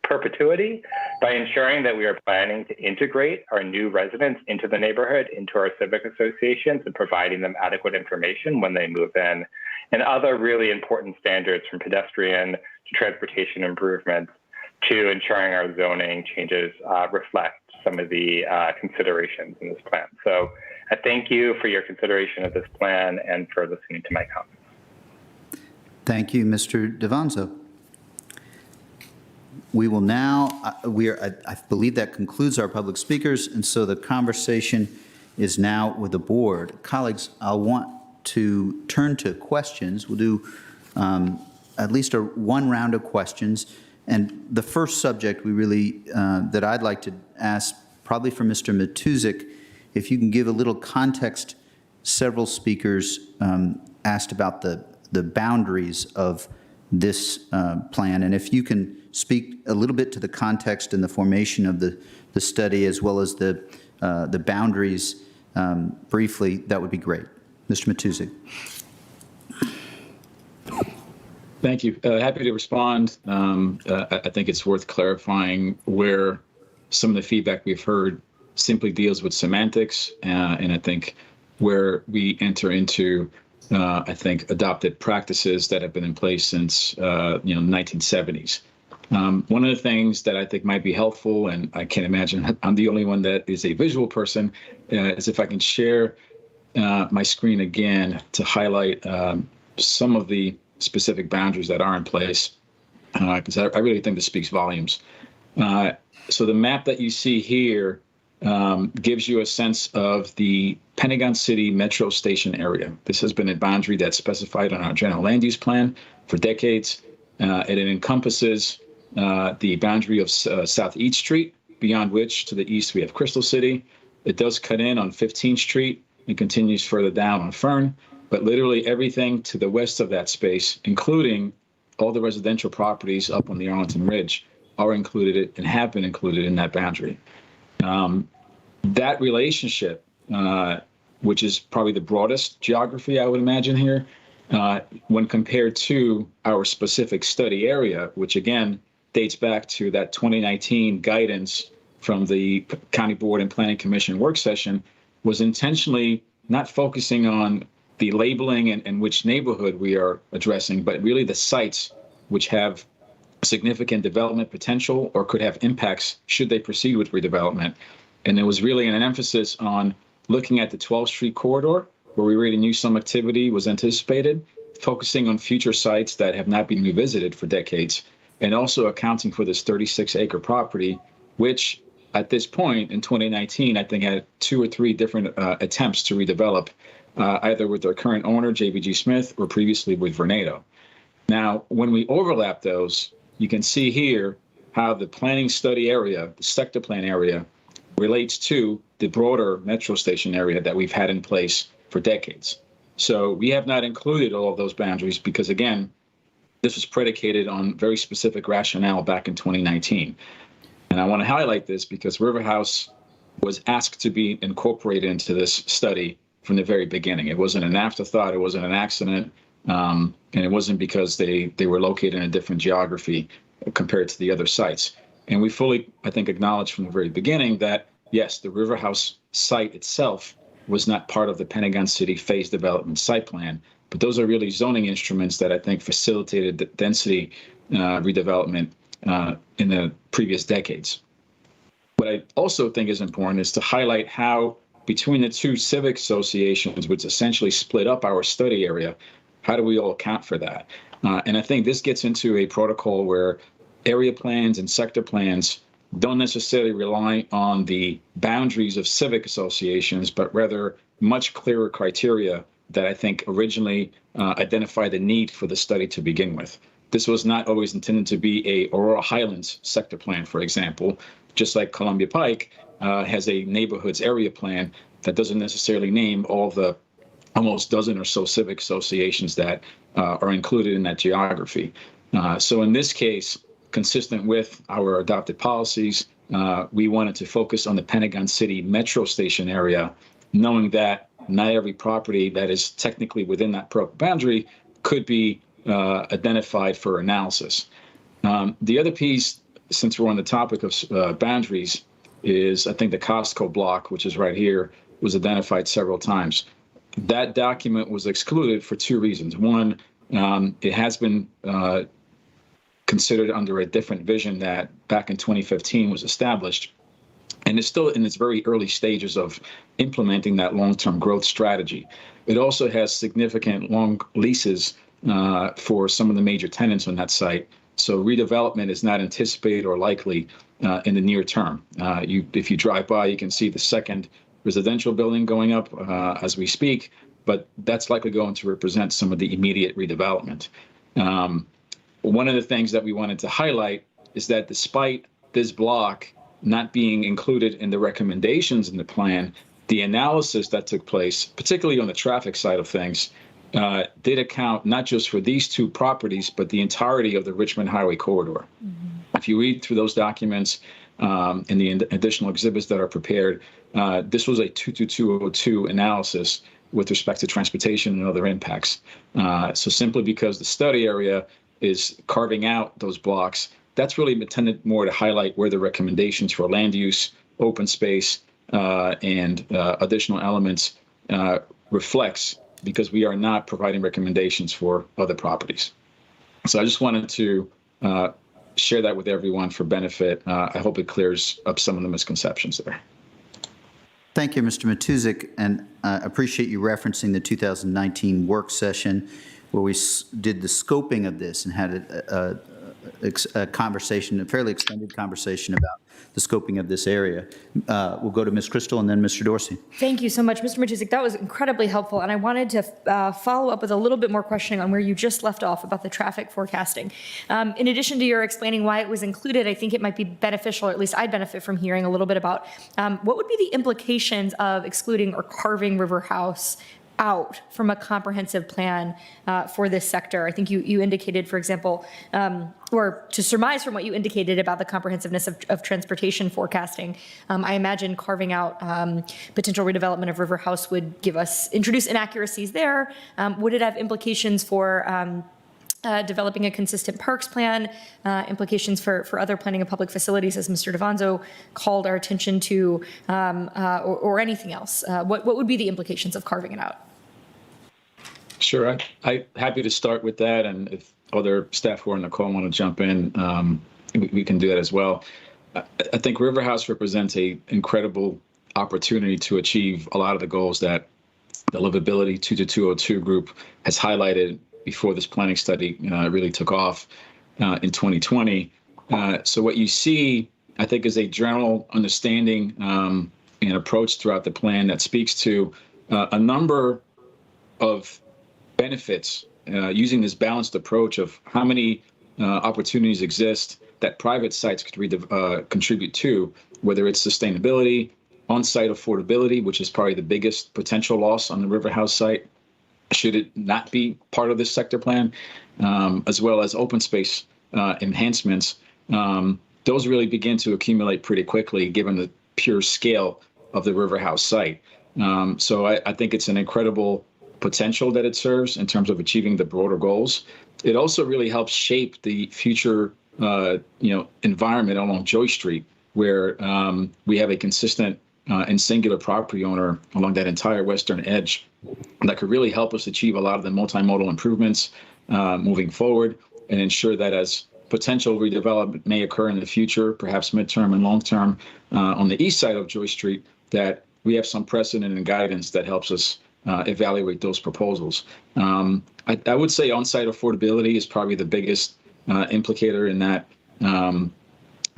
Speaker 12: perpetuity, by ensuring that we are planning to integrate our new residents into the neighborhood, into our civic associations, and providing them adequate information when they move in, and other really important standards from pedestrian to transportation improvements to ensuring our zoning changes reflect some of the considerations in this plan. So I thank you for your consideration of this plan and for listening to my comments.
Speaker 1: Thank you, Mr. Devanzo. We will now, I believe that concludes our public speakers, and so the conversation is now with the board. Colleagues, I'll want to turn to questions. We'll do at least one round of questions. And the first subject we really, that I'd like to ask, probably for Mr. Matuzik, if you can give a little context. Several speakers asked about the boundaries of this plan, and if you can speak a little bit to the context and the formation of the study as well as the boundaries briefly, that would be great. Mr. Matuzik.
Speaker 21: Thank you. Happy to respond. I think it's worth clarifying where some of the feedback we've heard simply deals with semantics, and I think where we enter into, I think, adopted practices that have been in place since, the 1970s. One of the things that I think might be helpful, and I can't imagine I'm the only one that is a visual person, is if I can share my screen again to highlight some of the specific boundaries that are in place, because I really think this speaks volumes. So the map that you see here gives you a sense of the Pentagon City Metro Station area. This has been a boundary that's specified on our general land use plan for decades, and it encompasses the boundary of South East Street, beyond which to the east we have Crystal City. It does cut in on 15th Street and continues further down on Fern, but literally everything to the west of that space, including all the residential properties up on the Arlington Ridge, are included and have been included in that boundary. That relationship, which is probably the broadest geography I would imagine here, when compared to our specific study area, which again dates back to that 2019 guidance from the County Board and Planning Commission work session, was intentionally not focusing on the labeling and which neighborhood we are addressing, but really the sites which have significant development potential or could have impacts should they proceed with redevelopment. And there was really an emphasis on looking at the 12th Street corridor, where we really knew some activity was anticipated, focusing on future sites that have not been revisited for decades, and also accounting for this 36-acre property, which at this point in 2019, I think had 2 or 3 different attempts to redevelop, either with their current owner, JBG Smith, or previously with Vornado. Now, when we overlap those, you can see here how the planning study area, the sector plan area, relates to the broader metro station area that we've had in place for decades. So we have not included all of those boundaries because, again, this was predicated on very specific rationale back in 2019. And I want to highlight this because River House was asked to be incorporated into this study from the very beginning. It wasn't an afterthought. It wasn't an accident. And it wasn't because they were located in a different geography compared to the other sites. And we fully, I think, acknowledged from the very beginning that, yes, the River House site itself was not part of the Pentagon City phase development site plan, but those are really zoning instruments that I think facilitated the density redevelopment in the previous decades. What I also think is important is to highlight how between the two civic associations, which essentially split up our study area, how do we all account for that? And I think this gets into a protocol where area plans and sector plans don't necessarily rely on the boundaries of civic associations, but rather much clearer criteria that I think originally identified the need for the study to begin with. This was not always intended to be a Aurora Highlands sector plan, for example, just like Columbia Pike has a neighborhoods area plan that doesn't necessarily name all the almost dozen or so civic associations that are included in that geography. So in this case, consistent with our adopted policies, we wanted to focus on the Pentagon City metro station area, knowing that not every property that is technically within that boundary could be identified for analysis. The other piece, since we're on the topic of boundaries, is I think the Costco block, which is right here, was identified several times. That document was excluded for 2 reasons. One, it has been considered under a different vision that back in 2015 was established, and it's still in its very early stages of implementing that long-term growth strategy. It also has significant long leases for some of the major tenants on that site, so redevelopment is not anticipated or likely in the near term. If you drive by, you can see the second residential building going up as we speak, but that's likely going to represent some of the immediate redevelopment. One of the things that we wanted to highlight is that despite this block not being included in the recommendations in the plan, the analysis that took place, particularly on the traffic side of things, did account not just for these two properties, but the entirety of the Richmond Highway corridor. If you read through those documents and the additional exhibits that are prepared, this was a 22202 analysis with respect to transportation and other impacts. So simply because the study area is carving out those blocks, that's really intended more to highlight where the recommendations for land use, open space, and additional elements reflects, because we are not providing recommendations for other properties. So I just wanted to share that with everyone for benefit. I hope it clears up some of the misconceptions there.
Speaker 1: Thank you, Mr. Matuzik, and I appreciate you referencing the 2019 work session where we did the scoping of this and had a conversation, a fairly extended conversation about the scoping of this area. We'll go to Ms. Crystal and then Mr. Dorsey.
Speaker 19: Thank you so much, Mr. Matuzik. That was incredibly helpful, and I wanted to follow up with a little bit more questioning on where you just left off about the traffic forecasting. In addition to your explaining why it was included, I think it might be beneficial, or at least I'd benefit from hearing a little bit about what would be the implications of excluding or carving River House out from a comprehensive plan for this sector. I think you indicated, for example, or to surmise from what you indicated about the comprehensiveness of transportation forecasting, I imagine carving out potential redevelopment of River House would introduce inaccuracies there. Would it have implications for developing a consistent parks plan, implications for other planning of public facilities, as Mr. Devanzo called our attention to, or anything else? What would be the implications of carving it out?
Speaker 21: Sure, I'm happy to start with that, and if other staff who are on the call want to jump in, we can do that as well. I think River House represents an incredible opportunity to achieve a lot of the goals that the Livability 22202 group has highlighted before this planning study really took off in 2020. So what you see, I think, is a general understanding and approach throughout the plan that speaks to a number of benefits using this balanced approach of how many opportunities exist that private sites could contribute to, whether it's sustainability, on-site affordability, which is probably the biggest potential loss on the River House site, should it not be part of this sector plan, as well as open space enhancements. Those really begin to accumulate pretty quickly given the pure scale of the River House site. So I think it's an incredible potential that it serves in terms of achieving the broader goals. It also really helps shape the future environment along Joy Street, where we have a consistent and singular property owner along that entire western edge that could really help us achieve a lot of the multimodal improvements moving forward and ensure that as potential redevelopment may occur in the future, perhaps midterm and long term on the east side of Joy Street, that we have some precedent and guidance that helps us evaluate those proposals. I would say on-site affordability is probably the biggest implicator in that.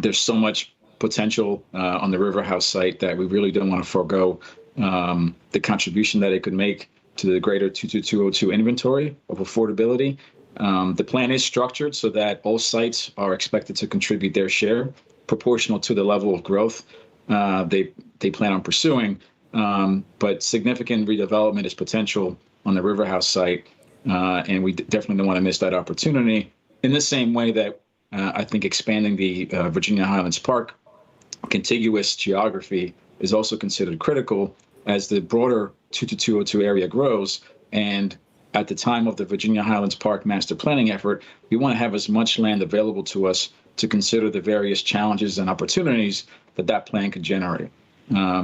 Speaker 21: There's so much potential on the River House site that we really don't want to forego the contribution that it could make to the greater 22202 inventory of affordability. The plan is structured so that all sites are expected to contribute their share, proportional to the level of growth they plan on pursuing. But significant redevelopment is potential on the River House site, and we definitely don't want to miss that opportunity. In the same way that I think expanding the Virginia Highlands Park contiguous geography is also considered critical as the broader 22202 area grows. And at the time of the Virginia Highlands Park master planning effort, we want to have as much land available to us to consider the various challenges and opportunities that plan could generate.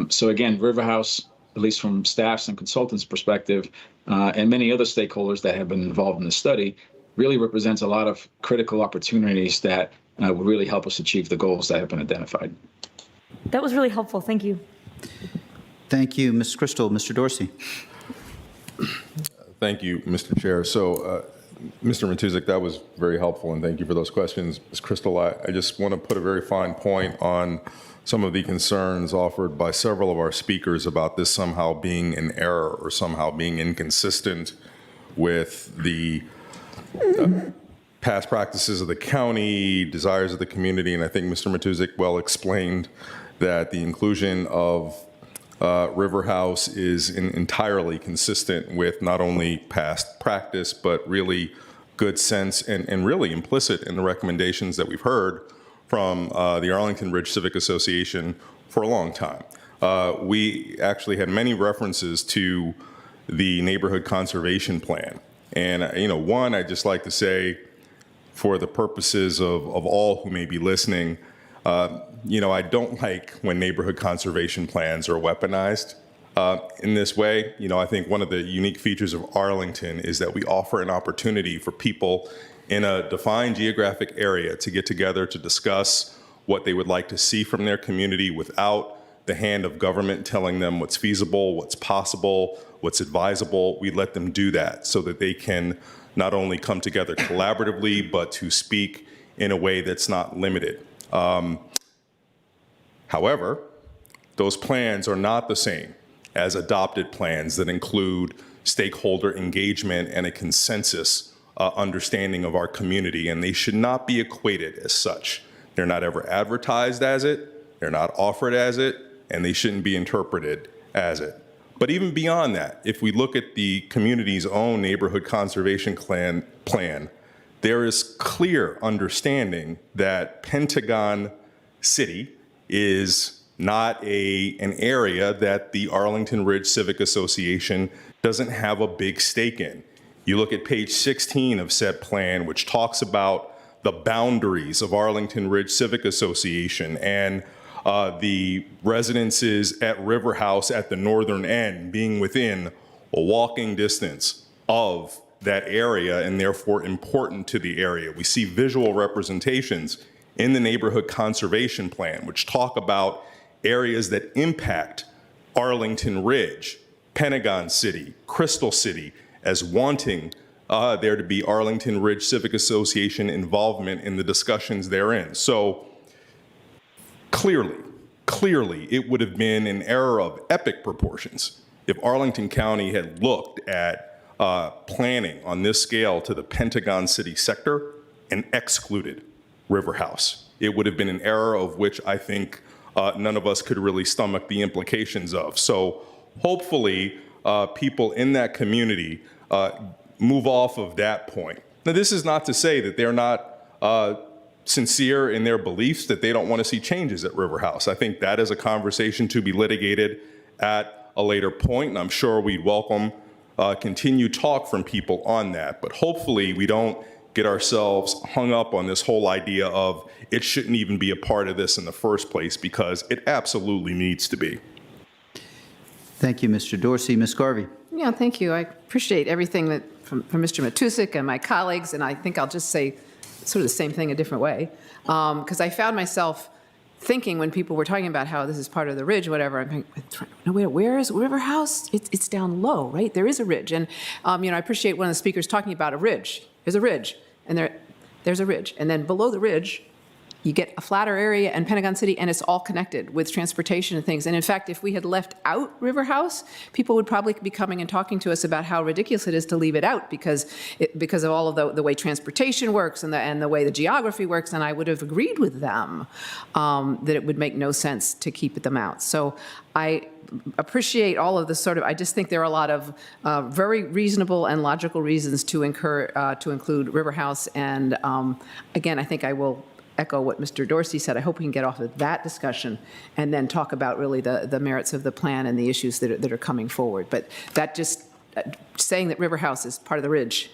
Speaker 21: So again, River House, at least from staff's and consultants' perspective, and many other stakeholders that have been involved in the study, really represents a lot of critical opportunities that will really help us achieve the goals that have been identified.
Speaker 19: That was really helpful. Thank you.
Speaker 1: Thank you, Ms. Crystal. Mr. Dorsey.
Speaker 15: Thank you, Mr. Chair. So Mr. Matusik, that was very helpful, and thank you for those questions. Ms. Crystal, I just want to put a very fine point on some of the concerns offered by several of our speakers about this somehow being an error or somehow being inconsistent with the past practices of the county, desires of the community, and I think Mr. Matusik well explained that the inclusion of River House is entirely consistent with not only past practice, but really good sense and really implicit in the recommendations that we've heard from the Arlington Ridge Civic Association for a long time. We actually had many references to the neighborhood conservation plan. And, one, I'd just like to say, for the purposes of all who may be listening, I don't like when neighborhood conservation plans are weaponized in this way. I think one of the unique features of Arlington is that we offer an opportunity for people in a defined geographic area to get together to discuss what they would like to see from their community without the hand of government telling them what's feasible, what's possible, what's advisable. We let them do that so that they can not only come together collaboratively, but to speak in a way that's not limited. However, those plans are not the same as adopted plans that include stakeholder engagement and a consensus understanding of our community, and they should not be equated as such. They're not ever advertised as it, they're not offered as it, and they shouldn't be interpreted as it. But even beyond that, if we look at the community's own neighborhood conservation plan, there is clear understanding that Pentagon City is not an area that the Arlington Ridge Civic Association doesn't have a big stake in. You look at page 16 of said plan, which talks about the boundaries of Arlington Ridge Civic Association and the residences at River House at the northern end being within a walking distance of that area and therefore important to the area. We see visual representations in the neighborhood conservation plan, which talk about areas that impact Arlington Ridge, Pentagon City, Crystal City, as wanting there to be Arlington Ridge Civic Association involvement in the discussions therein. So clearly, it would have been an error of epic proportions if Arlington County had looked at planning on this scale to the Pentagon City sector and excluded River House. It would have been an error of which I think none of us could really stomach the implications of. So hopefully people in that community move off of that point. Now, this is not to say that they're not sincere in their beliefs, that they don't want to see changes at River House. I think that is a conversation to be litigated at a later point, and I'm sure we'd welcome continued talk from people on that. But hopefully we don't get ourselves hung up on this whole idea of it shouldn't even be a part of this in the first place, because it absolutely needs to be.
Speaker 1: Thank you, Mr. Dorsey. Ms. Garvey.
Speaker 13: Yeah, thank you. I appreciate everything that from Mr. Matusik and my colleagues, and I think I'll just say sort of the same thing a different way, because I found myself thinking when people were talking about how this is part of the ridge, whatever, I'm trying to know, where is River House? It's down low, right? There is a ridge. And, I appreciate one of the speakers talking about a ridge. There's a ridge, and there's a ridge. And then below the ridge, you get a flatter area and Pentagon City, and it's all connected with transportation and things. And in fact, if we had left out River House, people would probably be coming and talking to us about how ridiculous it is to leave it out because of all of the way transportation works and the way the geography works. And I would have agreed with them that it would make no sense to keep them out. So I appreciate all of the I just think there are a lot of very reasonable and logical reasons to include River House. And again, I think I will echo what Mr. Dorsey said. I hope we can get off of that discussion and then talk about really the merits of the plan and the issues that are coming forward. But that just saying that River House is part of the ridge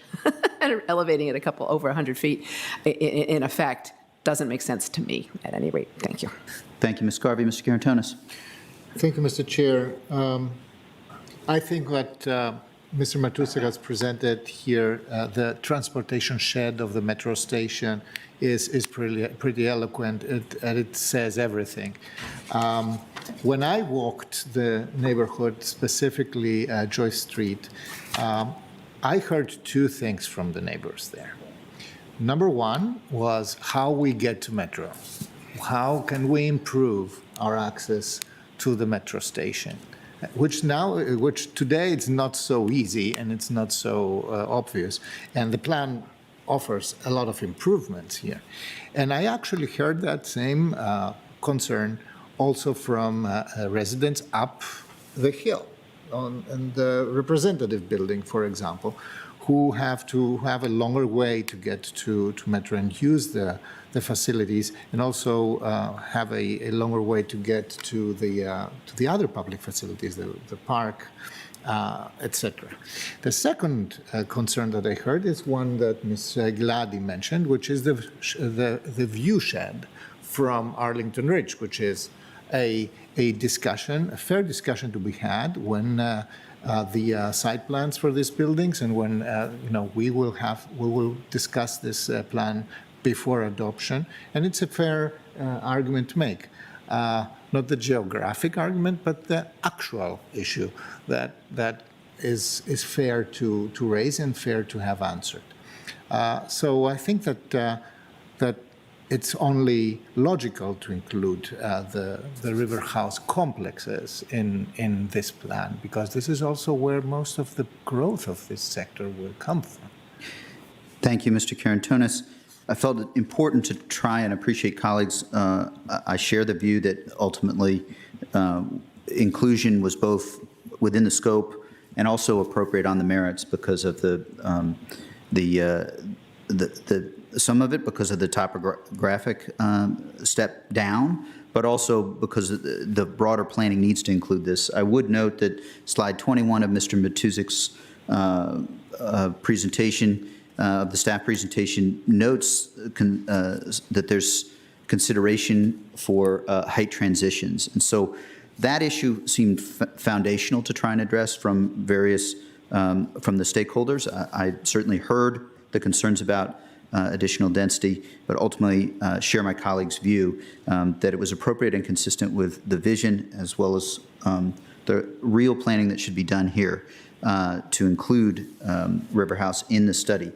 Speaker 13: and elevating it over 100 feet in effect doesn't make sense to me at any rate. Thank you.
Speaker 1: Thank you, Ms. Garvey. Mr. Karantonis.
Speaker 16: Thank you, Mr. Chair. I think what Mr. Matusik has presented here, the transportation shed of the metro station, is pretty eloquent, and it says everything. When I walked the neighborhood, specifically Joyce Street, I heard two things from the neighbors there. Number one was how we get to Metro. How can we improve our access to the Metro station? Which today it's not so easy and it's not so obvious. And the plan offers a lot of improvements here. And I actually heard that same concern also from residents up the hill in the representative building, for example, who have to have a longer way to get to Metro and use the facilities, and also have a longer way to get to the other public facilities, the park, etc. The second concern that I heard is one that Ms. Giladi mentioned, which is the view shed from Arlington Ridge, which is a fair discussion to be had when the site plans for these buildings, and when we will discuss this plan before adoption, and it's a fair argument to make. Not the geographic argument, but the actual issue that is fair to raise and fair to have answered. So I think that it's only logical to include the river house complexes in this plan, because this is also where most of the growth of this sector will come from.
Speaker 1: Thank you, Mr. Karantonis. I felt it important to try and appreciate colleagues. I share the view that ultimately inclusion was both within the scope and also appropriate on the merits because of some of it because of the topographic step down, but also because the broader planning needs to include this. I would note that slide 21 of Mr. Matuzik's presentation, of the staff presentation, notes that there's consideration for height transitions. And so that issue seemed foundational to try and address from various, from the stakeholders. I certainly heard the concerns about additional density, but ultimately share my colleague's view that it was appropriate and consistent with the vision as well as the real planning that should be done here to include River House in the study.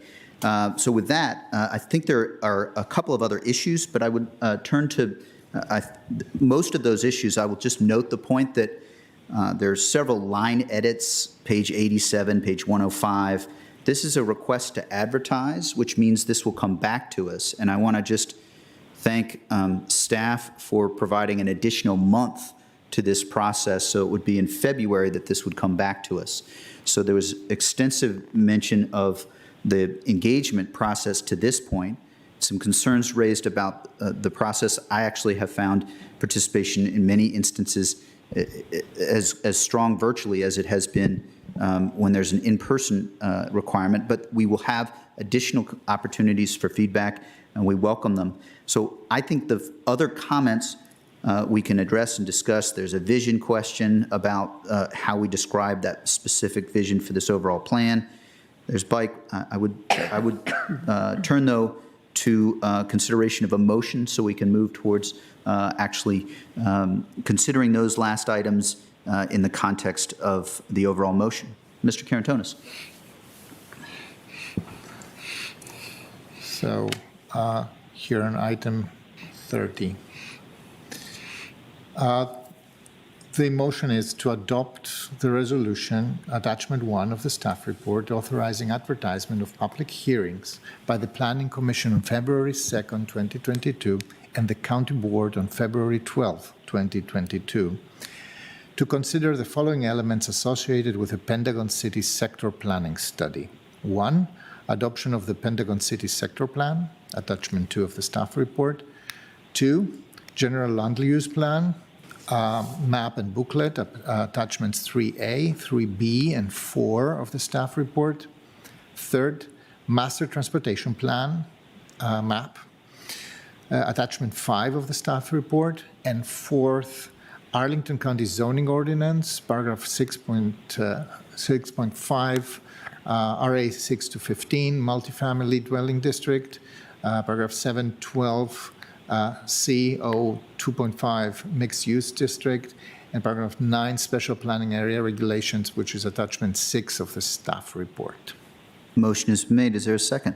Speaker 1: So with that, I think there are a couple of other issues, but I would turn to most of those issues. I will just note the point that there's several line edits, page 87, page 105. This is a request to advertise, which means this will come back to us. And I want to just thank staff for providing an additional month to this process. So it would be in February that this would come back to us. So there was extensive mention of the engagement process to this point, some concerns raised about the process. I actually have found participation in many instances as strong virtually as it has been when there's an in-person requirement, but we will have additional opportunities for feedback, and we welcome them. So I think the other comments we can address and discuss. There's a vision question about how we describe that specific vision for this overall plan. There's bike. I would turn, though, to consideration of a motion so we can move towards actually considering those last items in the context of the overall motion. Mr. Karantonis.
Speaker 16: So here on item 30. The motion is to adopt the resolution, attachment 1 of the staff report, authorizing advertisement of public hearings by the Planning Commission on February 2nd, 2022, and the County Board on February 12th, 2022, to consider the following elements associated with the Pentagon City Sector Planning Study. 1, adoption of the Pentagon City Sector Plan, attachment 2 of the staff report. 2, general land use plan, map and booklet, attachments 3A, 3B, and 4 of the staff report. 3rd, master transportation plan, map, attachment 5 of the staff report. And 4th, Arlington County zoning ordinance, paragraph 6.5, RA 6 to 15, multifamily dwelling district, paragraph 712, CO 2.5 mixed-use district, and paragraph 9 special planning area regulations, which is attachment 6 of the staff report.
Speaker 1: Motion has been made. Is there a second?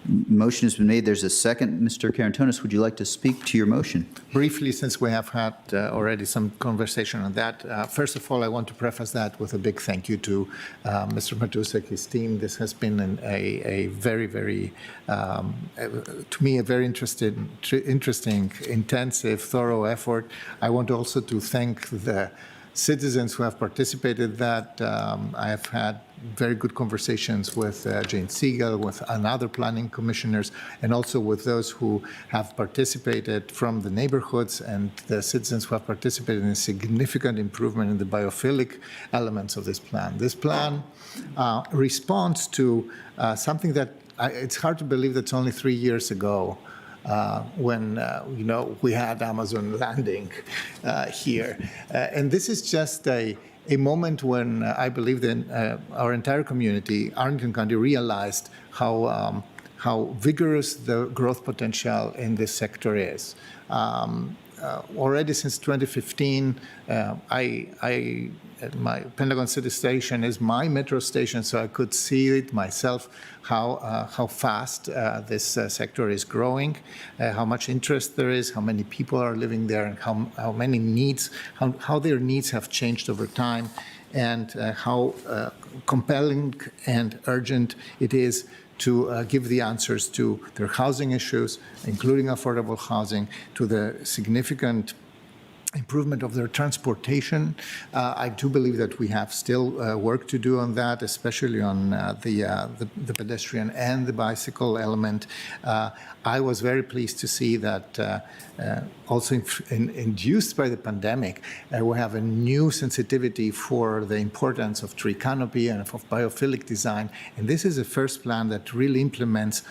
Speaker 1: Motion has been made. There's a second. Mr. Karantonis, would you like to speak to your motion?
Speaker 16: Briefly, since we have had already some conversation on that, first of all, I want to preface that with a big thank you to Mr. Matusek, his team. This has been a very, very, to me, a very interesting, intensive, thorough effort. I want also to thank the citizens who have participated in that. I have had very good conversations with Jane Siegel, with other planning commissioners, and also with those who have participated from the neighborhoods and the citizens who have participated in a significant improvement in the biophilic elements of this plan. This plan responds to something that it's hard to believe that's only 3 years ago. When we had Amazon landing here, and this is just a moment when I believe that our entire community, Arlington County, realized how vigorous the growth potential in this sector is. Already since 2015, my Pentagon City Station is my metro station, so I could see it myself how fast this sector is growing, how much interest there is, how many people are living there, and how many needs, how their needs have changed over time, and how compelling and urgent it is to give the answers to their housing issues, including affordable housing, to the significant improvement of their transportation. I do believe that we have still work to do on that, especially on the pedestrian and the bicycle element. I was very pleased to see that also induced by the pandemic, we have a new sensitivity for the importance of tree canopy and of biophilic design. And this is the first plan that really implements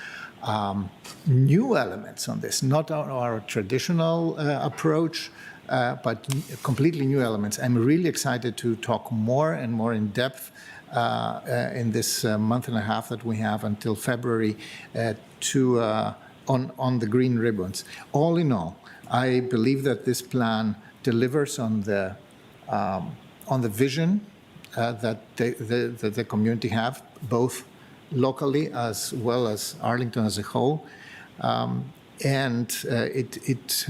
Speaker 16: new elements on this, not our traditional approach, but completely new elements. I'm really excited to talk more and more in depth in this month and a half that we have until February on the green ribbons. All in all, I believe that this plan delivers on the vision that the community have, both locally as well as Arlington as a whole. And it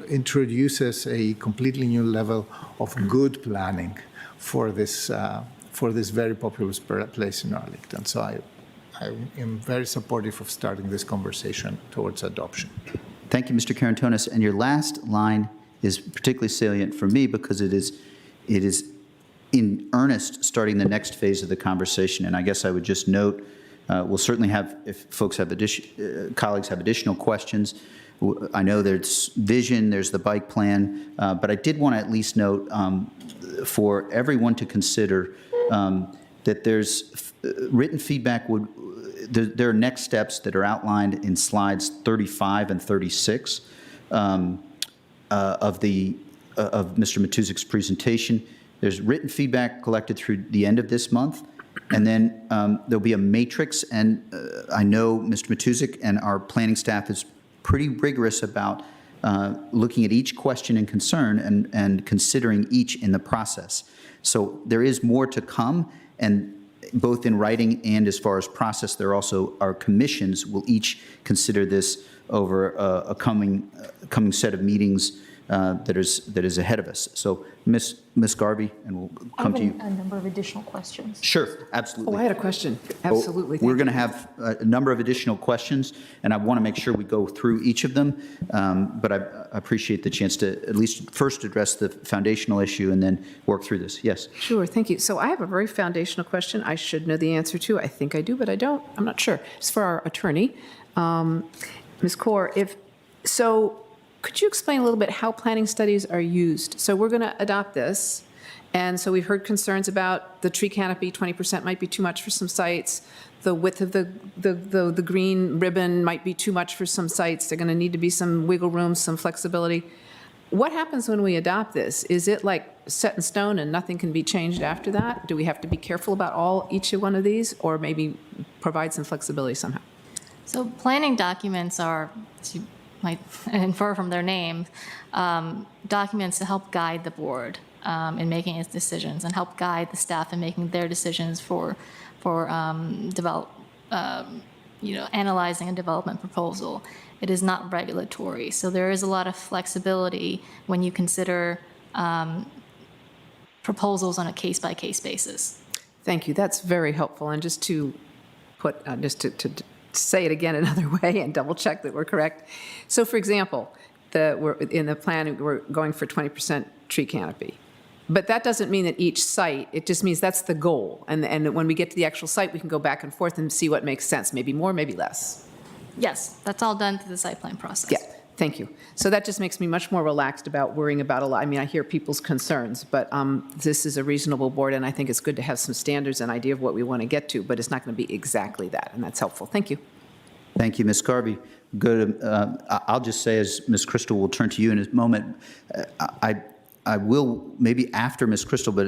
Speaker 16: introduces a completely new level of good planning for this very populous place in Arlington. So I am very supportive of starting this conversation towards adoption.
Speaker 1: Thank you, Mr. Karantonis. And your last line is particularly salient for me because it is in earnest starting the next phase of the conversation. And I guess I would just note, we'll certainly have, if folks have colleagues have additional questions. I know there's vision, there's the bike plan, but I did want to at least note for everyone to consider that there's written feedback there are next steps that are outlined in slides 35 and 36 of Mr. Matusik's presentation. There's written feedback collected through the end of this month. And then there'll be a matrix, and I know Mr. Matusik and our planning staff is pretty rigorous about looking at each question and concern and considering each in the process. So there is more to come, and both in writing and as far as process, there also our commissions will each consider this over a coming set of meetings that is ahead of us. So Ms. Garvey, and we'll come to you.
Speaker 14: A number of additional questions.
Speaker 1: Sure, absolutely.
Speaker 13: Oh, I had a question. Absolutely.
Speaker 1: We're going to have a number of additional questions, and I want to make sure we go through each of them, but I appreciate the chance to at least first address the foundational issue and then work through this. Yes.
Speaker 13: Sure, thank you. So I have a very foundational question I should know the answer to. I think I do, but I don't. I'm not sure. It's for our attorney. Ms. Kaur, could you explain a little bit how planning studies are used? So we're going to adopt this, and so we've heard concerns about the tree canopy, 20% might be too much for some sites. The width of the green ribbon might be too much for some sites. There's going to need to be some wiggle room, some flexibility. What happens when we adopt this? Is it like set in stone and nothing can be changed after that? Do we have to be careful about each one of these, or maybe provide some flexibility somehow?
Speaker 14: So planning documents are, as you might infer from their name, documents to help guide the board in making its decisions and help guide the staff in making their decisions for analyzing a development proposal. It is not regulatory. So there is a lot of flexibility when you consider proposals on a case-by-case basis.
Speaker 13: Thank you. That's very helpful. And just to put, to say it again another way and double check that we're correct. So for example, we're in the plan, we're going for 20% tree canopy. But that doesn't mean that each site, it just means that's the goal. And when we get to the actual site, we can go back and forth and see what makes sense, maybe more, maybe less.
Speaker 14: Yes, that's all done through the site plan process.
Speaker 13: Yeah, thank you. So that just makes me much more relaxed about worrying about a lot. I mean, I hear people's concerns, but this is a reasonable board, and I think it's good to have some standards and idea of what we want to get to, but it's not going to be exactly that, and that's helpful. Thank you.
Speaker 1: Thank you, Ms. Garvey. Good. I'll just say, as Ms. Crystal will turn to you in a moment, I will, maybe after Ms. Crystal, but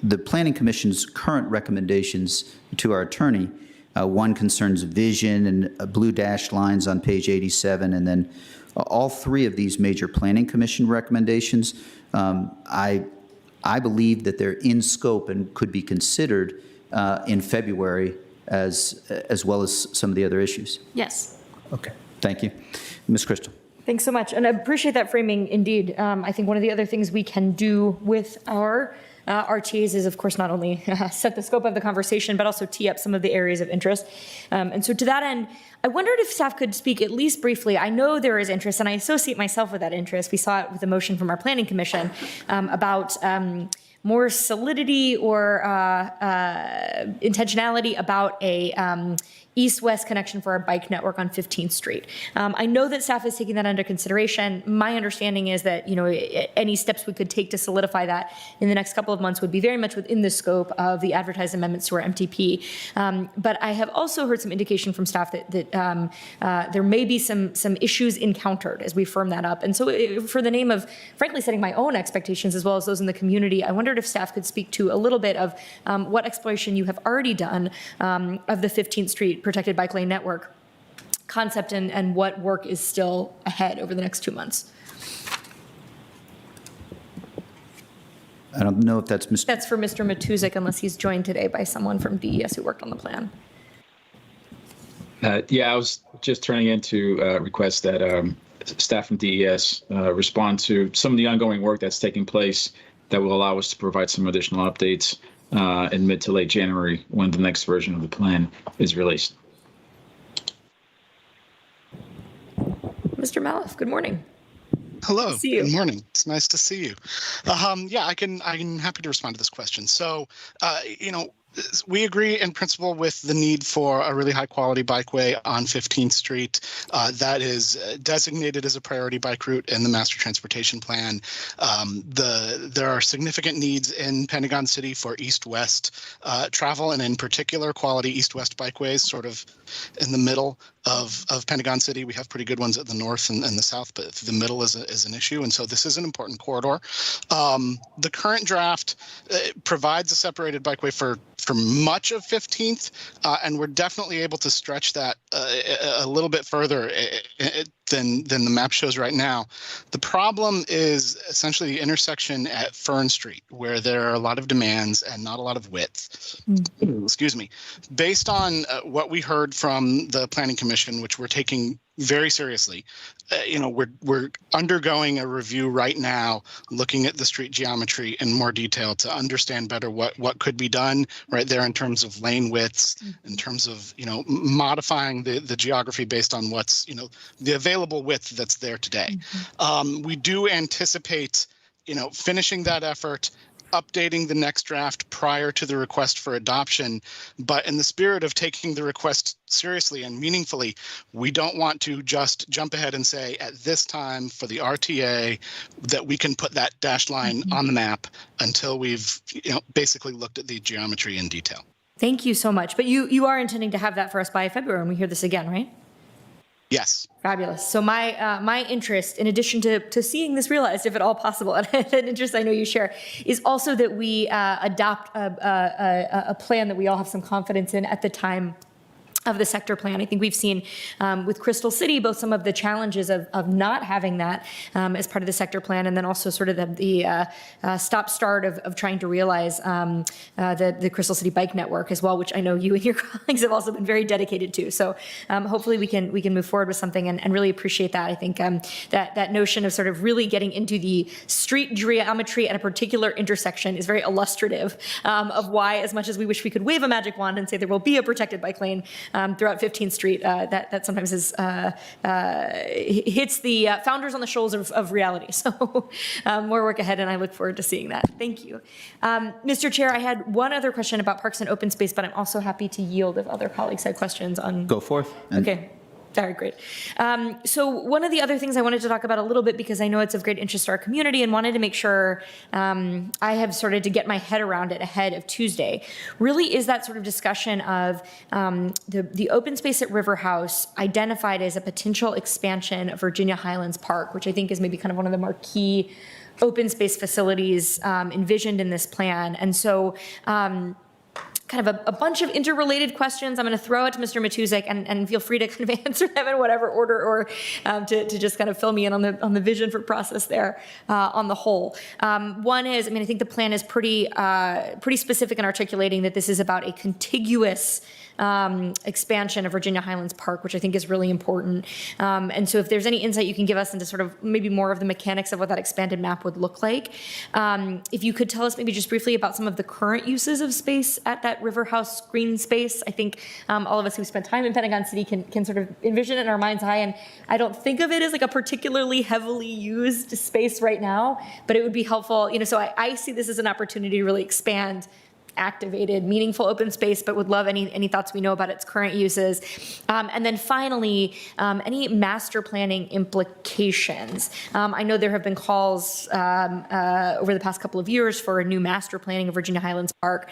Speaker 1: the Planning Commission's current recommendations to our attorney, one concerns vision and blue dashed lines on page 87, and then all three of these major Planning Commission recommendations, I believe that they're in scope and could be considered in February as well as some of the other issues.
Speaker 14: Yes.
Speaker 1: Okay. Thank you. Ms. Crystal.
Speaker 19: Thanks so much. And I appreciate that framing indeed. I think one of the other things we can do with our RTAs is, of course, not only set the scope of the conversation, but also tee up some of the areas of interest. And so to that end, I wondered if staff could speak at least briefly. I know there is interest, and I associate myself with that interest. We saw it with the motion from our Planning Commission about more solidity or intentionality about a east-west connection for our bike network on 15th Street. I know that staff is taking that under consideration. My understanding is that, any steps we could take to solidify that in the next couple of months would be very much within the scope of the advertised amendments to our MTP. But I have also heard some indication from staff that there may be some issues encountered as we firm that up. And so for the name of, frankly, setting my own expectations as well as those in the community, I wondered if staff could speak to a little bit of what exploration you have already done of the 15th Street protected bike lane network concept and what work is still ahead over the next 2 months.
Speaker 1: I don't know if that's Mr.
Speaker 19: That's for Mr. Matusik, unless he's joined today by someone from DES who worked on the plan.
Speaker 21: Yeah, I was just turning in to request that staff from DES respond to some of the ongoing work that's taking place that will allow us to provide some additional updates in mid to late January when the next version of the plan is released.
Speaker 19: Mr. Malouf, good morning.
Speaker 17: Hello.
Speaker 19: See you.
Speaker 17: Good morning. It's nice to see you. Yeah, I'm happy to respond to this question. So, we agree in principle with the need for a really high quality bikeway on 15th Street that is designated as a priority bike route in the master transportation plan. There are significant needs in Pentagon City for east-west travel, and in particular quality east-west bikeways sort of in the middle of Pentagon City. We have pretty good ones at the north and the south, but the middle is an issue, and so this is an important corridor. The current draft provides a separated bikeway for much of 15th, and we're definitely able to stretch that a little bit further than the map shows right now. The problem is essentially the intersection at Fern Street, where there are a lot of demands and not a lot of width. Excuse me. Based on what we heard from the Planning Commission, which we're taking very seriously, we're undergoing a review right now, looking at the street geometry in more detail to understand better what could be done right there in terms of lane widths, in terms of modifying the geography based on what's the available width that's there today. We do anticipate finishing that effort, updating the next draft prior to the request for adoption. But in the spirit of taking the request seriously and meaningfully, we don't want to just jump ahead and say at this time for the RTA that we can put that dashed line on the map until we've basically looked at the geometry in detail.
Speaker 19: Thank you so much. But you are intending to have that for us by February when we hear this again, right?
Speaker 17: Yes.
Speaker 19: Fabulous. So my interest, in addition to seeing this realized, if at all possible, and an interest I know you share, is also that we adopt a plan that we all have some confidence in at the time of the sector plan. I think we've seen with Crystal City both some of the challenges of not having that as part of the sector plan, and then also sort of the stop-start of trying to realize the Crystal City bike network as well, which I know you and your colleagues have also been very dedicated to. So hopefully we can move forward with something and really appreciate that. I think that notion of sort of really getting into the street geometry at a particular intersection is very illustrative of why, as much as we wish we could wave a magic wand and say there will be a protected bike lane throughout 15th Street, that sometimes is hits the founders on the shoulders of reality. So more work ahead, and I look forward to seeing that. Thank you. Mr. Chair, I had one other question about parks and open space, but I'm also happy to yield if other colleagues had questions on.
Speaker 1: Go forth.
Speaker 19: Okay. All right, great. So one of the other things I wanted to talk about a little bit, because I know it's of great interest to our community and wanted to make sure I have started to get my head around it ahead of Tuesday, really is that sort of discussion of the open space at River House identified as a potential expansion of Virginia Highlands Park, which I think is maybe kind of one of the marquee open space facilities envisioned in this plan. And so kind of a bunch of interrelated questions I'm going to throw out to Mr. Matusek, and feel free to kind of answer them in whatever order, or to just kind of fill me in on the vision for process there on the whole. One is, I think the plan is pretty specific in articulating that this is about a contiguous expansion of Virginia Highlands Park, which I think is really important. And so if there's any insight you can give us into sort of maybe more of the mechanics of what that expanded map would look like. If you could tell us maybe just briefly about some of the current uses of space at that River House green space. I think all of us who spent time in Pentagon City can sort of envision it in our mind's eye, and I don't think of it as like a particularly heavily used space right now, but it would be helpful, so I see this as an opportunity to really expand activated, meaningful open space, but would love any thoughts we know about its current uses. And then finally, any master planning implications. I know there have been calls over the past couple of years for a new master planning of Virginia Highlands Park.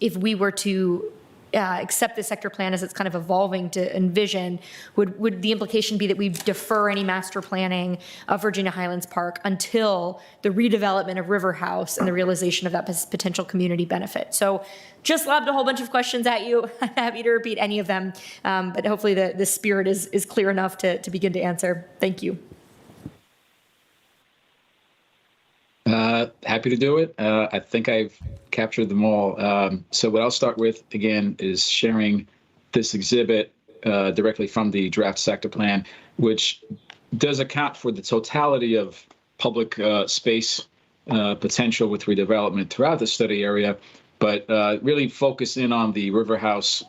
Speaker 19: If we were to accept the sector plan as it's kind of evolving to envision, would the implication be that we defer any master planning of Virginia Highlands Park until the redevelopment of River House and the realization of that potential community benefit? So just lobbed a whole bunch of questions at you. I'm happy to repeat any of them, but hopefully the spirit is clear enough to begin to answer. Thank you.
Speaker 21: Happy to do it. I think I've captured them all. So what I'll start with, again, is sharing this exhibit directly from the draft sector plan, which does account for the totality of public space potential with redevelopment throughout the study area, but really focus in on the River House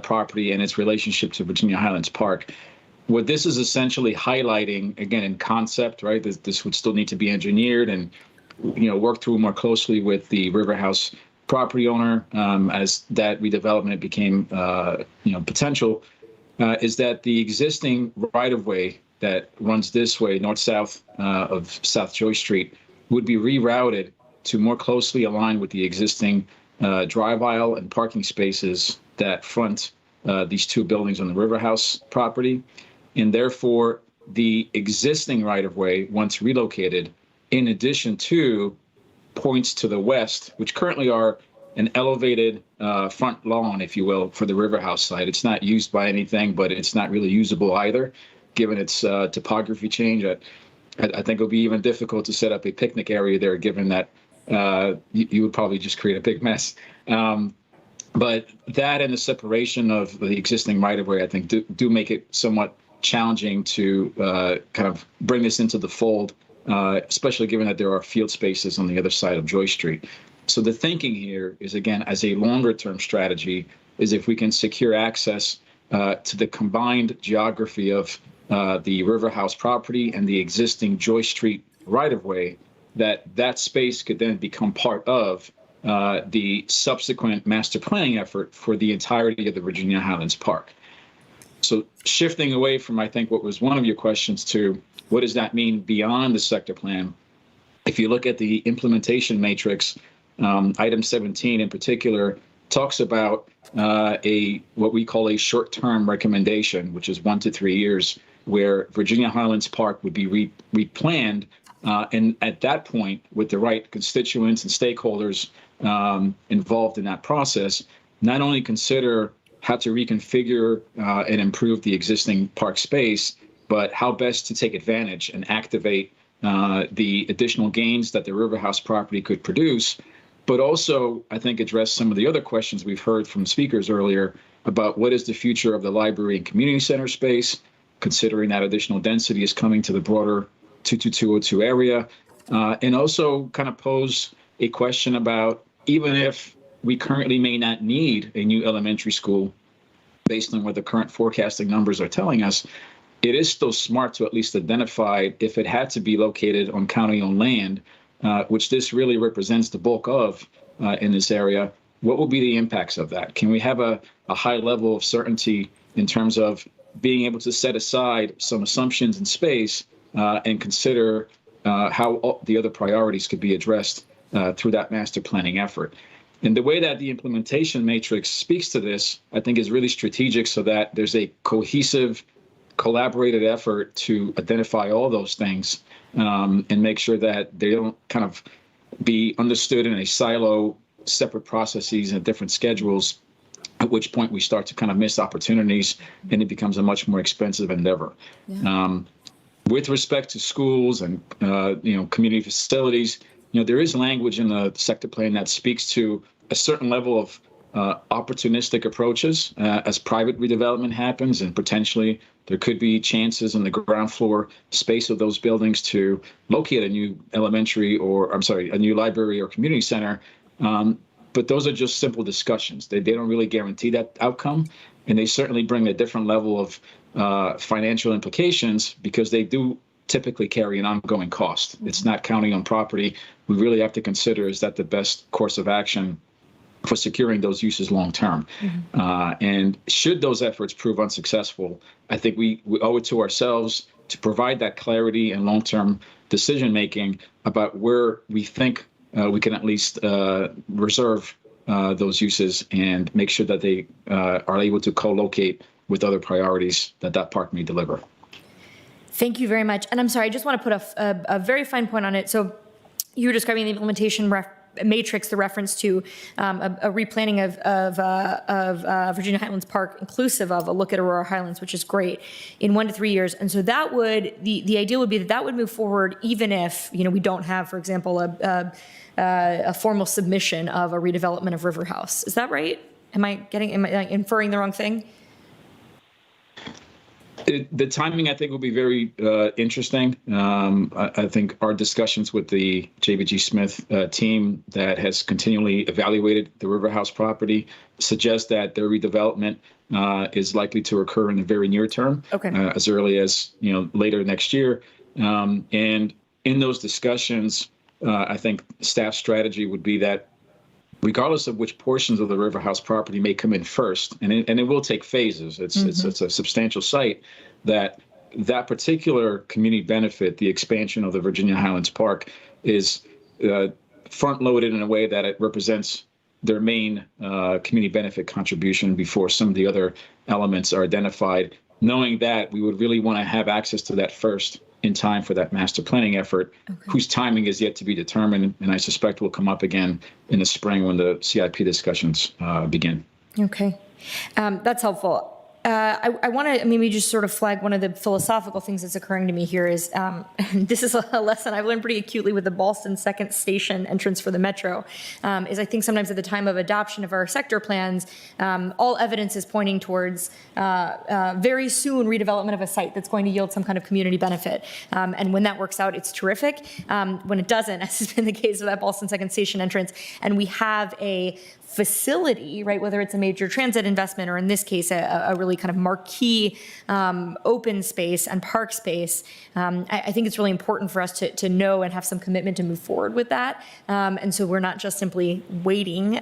Speaker 21: property and its relationship to Virginia Highlands Park. What this is essentially highlighting, again, in concept, right? This would still need to be engineered and work through more closely with the River House property owner as that redevelopment became potential, is that the existing right-of-way that runs this way, north-south of South Joy Street, would be rerouted to more closely align with the existing drive aisle and parking spaces that front these two buildings on the River House property. And therefore, the existing right-of-way, once relocated, in addition to points to the west, which currently are an elevated front lawn, if you will, for the River House site. It's not used by anything, but it's not really usable either, given its topography change. I think it'll be even difficult to set up a picnic area there, given that you would probably just create a big mess. But that and the separation of the existing right-of-way, I think, do make it somewhat challenging to kind of bring this into the fold, especially given that there are field spaces on the other side of Joy Street. So the thinking here is, again, as a longer-term strategy, is if we can secure access to the combined geography of the River House property and the existing Joy Street right-of-way, that space could then become part of the subsequent master planning effort for the entirety of the Virginia Highlands Park. So shifting away from, I think, what was one of your questions to what does that mean beyond the sector plan? If you look at the implementation matrix, item 17 in particular talks about what we call a short-term recommendation, which is 1 to 3 years, where Virginia Highlands Park would be replanned. And at that point, with the right constituents and stakeholders involved in that process, not only consider how to reconfigure and improve the existing park space, but how best to take advantage and activate the additional gains that the River House property could produce, but also, I think, address some of the other questions we've heard from speakers earlier about what is the future of the library and community center space, considering that additional density is coming to the broader 22202 area, and also kind of pose a question about, even if we currently may not need a new elementary school based on what the current forecasting numbers are telling us, it is still smart to at least identify if it had to be located on county-owned land, which this really represents the bulk of in this area. What will be the impacts of that? Can we have a high level of certainty in terms of being able to set aside some assumptions in space and consider how the other priorities could be addressed through that master planning effort? And the way that the implementation matrix speaks to this, I think, is really strategic so that there's a cohesive, collaborated effort to identify all those things and make sure that they don't kind of be understood in a silo, separate processes and different schedules, at which point we start to kind of miss opportunities and it becomes a much more expensive endeavor. Yeah. With respect to schools and community facilities, there is language in the sector plan that speaks to a certain level of opportunistic approaches as private redevelopment happens, and potentially there could be chances in the ground floor space of those buildings to locate a new a new library or community center. But those are just simple discussions. They don't really guarantee that outcome, and they certainly bring a different level of financial implications because they do typically carry an ongoing cost. It's not counting on property. We really have to consider, is that the best course of action for securing those uses long term? Mm-hmm. And should those efforts prove unsuccessful, I think we owe it to ourselves to provide that clarity and long-term decision making about where we think we can at least reserve those uses and make sure that they are able to co-locate with other priorities that park may deliver.
Speaker 19: Thank you very much. And I'm sorry, I just want to put a very fine point on it. So you were describing the implementation matrix, the reference to a replanning of Virginia Highlands Park, inclusive of a look at Aurora Highlands, which is great, in 1 to 3 years. And so that would, the idea would be that would move forward even if, we don't have, for example, a formal submission of a redevelopment of River House. Is that right? Am I inferring the wrong thing?
Speaker 21: The timing, I think, will be very interesting. I think our discussions with the JBG Smith team that has continually evaluated the River House property suggest that their redevelopment is likely to occur in the very near term, as early as later next year. And in those discussions, I think staff strategy would be that regardless of which portions of the River House property may come in first, and it will take phases, it's a substantial site, that particular community benefit, the expansion of the Virginia Highlands Park, is front-loaded in a way that it represents their main community benefit contribution before some of the other elements are identified, knowing that we would really want to have access to that first in time for that master planning effort, whose timing is yet to be determined, and I suspect will come up again in the spring when the CIP discussions begin.
Speaker 19: Okay, that's helpful. I want to maybe just sort of flag one of the philosophical things that's occurring to me here is, this is a lesson I've learned pretty acutely with the Ballston second station entrance for the Metro, is I think sometimes at the time of adoption of our sector plans, all evidence is pointing towards very soon redevelopment of a site that's going to yield some kind of community benefit. And when that works out, it's terrific. When it doesn't, as has been the case with that Ballston second station entrance, and we have a facility, right, whether it's a major transit investment or in this case a really kind of marquee open space and park space, I think it's really important for us to know and have some commitment to move forward with that. And so we're not just simply waiting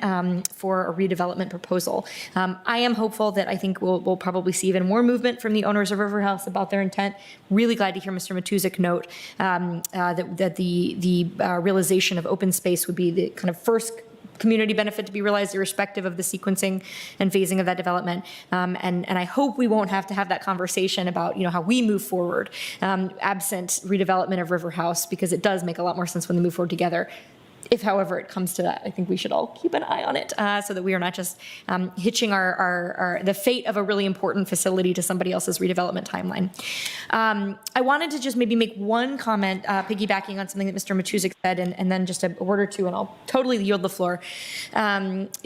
Speaker 19: for a redevelopment proposal. I am hopeful that I think we'll probably see even more movement from the owners of River House about their intent. Really glad to hear Mr. Matusik note that the realization of open space would be the kind of first community benefit to be realized irrespective of the sequencing and phasing of that development. And I hope we won't have to have that conversation about how we move forward absent redevelopment of River House, because it does make a lot more sense when they move forward together. If, however, it comes to that, I think we should all keep an eye on it so that we are not just hitching the fate of a really important facility to somebody else's redevelopment timeline. I wanted to just maybe make one comment, piggybacking on something that Mr. Matusik said, and then just a word or two, and I'll totally yield the floor.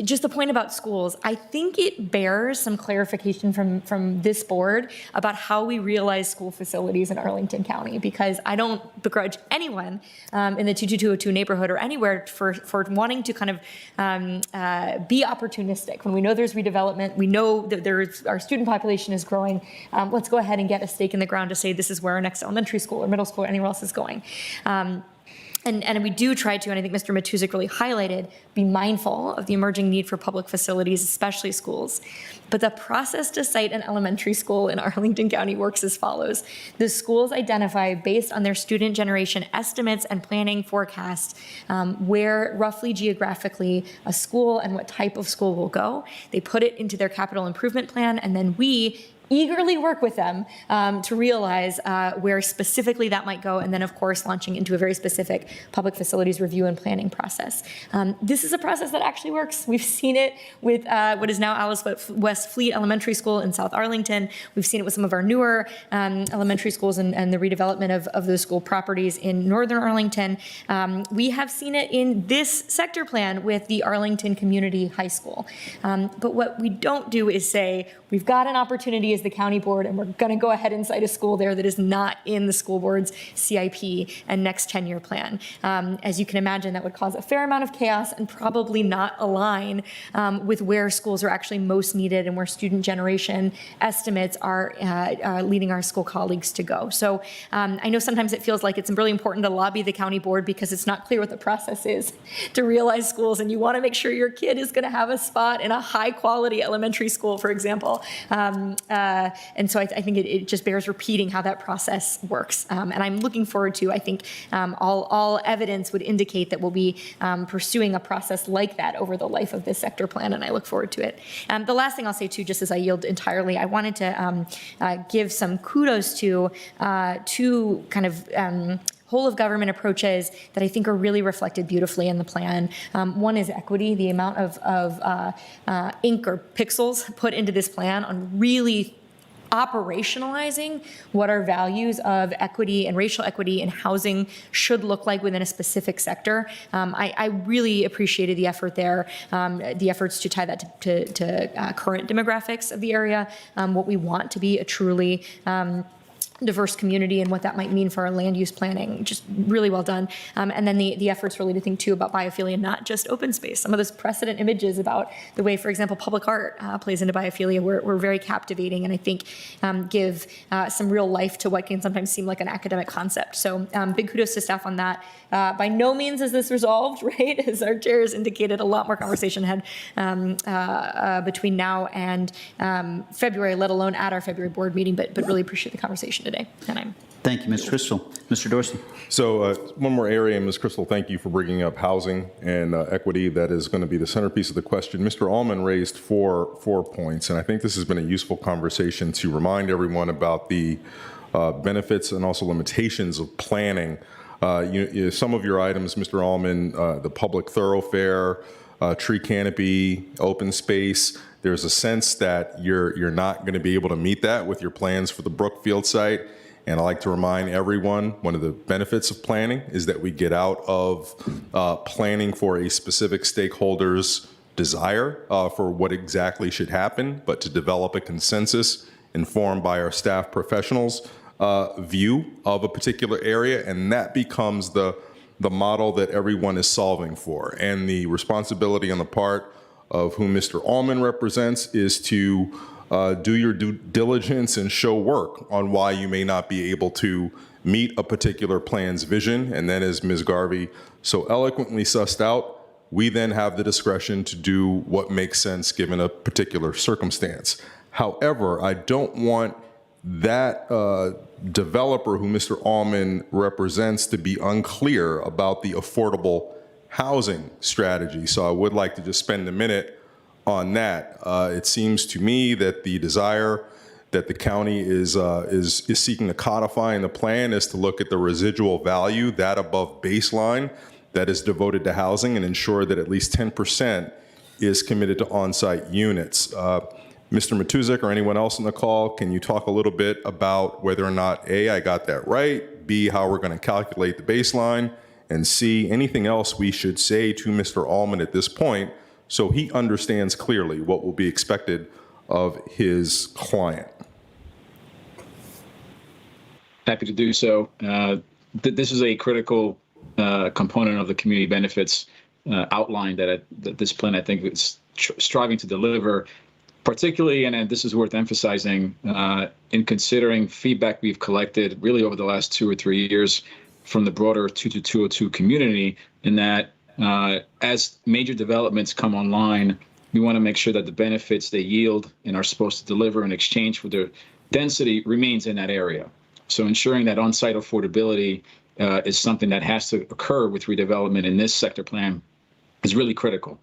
Speaker 19: Just the point about schools. I think it bears some clarification from this board about how we realize school facilities in Arlington County, because I don't begrudge anyone in the 22202 neighborhood or anywhere for wanting to kind of be opportunistic. When we know there's redevelopment, we know that our student population is growing, let's go ahead and get a stake in the ground to say this is where our next elementary school or middle school or anywhere else is going. And we do try to, and I think Mr. Matusik really highlighted, be mindful of the emerging need for public facilities, especially schools. But the process to cite an elementary school in Arlington County works as follows. The schools identify, based on their student generation estimates and planning forecasts, where roughly geographically a school and what type of school will go. They put it into their capital improvement plan, and then we eagerly work with them to realize where specifically that might go, and then of course launching into a very specific public facilities review and planning process. This is a process that actually works. We've seen it with what is now Alice West Fleet Elementary School in South Arlington. We've seen it with some of our newer elementary schools and the redevelopment of those school properties in Northern Arlington. We have seen it in this sector plan with the Arlington Community High School. But what we don't do is say, we've got an opportunity as the county board, and we're going to go ahead and cite a school there that is not in the school board's CIP and next 10-year plan. As you can imagine, that would cause a fair amount of chaos and probably not align with where schools are actually most needed and where student generation estimates are leading our school colleagues to go. So I know sometimes it feels like it's really important to lobby the county board because it's not clear what the process is to realize schools, and you want to make sure your kid is going to have a spot in a high-quality elementary school, for example. And so I think it just bears repeating how that process works. And I'm looking forward to, I think, all evidence would indicate that we'll be pursuing a process like that over the life of this sector plan, and I look forward to it. The last thing I'll say, too, just as I yield entirely, I wanted to give some kudos to two kind of whole of government approaches that I think are really reflected beautifully in the plan. One is equity, the amount of ink or pixels put into this plan on really operationalizing what our values of equity and racial equity and housing should look like within a specific sector. I really appreciated the effort there, the efforts to tie that to current demographics of the area, what we want to be a truly diverse community and what that might mean for our land use planning. Just really well done. And then the efforts really to think too about biophilia, not just open space. Some of those precedent images about the way, for example, public art plays into biophilia were very captivating, and I think give some real life to what can sometimes seem like an academic concept. So big kudos to staff on that. By no means is this resolved, right? As our chair has indicated, a lot more conversation ahead between now and February, let alone at our February board meeting, but really appreciate the conversation today. And
Speaker 1: thank you, Ms. Crystal. Mr. Dorsey.
Speaker 15: So one more area, Ms. Crystal, thank you for bringing up housing and equity. That is going to be the centerpiece of the question. Mr. Allman raised four points, and I think this has been a useful conversation to remind everyone about the benefits and also limitations of planning. Some of your items, Mr. Allman, the public thoroughfare, tree canopy, open space, there's a sense that you're not going to be able to meet that with your plans for the Brookfield site. And I like to remind everyone, one of the benefits of planning is that we get out of planning for a specific stakeholder's desire for what exactly should happen, but to develop a consensus informed by our staff professionals' view of a particular area, and that becomes the model that everyone is solving for. And the responsibility on the part of whom Mr. Allman represents is to do your due diligence and show work on why you may not be able to meet a particular plan's vision. And then, as Ms. Garvey so eloquently sussed out, we then have the discretion to do what makes sense given a particular circumstance. However, I don't want that developer who Mr. Allman represents to be unclear about the affordable housing strategy. So I would like to just spend a minute on that. It seems to me that the desire that the county is seeking to codify in the plan is to look at the residual value, that above baseline, that is devoted to housing and ensure that at least 10% is committed to on-site units. Mr. Matusik or anyone else on the call, can you talk a little bit about whether or not A, I got that right, B, how we're going to calculate the baseline, and C, anything else we should say to Mr. Allman at this point so he understands clearly what will be expected of his client?
Speaker 21: Happy to do so. This is a critical component of the community benefits outline that this plan, I think, is striving to deliver, particularly, and this is worth emphasizing, in considering feedback we've collected really over the last 2 or 3 years from the broader 22202 community, in that as major developments come online, we want to make sure that the benefits they yield and are supposed to deliver in exchange for their density remains in that area. So ensuring that on-site affordability is something that has to occur with redevelopment in this sector plan is really critical.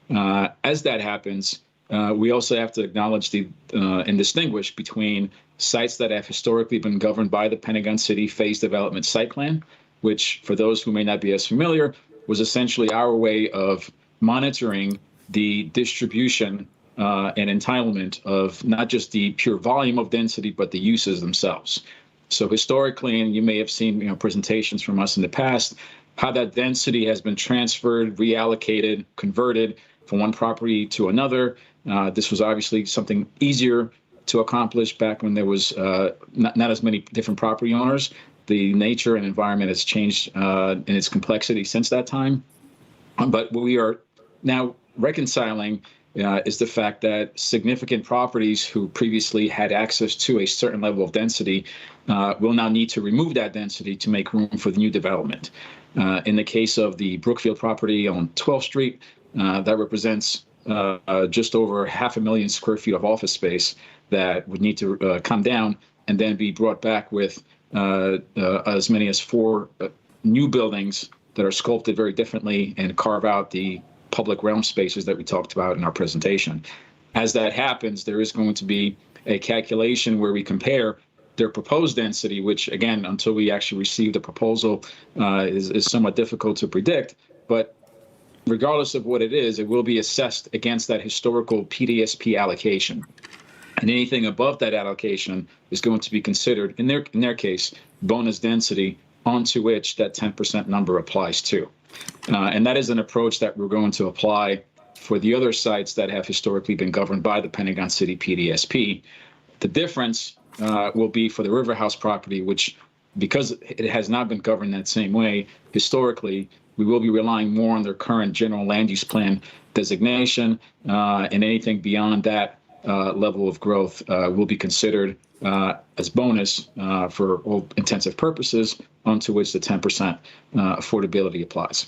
Speaker 21: As that happens, we also have to acknowledge and distinguish between sites that have historically been governed by the Pentagon City Phase Development Site Plan, which, for those who may not be as familiar, was essentially our way of monitoring the distribution and entitlement of not just the pure volume of density, but the uses themselves. So historically, and you may have seen presentations from us in the past, how that density has been transferred, reallocated, converted from one property to another. This was obviously something easier to accomplish back when there was not as many different property owners. The nature and environment has changed in its complexity since that time. But what we are now reconciling is the fact that significant properties who previously had access to a certain level of density will now need to remove that density to make room for the new development. In the case of the Brookfield property on 12th Street, that represents just over 500,000 square feet of office space that would need to come down and then be brought back with as many as 4 new buildings that are sculpted very differently and carve out the public realm spaces that we talked about in our presentation. As that happens, there is going to be a calculation where we compare their proposed density, which, again, until we actually receive the proposal, is somewhat difficult to predict. But regardless of what it is, it will be assessed against that historical Pdsp allocation. And anything above that allocation is going to be considered, in their case, bonus density, onto which that 10% number applies to. And that is an approach that we're going to apply for the other sites that have historically been governed by the Pentagon City PDSP. The difference will be for the River House property, which, because it has not been governed that same way historically, we will be relying more on their current general land use plan designation, and anything beyond that level of growth will be considered as bonus for all intensive purposes, onto which the 10% affordability applies.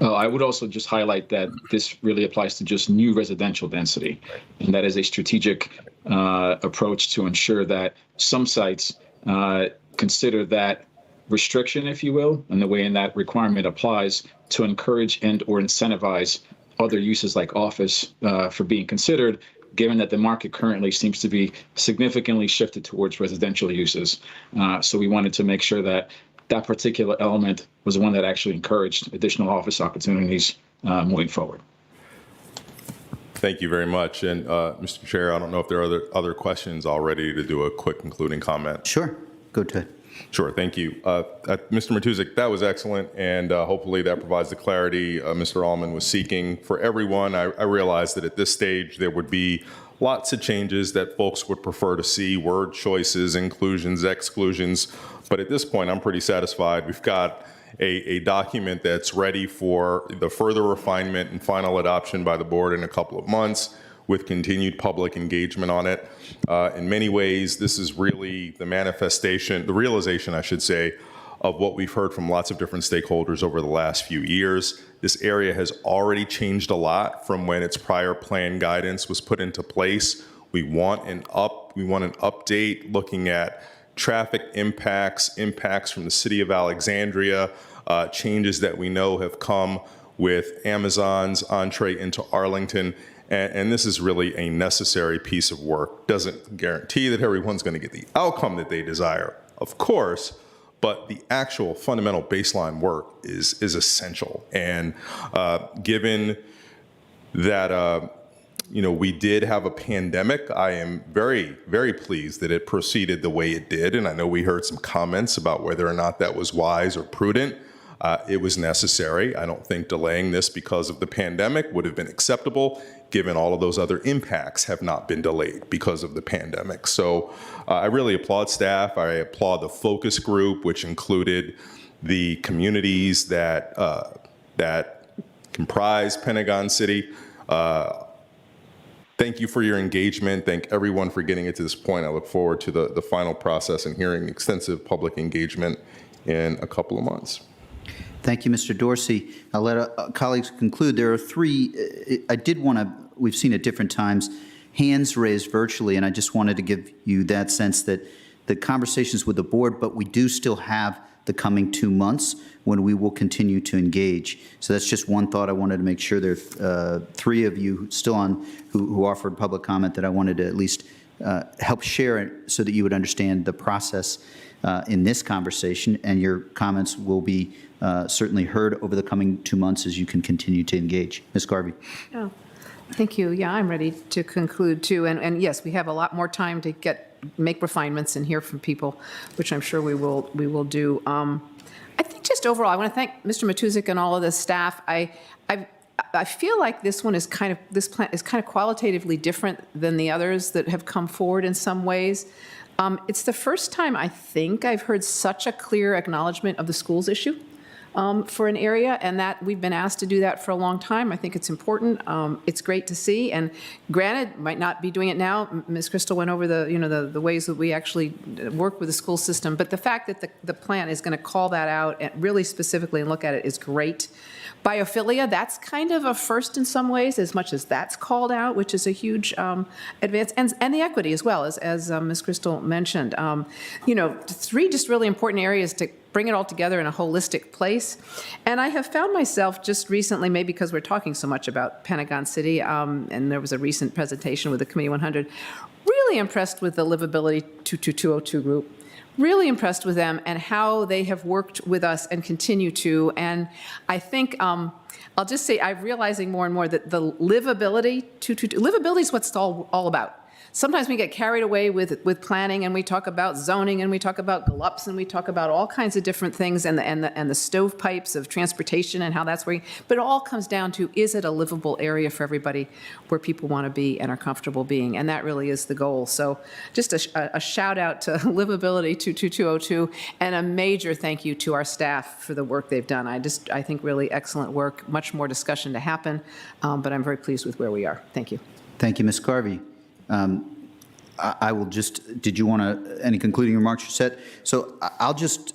Speaker 21: I would also just highlight that this really applies to just new residential density, and that is a strategic approach to ensure that some sites consider that restriction, if you will, and the way in that requirement applies to encourage and or incentivize other uses like office for being considered, given that the market currently seems to be significantly shifted towards residential uses. So we wanted to make sure that that particular element was the one that actually encouraged additional office opportunities moving forward.
Speaker 15: Thank you very much. And Mr. Chair, I don't know if there are other questions already to do a quick concluding comment.
Speaker 1: Sure, go ahead.
Speaker 15: Sure, thank you. Mr. Matusik, that was excellent, and hopefully that provides the clarity Mr. Allman was seeking for everyone. I realize that at this stage there would be lots of changes that folks would prefer to see, word choices, inclusions, exclusions, but at this point I'm pretty satisfied. We've got a document that's ready for the further refinement and final adoption by the board in a couple of months, with continued public engagement on it. In many ways, this is really the manifestation, the realization, I should say, of what we've heard from lots of different stakeholders over the last few years. This area has already changed a lot from when its prior plan guidance was put into place. We want an update looking at traffic impacts from the city of Alexandria, changes that we know have come with Amazon's entree into Arlington. And this is really a necessary piece of work. Doesn't guarantee that everyone's going to get the outcome that they desire, of course, but the actual fundamental baseline work is essential. And given that, we did have a pandemic, I am very, very pleased that it proceeded the way it did. And I know we heard some comments about whether or not that was wise or prudent. It was necessary. I don't think delaying this because of the pandemic would have been acceptable, given all of those other impacts have not been delayed because of the pandemic. So I really applaud staff. I applaud the focus group, which included the communities that comprise Pentagon City. Thank you for your engagement. Thank everyone for getting it to this point. I look forward to the final process and hearing extensive public engagement in a couple of months.
Speaker 1: Thank you, Mr. Dorsey. I'll let colleagues conclude. There are three, we've seen at different times, hands raised virtually, and I just wanted to give you that sense that the conversations with the board, but we do still have the coming 2 months when we will continue to engage. So that's just one thought I wanted to make sure. There are three of you still on who offered public comment that I wanted to at least help share it so that you would understand the process in this conversation, and your comments will be certainly heard over the coming 2 months as you can continue to engage. Ms. Garvey.
Speaker 13: Oh, thank you. Yeah, I'm ready to conclude too. And yes, we have a lot more time to make refinements and hear from people, which I'm sure we will do. I think just overall, I want to thank Mr. Matusik and all of the staff. I feel like this plan is kind of qualitatively different than the others that have come forward in some ways. It's the first time I think I've heard such a clear acknowledgement of the schools issue for an area, and that we've been asked to do that for a long time. I think it's important. It's great to see, and granted, might not be doing it now. Ms. Crystal went over the ways that we actually work with the school system, but the fact that the plan is going to call that out and really specifically and look at it is great. Biophilia, that's kind of a first in some ways, as much as that's called out, which is a huge advance, and the equity as well, as Ms. Crystal mentioned. Three just really important areas to bring it all together in a holistic place. And I have found myself just recently, maybe because we're talking so much about Pentagon City, and there was a recent presentation with the Committee 100, really impressed with the Livability 22202 group. Really impressed with them and how they have worked with us and continue to. And I think I'll just say I'm realizing more and more that the livability is what it's all about. Sometimes we get carried away with planning, and we talk about zoning, and we talk about GLUPs, and we talk about all kinds of different things, and the stovepipes of transportation and how that's working. But it all comes down to, is it a livable area for everybody where people want to be and are comfortable being? And that really is the goal. So just a shout out to Livability 22202, and a major thank you to our staff for the work they've done. I think really excellent work. Much more discussion to happen, but I'm very pleased with where we are. Thank you.
Speaker 1: Thank you, Ms. Garvey. I will just, did you want any concluding remarks you said? So I'll just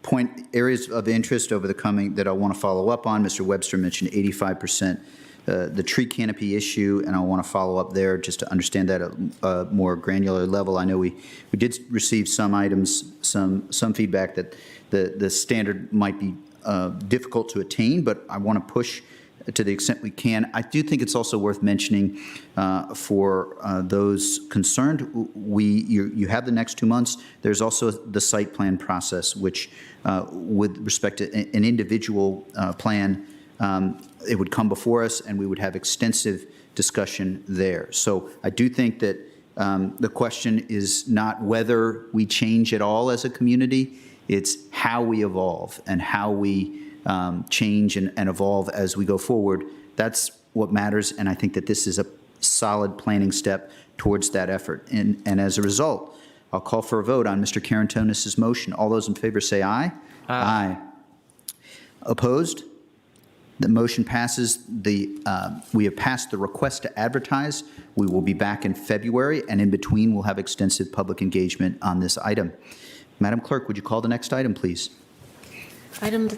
Speaker 1: point areas of interest over the coming that I want to follow up on. Mr. Webster mentioned 85%, the tree canopy issue, and I want to follow up there just to understand that at a more granular level. I know we did receive some items, some feedback that the standard might be difficult to attain, but I want to push to the extent we can. I do think it's also worth mentioning for those concerned, you have the next 2 months. There's also the site plan process, which with respect to an individual plan, it would come before us and we would have extensive discussion there. So I do think that the question is not whether we change at all as a community, it's how we evolve and how we change and evolve as we go forward. That's what matters, and I think that this is a solid planning step towards that effort. And as a result, I'll call for a vote on Mr. Karantonis' motion. All those in favor say aye. Aye. Opposed? The motion passes. We have passed the request to advertise. We will be back in February, and in between, we'll have extensive public engagement on this item. Madam Clerk, would you call the next item, please?
Speaker 5: Item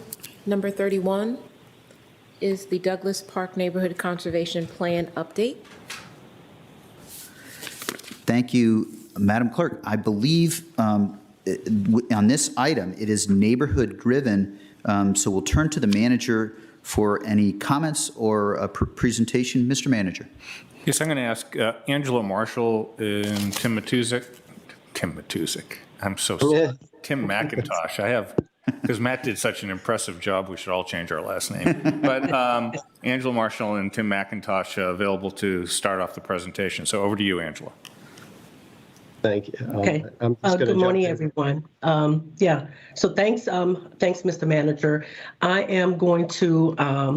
Speaker 5: number 31 is the Douglas Park Neighborhood Conservation Plan update.
Speaker 1: Thank you, Madam Clerk. I believe on this item, it is neighborhood-driven, so we'll turn to the manager for any comments or a presentation. Mr. Manager.
Speaker 2: Yes, I'm going to ask Angela Marshall and Tim Matusik. I'm so sorry. Tim McIntosh. Because Matt did such an impressive job, we should all change our last name. But Angela Marshall and Tim McIntosh available to start off the presentation. So over to you, Angela.
Speaker 18: Thank you.
Speaker 20: Okay. Good morning, everyone. So thanks, Mr. Manager. I am going to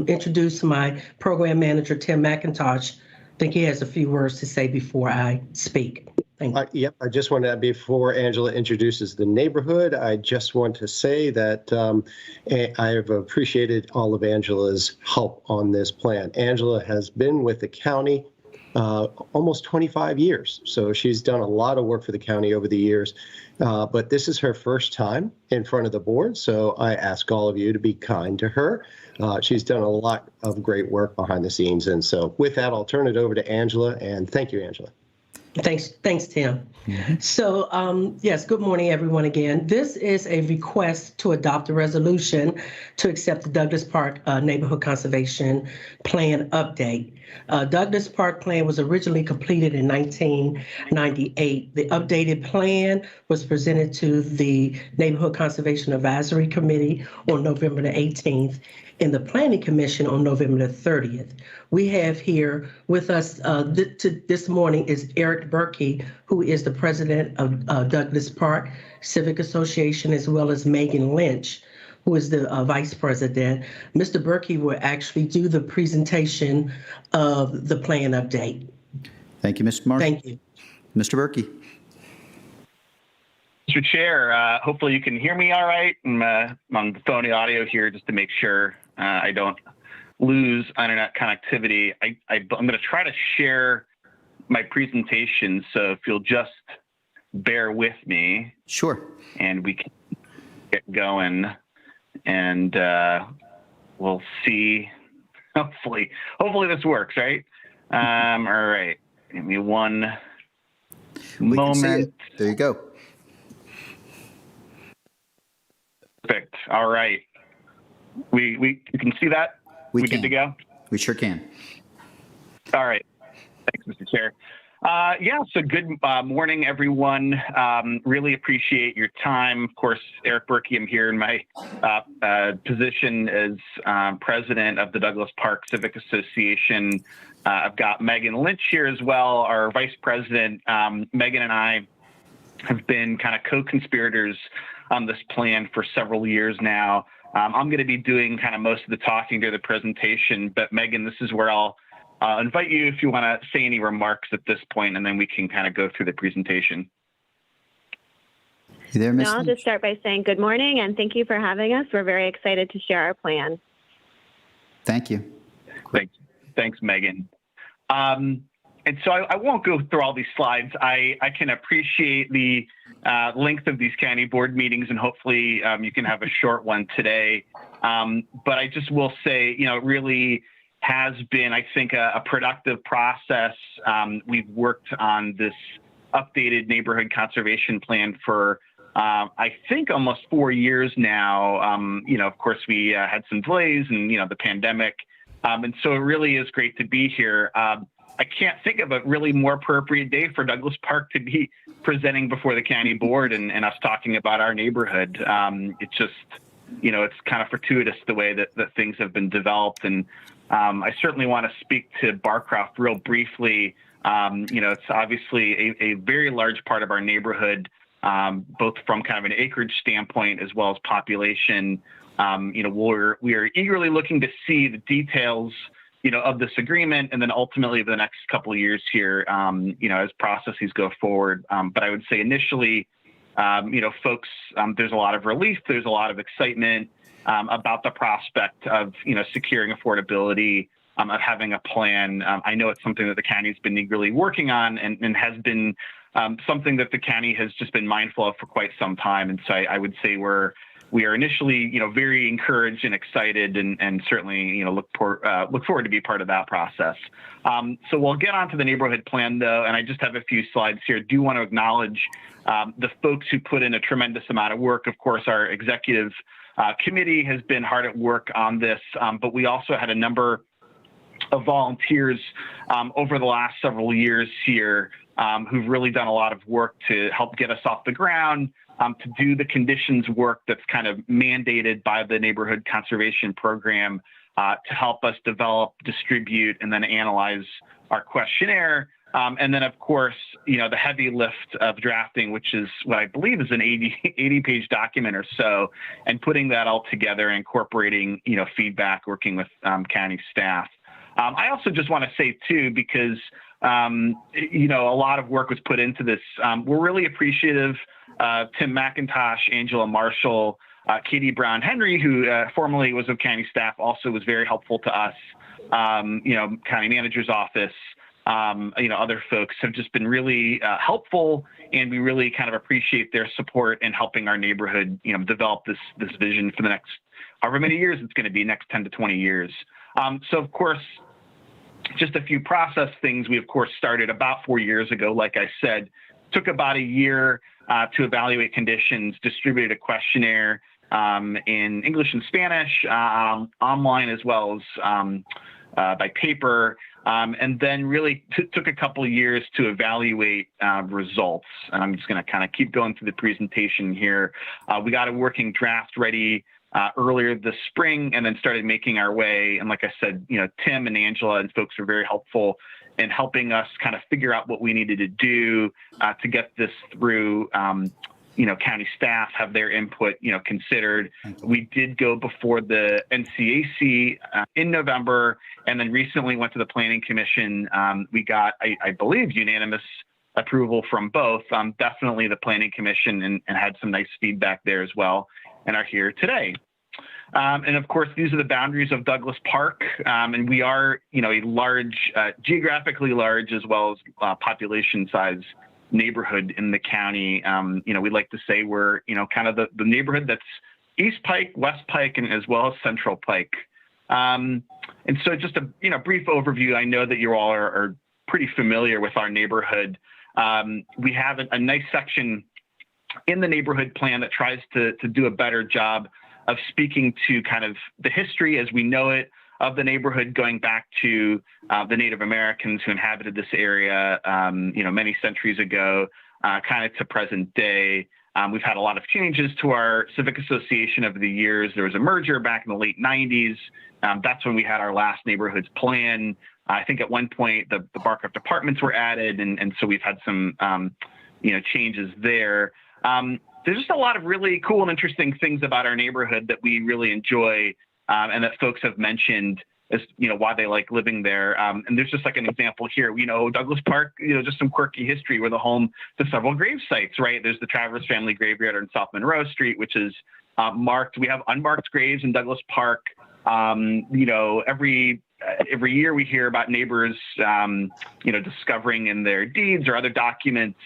Speaker 20: introduce my program manager, Tim McIntosh. I think he has a few words to say before I speak.
Speaker 18: Yep, I just want to, before Angela introduces the neighborhood, I just want to say that I have appreciated all of Angela's help on this plan. Angela has been with the county almost 25 years, so she's done a lot of work for the county over the years, but this is her first time in front of the board, so I ask all of you to be kind to her. She's done a lot of great work behind the scenes, and so with that, I'll turn it over to Angela, and thank you, Angela.
Speaker 20: Thanks, Tim. So, yes, good morning, everyone, again. This is a request to adopt a resolution to accept the Douglas Park Neighborhood Conservation Plan update. Douglas Park Plan was originally completed in 1998. The updated plan was presented to the Neighborhood Conservation Advisory Committee on November the 18th and the Planning Commission on November the 30th. We have here with us this morning is Eric Berkey, who is the president of Douglas Park Civic Association, as well as Megan Lynch, who is the vice president. Mr. Berkey will actually do the presentation of the plan update.
Speaker 1: Thank you, Mr. Marshall.
Speaker 20: Thank you.
Speaker 1: Mr. Berkey.
Speaker 24: Mr. Chair, hopefully you can hear me all right. I'm on the phony audio here just to make sure I don't lose internet connectivity. I'm going to try to share my presentation, so if you'll just bear with me.
Speaker 1: Sure.
Speaker 24: And we can get going, and we'll see. Hopefully this works, right? All right. Give me one moment.
Speaker 1: There you go.
Speaker 24: Perfect. All right. We can see that? We good to go?
Speaker 1: We sure can.
Speaker 24: All right. Thanks, Mr. Chair. So good morning, everyone. Really appreciate your time. Of course, Eric Berkey, I'm here in my position as president of the Douglas Park Civic Association. I've got Megan Lynch here as well, our vice president. Megan and I have been kind of co-conspirators on this plan for several years now. I'm going to be doing kind of most of the talking during the presentation, but Megan, this is where I'll invite you if you want to say any remarks at this point, and then we can kind of go through the presentation.
Speaker 1: You there, Ms.
Speaker 25: I'll just start by saying good morning and thank you for having us. We're very excited to share our plan.
Speaker 1: Thank you.
Speaker 24: Thanks, Megan. And so I won't go through all these slides. I can appreciate the length of these county board meetings, and hopefully you can have a short one today. But I just will say, it really has been, I think, a productive process. We've worked on this updated neighborhood conservation plan for, I think, almost 4 years now. Of course, we had some delays and, the pandemic. And so it really is great to be here. I can't think of a really more appropriate day for Douglas Park to be presenting before the county board and us talking about our neighborhood. It's just, it's kind of fortuitous the way that things have been developed. And I certainly want to speak to Barcroft real briefly. It's obviously a very large part of our neighborhood, both from kind of an acreage standpoint as well as population. We are eagerly looking to see the details of this agreement, and then ultimately the next couple of years here, as processes go forward. But I would say initially, folks, there's a lot of relief, there's a lot of excitement about the prospect of, securing affordability, of having a plan. I know it's something that the county's been eagerly working on and has been something that the county has just been mindful of for quite some time. And so I would say we are initially, very encouraged and excited, and certainly, look forward to be part of that process. So we'll get on to the neighborhood plan, though, and I just have a few slides here. I do want to acknowledge the folks who put in a tremendous amount of work. Of course, our executive committee has been hard at work on this, but we also had a number of volunteers over the last several years here who've really done a lot of work to help get us off the ground. to do the conditions work that's kind of mandated by the neighborhood conservation program to help us develop, distribute, and then analyze our questionnaire. And then, of course, the heavy lift of drafting, which is what I believe is an 80-page document or so, and putting that all together, incorporating, feedback, working with county staff. I also just want to say, too, because, a lot of work was put into this. We're really appreciative of Tim McIntosh, Angela Marshall, Katie Brown Henry, who formerly was of county staff, also was very helpful to us, county manager's office. Other folks have just been really helpful, and we really kind of appreciate their support in helping our neighborhood, develop this vision for the next however many years it's going to be, next 10 to 20 years. So, of course, just a few process things. We, of course, started about 4 years ago. Like I said, took about a year to evaluate conditions, distributed a questionnaire in English and Spanish, online as well as by paper. And then really took a couple of years to evaluate results. And I'm just going to kind of keep going through the presentation here. We got a working draft ready earlier this spring, and then started making our way. And like I said, Tim and Angela and folks were very helpful in helping us kind of figure out what we needed to do to get this through. County staff have their input, considered. We did go before the NCAC in November, and then recently went to the Planning Commission. We got, I believe, unanimous approval from both, definitely the Planning Commission, and had some nice feedback there as well, and are here today. And of course, these are the boundaries of Douglas Park, and we are, a large, geographically large, as well as population size neighborhood in the county. We like to say we're, kind of the neighborhood that's East Pike, West Pike, and as well as Central Pike. And so just a, brief overview. I know that you all are pretty familiar with our neighborhood. We have a nice section in the neighborhood plan that tries to do a better job of speaking to kind of the history as we know it of the neighborhood, going back to the Native Americans who inhabited this area, many centuries ago, kind of to present day. We've had a lot of changes to our civic association over the years. There was a merger back in the late 90s. That's when we had our last neighborhoods plan. I think at one point the Barcroft apartments were added, and so we've had some, changes there. There's just a lot of really cool and interesting things about our neighborhood that we really enjoy, and that folks have mentioned as, why they like living there. And there's just like an example here, Douglas Park, just some quirky history. We're the home to several grave sites, right? There's the Travers family graveyard on South Monroe Street, which is marked. We have unmarked graves in Douglas Park. Every year we hear about neighbors, discovering in their deeds or other documents,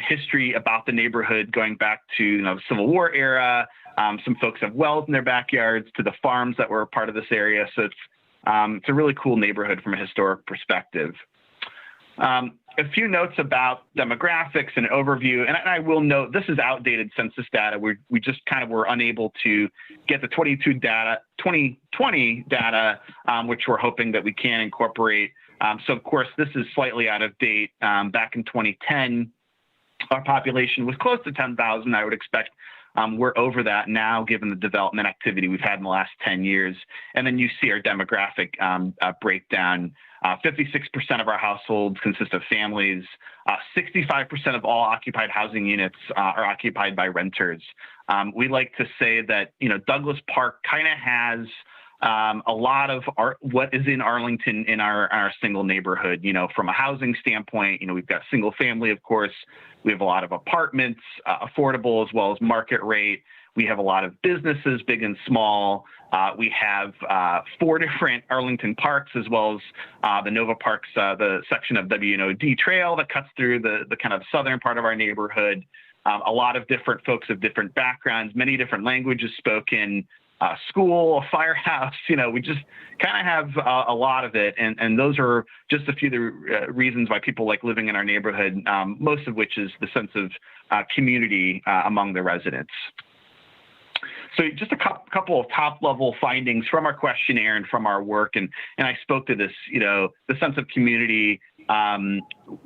Speaker 24: history about the neighborhood going back to the Civil War era. Some folks have wells in their backyards to the farms that were part of this area. So it's a really cool neighborhood from a historic perspective. A few notes about demographics and overview, and I will note this is outdated census data. We just kind of were unable to get the 2020 data, which we're hoping that we can incorporate. So of course, this is slightly out of date. Back in 2010, our population was close to 10,000. I would expect we're over that now, given the development activity we've had in the last 10 years. And then you see our demographic breakdown. 56% of our households consist of families. 65% of all occupied housing units are occupied by renters. We like to say that, Douglas Park kind of has a lot of what is in Arlington in our single neighborhood. From a housing standpoint, we've got single family, of course. We have a lot of apartments, affordable as well as market rate. We have a lot of businesses, big and small. We have 4 different Arlington parks, as well as the Nova Parks, the section of WNOD Trail that cuts through the kind of southern part of our neighborhood. A lot of different folks of different backgrounds, many different languages spoken, school, a firehouse. We just kind of have a lot of it. And those are just a few of the reasons why people like living in our neighborhood, most of which is the sense of community among the residents. So just a couple of top-level findings from our questionnaire and from our work, and I spoke to this, the sense of community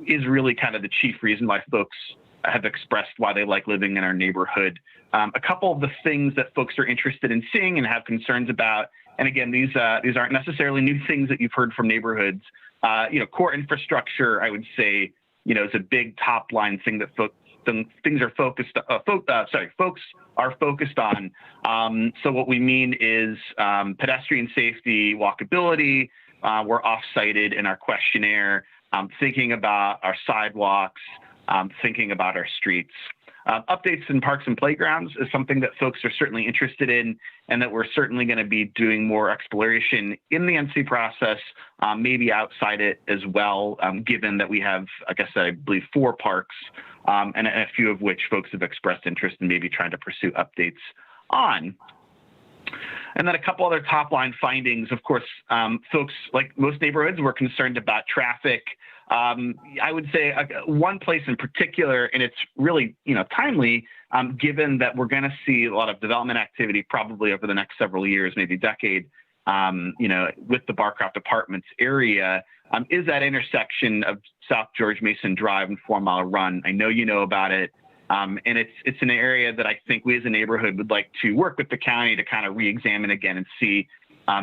Speaker 24: is really kind of the chief reason why folks have expressed why they like living in our neighborhood. A couple of the things that folks are interested in seeing and have concerns about, and again, these aren't necessarily new things that you've heard from neighborhoods. Core infrastructure, I would say, is a big top line thing that folks are focused on. So what we mean is pedestrian safety, walkability. We're off-cited in our questionnaire, thinking about our sidewalks, thinking about our streets. Updates in parks and playgrounds is something that folks are certainly interested in, and that we're certainly going to be doing more exploration in the NC process, maybe outside it as well, given that we have, like I said, I believe 4 parks, and a few of which folks have expressed interest in maybe trying to pursue updates on. And then a couple other top line findings. Of course, folks, like most neighborhoods, were concerned about traffic. I would say one place in particular, and it's really timely, given that we're going to see a lot of development activity probably over the next several years, maybe decade, with the Barcroft Apartments area, is that intersection of South George Mason Drive and 4 Mile Run. I know you know about it. And it's an area that I think we as a neighborhood would like to work with the county to kind of re-examine again and see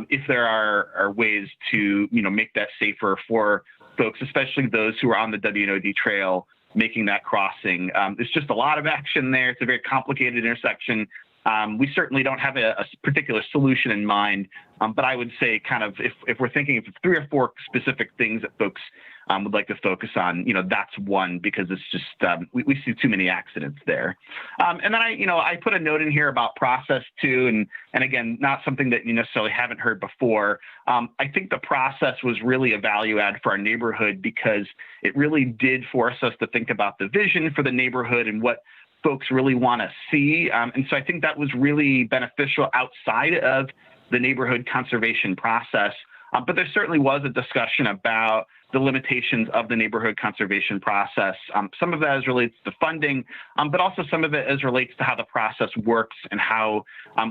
Speaker 24: if there are ways to make that safer for folks, especially those who are on the WNOD trail making that crossing. There's just a lot of action there. It's a very complicated intersection. We certainly don't have a particular solution in mind, but I would say kind of if we're thinking of 3 or 4 specific things that folks would like to focus on, that's one, because it's just we see too many accidents there. And then I put a note in here about process too, and again, not something that you necessarily haven't heard before. I think the process was really a value add for our neighborhood because it really did force us to think about the vision for the neighborhood and what folks really want to see. And so I think that was really beneficial outside of the neighborhood conservation process. But there certainly was a discussion about the limitations of the neighborhood conservation process. Some of that is related to funding, but also some of it is relates to how the process works and how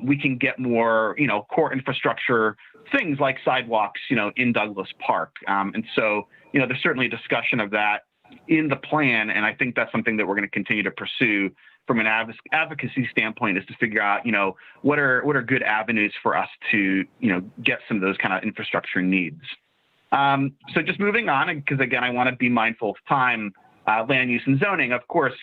Speaker 24: we can get more, core infrastructure things like sidewalks, in Douglas Park. And so, there's certainly a discussion of that in the plan, and I think that's something that we're going to continue to pursue from an advocacy standpoint, is to figure out, what are good avenues for us to, get some of those kind of infrastructure needs. So just moving on, because again, I want to be mindful of time, land use and zoning, of course,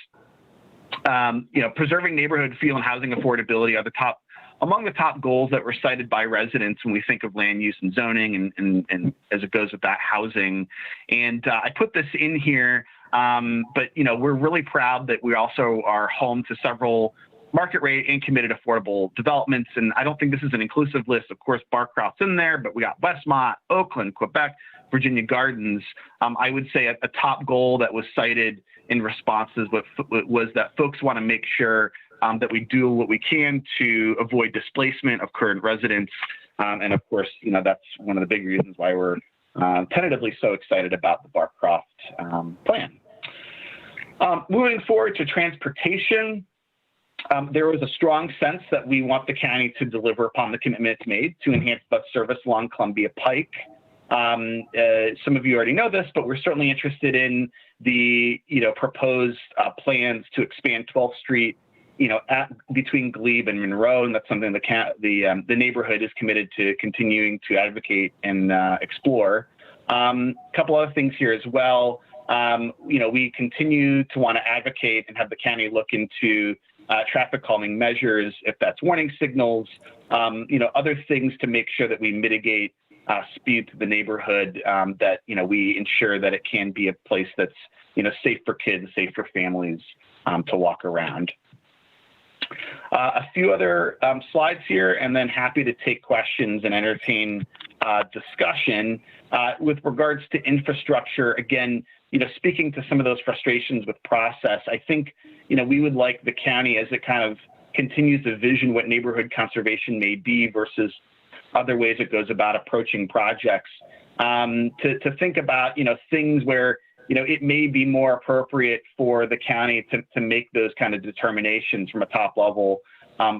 Speaker 24: preserving neighborhood feel and housing affordability are among the top goals that were cited by residents when we think of land use and zoning and as it goes with that housing. And I put this in here, but we're really proud that we also are home to several market rate and committed affordable developments. And I don't think this is an inclusive list. Of course, Barcroft's in there, but we got Westmont, Oakland, Quebec, Virginia Gardens. I would say a top goal that was cited in responses was that folks want to make sure that we do what we can to avoid displacement of current residents. And of course, that's one of the big reasons why we're tentatively so excited about the Barcroft plan. Moving forward to transportation, there was a strong sense that we want the county to deliver upon the commitment it's made to enhance bus service along Columbia Pike. Some of you already know this, but we're certainly interested in the proposed plans to expand 12th Street, between Glebe and Monroe, and that's something the neighborhood is committed to continuing to advocate and explore. A couple other things here as well. We continue to want to advocate and have the county look into traffic calming measures, if that's warning signals, other things to make sure that we mitigate speed to the neighborhood, that, we ensure that it can be a place that's, safe for kids, safe for families to walk around. A few other slides here, and then happy to take questions and entertain discussion. With regards to infrastructure, again, speaking to some of those frustrations with process, I think, we would like the county, as it kind of continues to vision what neighborhood conservation may be versus other ways it goes about approaching projects, to think about, things where, it may be more appropriate for the county to make those kind of determinations from a top level,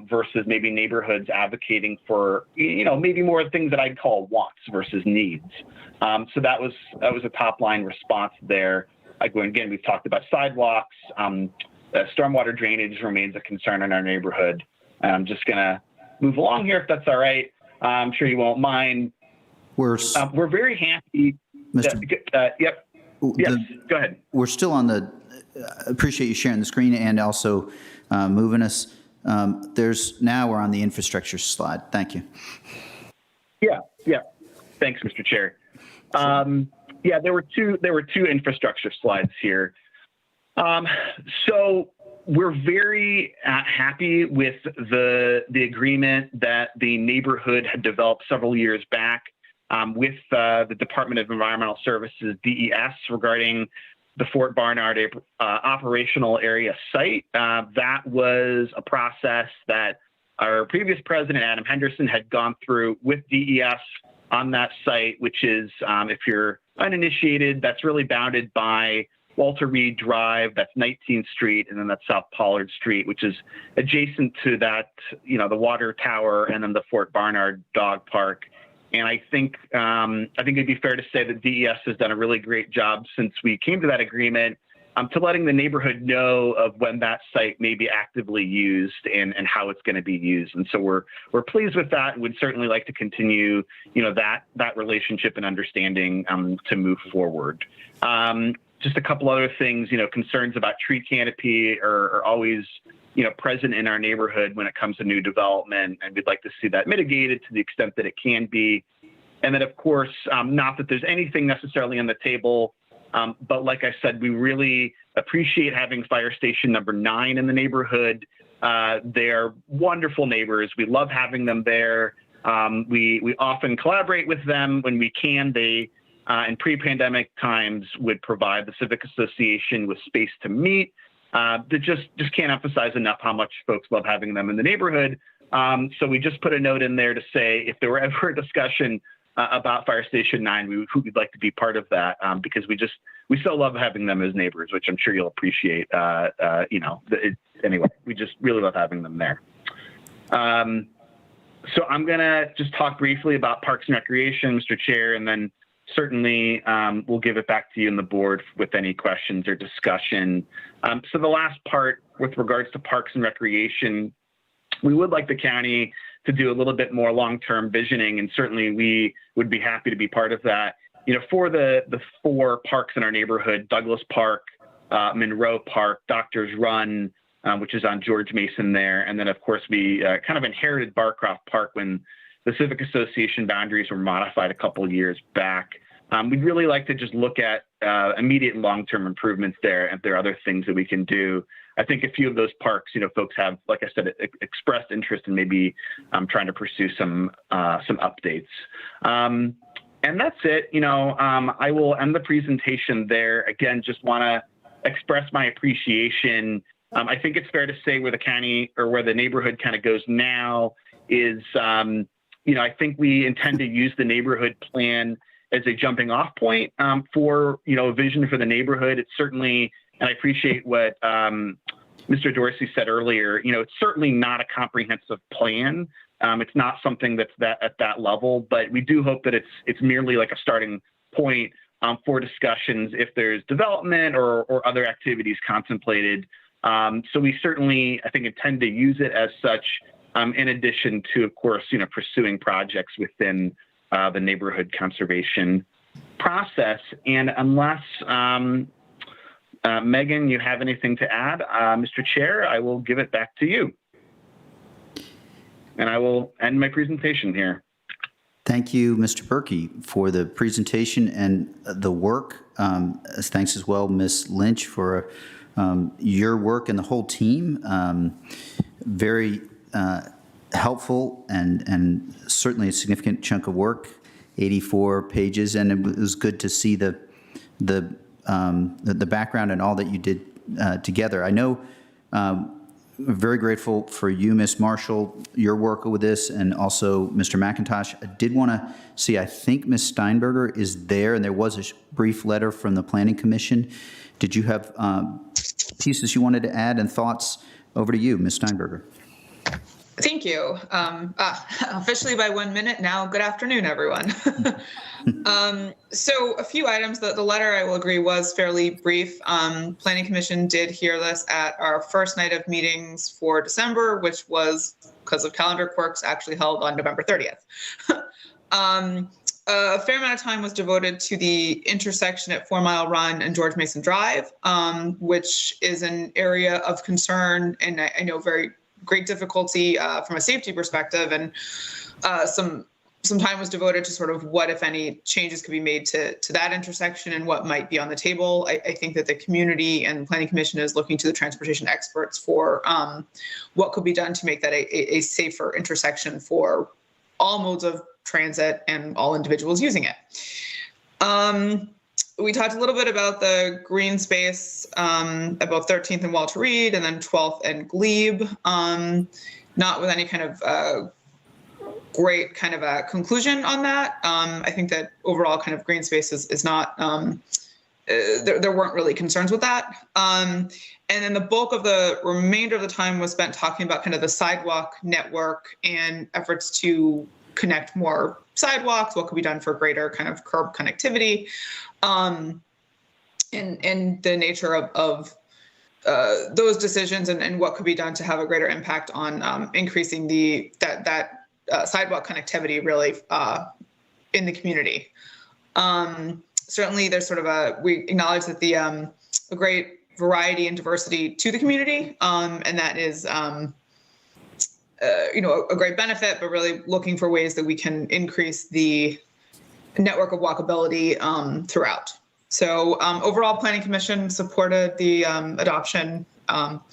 Speaker 24: versus maybe neighborhoods advocating for, maybe more things that I'd call wants versus needs. So that was a top line response there. Again, we've talked about sidewalks, stormwater drainage remains a concern in our neighborhood. I'm just going to move along here if that's all right. I'm sure you won't mind. We're very happy. Yep. Yes, go ahead.
Speaker 1: We're still on the, appreciate you sharing the screen and also moving us. Now we're on the infrastructure slide. Thank you.
Speaker 24: Yeah. Thanks, Mr. Chair. There were two infrastructure slides here. So we're very happy with the agreement that the neighborhood had developed several years back with the Department of Environmental Services, DES, regarding the Fort Barnard operational area site. That was a process that our previous president, Adam Henderson, had gone through with DES on that site, which is, if you're uninitiated, that's really bounded by Walter Reed Drive, that's 19th Street, and then that's South Pollard Street, which is adjacent to that, the water tower and then the Fort Barnard Dog Park. And I think it'd be fair to say that DES has done a really great job since we came to that agreement to letting the neighborhood know of when that site may be actively used and how it's going to be used. And so we're pleased with that and would certainly like to continue, that relationship and understanding to move forward. Just a couple other things, concerns about tree canopy are always, present in our neighborhood when it comes to new development, and we'd like to see that mitigated to the extent that it can be. And then, of course, not that there's anything necessarily on the table, but like I said, we really appreciate having Fire Station number 9 in the neighborhood. They're wonderful neighbors. We love having them there. We often collaborate with them when we can. They, in pre-pandemic times, would provide the Civic Association with space to meet. They just can't emphasize enough how much folks love having them in the neighborhood. So we just put a note in there to say if there were ever a discussion about Fire Station 9, we'd like to be part of that because we still love having them as neighbors, which I'm sure you'll appreciate. Anyway, we just really love having them there. So I'm gonna just talk briefly about Parks and Recreation, Mr. Chair, and then certainly we'll give it back to you and the board with any questions or discussion. So the last part with regards to Parks and Recreation, we would like the county to do a little bit more long-term visioning, and certainly we would be happy to be part of that. For the 4 parks in our neighborhood, Douglas Park, Monroe Park, Doctors Run, which is on George Mason there, and then of course we kind of inherited Barcroft Park when the Civic Association boundaries were modified a couple of years back. We'd really like to just look at immediate and long-term improvements there, and if there are other things that we can do. I think a few of those parks, folks have, like I said, expressed interest in maybe trying to pursue some updates. And that's it. I will end the presentation there. Again, just want to express my appreciation. I think it's fair to say where the county or where the neighborhood kind of goes now is, I think we intend to use the neighborhood plan as a jumping off point for, a vision for the neighborhood. It's certainly, and I appreciate what Mr. Dorsey said earlier, it's certainly not a comprehensive plan. It's not something that's at that level, but we do hope that it's merely like a starting point for discussions if there's development or other activities contemplated. So we certainly, I think, intend to use it as such, in addition to, of course, pursuing projects within the neighborhood conservation process. And unless, Megan, you have anything to add, Mr. Chair, I will give it back to you. And I will end my presentation here.
Speaker 1: Thank you, Mr. Berkey, for the presentation and the work. Thanks as well, Ms. Lynch, for your work and the whole team. Very helpful and certainly a significant chunk of work, 84 pages, and it was good to see the background and all that you did together. I know very grateful for you, Ms. Marshall, your work with this, and also Mr. McIntosh. I did want to see, I think Ms. Steinberger is there, and there was a brief letter from the Planning Commission. Did you have pieces you wanted to add and thoughts? Over to you, Ms. Steinberger.
Speaker 3: Thank you. Officially by 1 minute now, good afternoon, everyone. So a few items. The letter, I will agree, was fairly brief. Planning Commission did hear this at our first night of meetings for December, which was, because of calendar quirks, actually held on November 30th. A fair amount of time was devoted to the intersection at 4 Mile Run and George Mason Drive, which is an area of concern and I know very great difficulty from a safety perspective, and some time was devoted to sort of what, if any, changes could be made to that intersection and what might be on the table. I think that the community and the Planning Commission is looking to the transportation experts for what could be done to make that a safer intersection for all modes of transit and all individuals using it. We talked a little bit about the green space at both 13th and Walter Reed, and then 12th and Glebe, not with any kind of great kind of a conclusion on that. I think that overall kind of green space is not, there weren't really concerns with that. And then the bulk of the remainder of the time was spent talking about kind of the sidewalk network and efforts to connect more sidewalks, what could be done for greater kind of curb connectivity, and the nature of those decisions and what could be done to have a greater impact on increasing that sidewalk connectivity really in the community. Certainly there's sort of we acknowledge that a great variety and diversity to the community, and that is a great benefit, but really looking for ways that we can increase the network of walkability throughout. So overall, Planning Commission supported the adoption of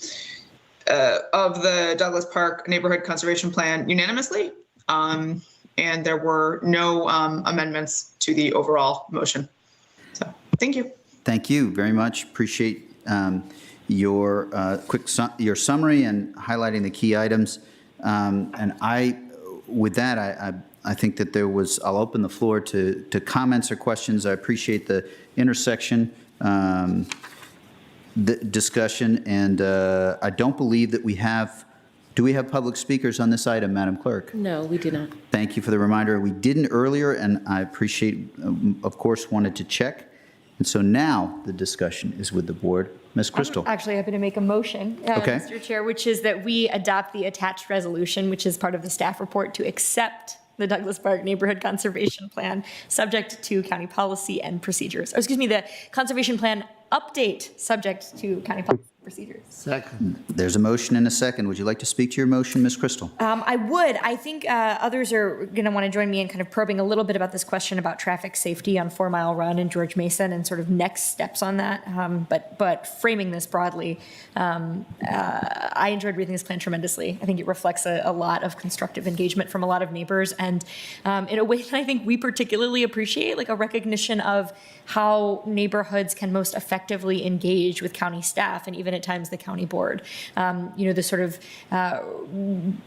Speaker 3: the Douglas Park Neighborhood Conservation Plan unanimously, and there were no amendments to the overall motion. So thank you.
Speaker 1: Thank you very much. Appreciate your your summary and highlighting the key items. And with that, I think that I'll open the floor to comments or questions. I appreciate the intersection the discussion, and I don't believe that do we have public speakers on this item, Madam Clerk?
Speaker 5: No, we do not.
Speaker 1: Thank you for the reminder. We didn't earlier, and I appreciate, of course, wanted to check. And so now the discussion is with the board. Ms. Crystal.
Speaker 19: I'm actually happy to make a motion,
Speaker 1: Okay.
Speaker 19: Mr. Chair, which is that we adopt the attached resolution, which is part of the staff report, to accept the Douglas Park Neighborhood Conservation Plan, subject to county policy and procedures. Or excuse me, the Conservation Plan update, subject to county policy and procedures.
Speaker 16: Second.
Speaker 1: There's a motion and a second. Would you like to speak to your motion, Ms. Crystal?
Speaker 19: I would. I think others are going to want to join me in kind of probing a little bit about this question about traffic safety on 4 Mile Run and George Mason and sort of next steps on that. But framing this broadly, I enjoyed reading this plan tremendously. I think it reflects a lot of constructive engagement from a lot of neighbors, and in a way that I think we particularly appreciate, like a recognition of how neighborhoods can most effectively engage with county staff and even at times the county board. The sort of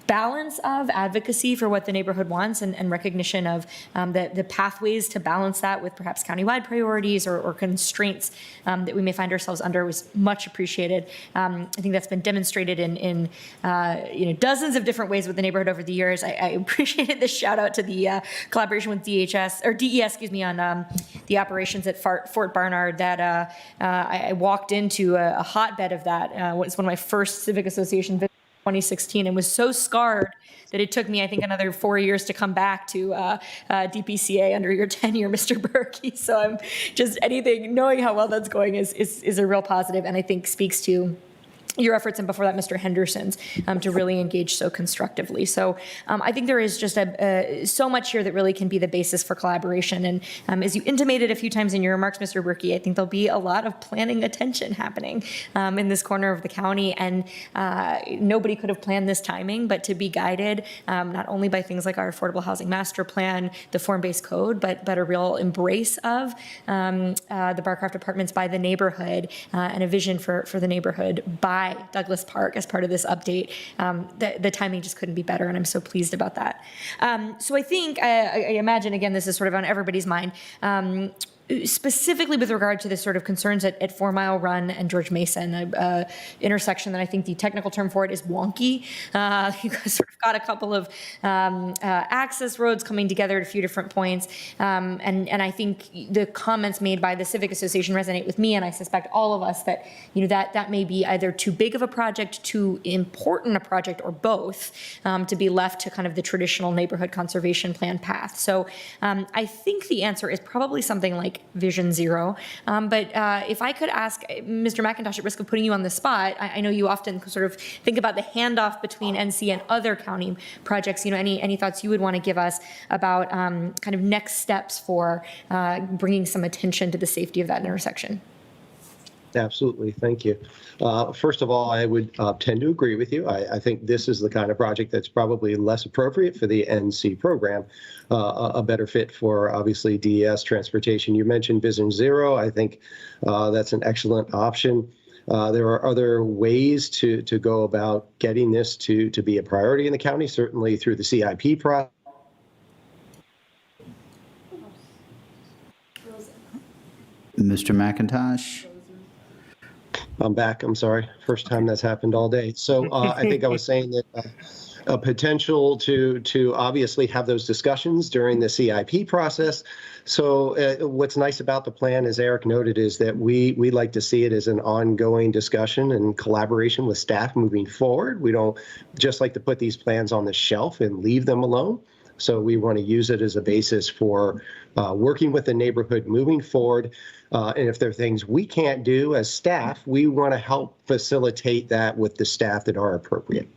Speaker 19: balance of advocacy for what the neighborhood wants and recognition of the pathways to balance that with perhaps countywide priorities or constraints that we may find ourselves under was much appreciated. I think that's been demonstrated in dozens of different ways with the neighborhood over the years. I appreciated the shout out to the collaboration with DES, on the operations at Fort Barnard that I walked into a hotbed of that. It was one of my first civic association visits in 2016 and was so scarred that it took me, I think, another 4 years to come back to DPCA under your tenure, Mr. Berkey. So I'm just knowing how well that's going is a real positive, and I think speaks to your efforts, and before that, Mr. Henderson's, to really engage so constructively. So I think there is just so much here that really can be the basis for collaboration. And as you intimated a few times in your remarks, Mr. Berkey, I think there'll be a lot of planning attention happening in this corner of the county. And nobody could have planned this timing, but to be guided not only by things like our Affordable Housing Master Plan, the form-based code, but a real embrace of the Barcroft Apartments by the neighborhood and a vision for the neighborhood by Douglas Park as part of this update. The timing just couldn't be better, and I'm so pleased about that. So I think, I imagine, again, this is sort of on everybody's mind. specifically with regard to the sort of concerns at 4 Mile Run and George Mason, intersection that I think the technical term for it is wonky. You sort of got a couple of access roads coming together at a few different points. And I think the comments made by the Civic Association resonate with me, and I suspect all of us, that, that may be either too big of a project, too important a project, or both, to be left to kind of the traditional neighborhood conservation plan path. So I think the answer is probably something like Vision Zero. But if I could ask Mr. McIntosh, at risk of putting you on the spot, I know you often sort of think about the handoff between NC and other county projects. Any thoughts you would want to give us about kind of next steps for bringing some attention to the safety of that intersection?
Speaker 18: Absolutely. Thank you. First of all, I would tend to agree with you. I think this is the kind of project that's probably less appropriate for the NC program, a better fit for, obviously, DES transportation. You mentioned Vision Zero. I think that's an excellent option. There are other ways to go about getting this to be a priority in the county, certainly through the CIP process.
Speaker 1: Mr. McIntosh?
Speaker 18: I'm back. I'm sorry. First time that's happened all day. So I think I was saying that a potential to obviously have those discussions during the CIP process. So what's nice about the plan, as Eric noted, is that we like to see it as an ongoing discussion and collaboration with staff moving forward. We don't just like to put these plans on the shelf and leave them alone. So we want to use it as a basis for working with the neighborhood moving forward. And if there are things we can't do as staff, we want to help facilitate that with the staff that are appropriate.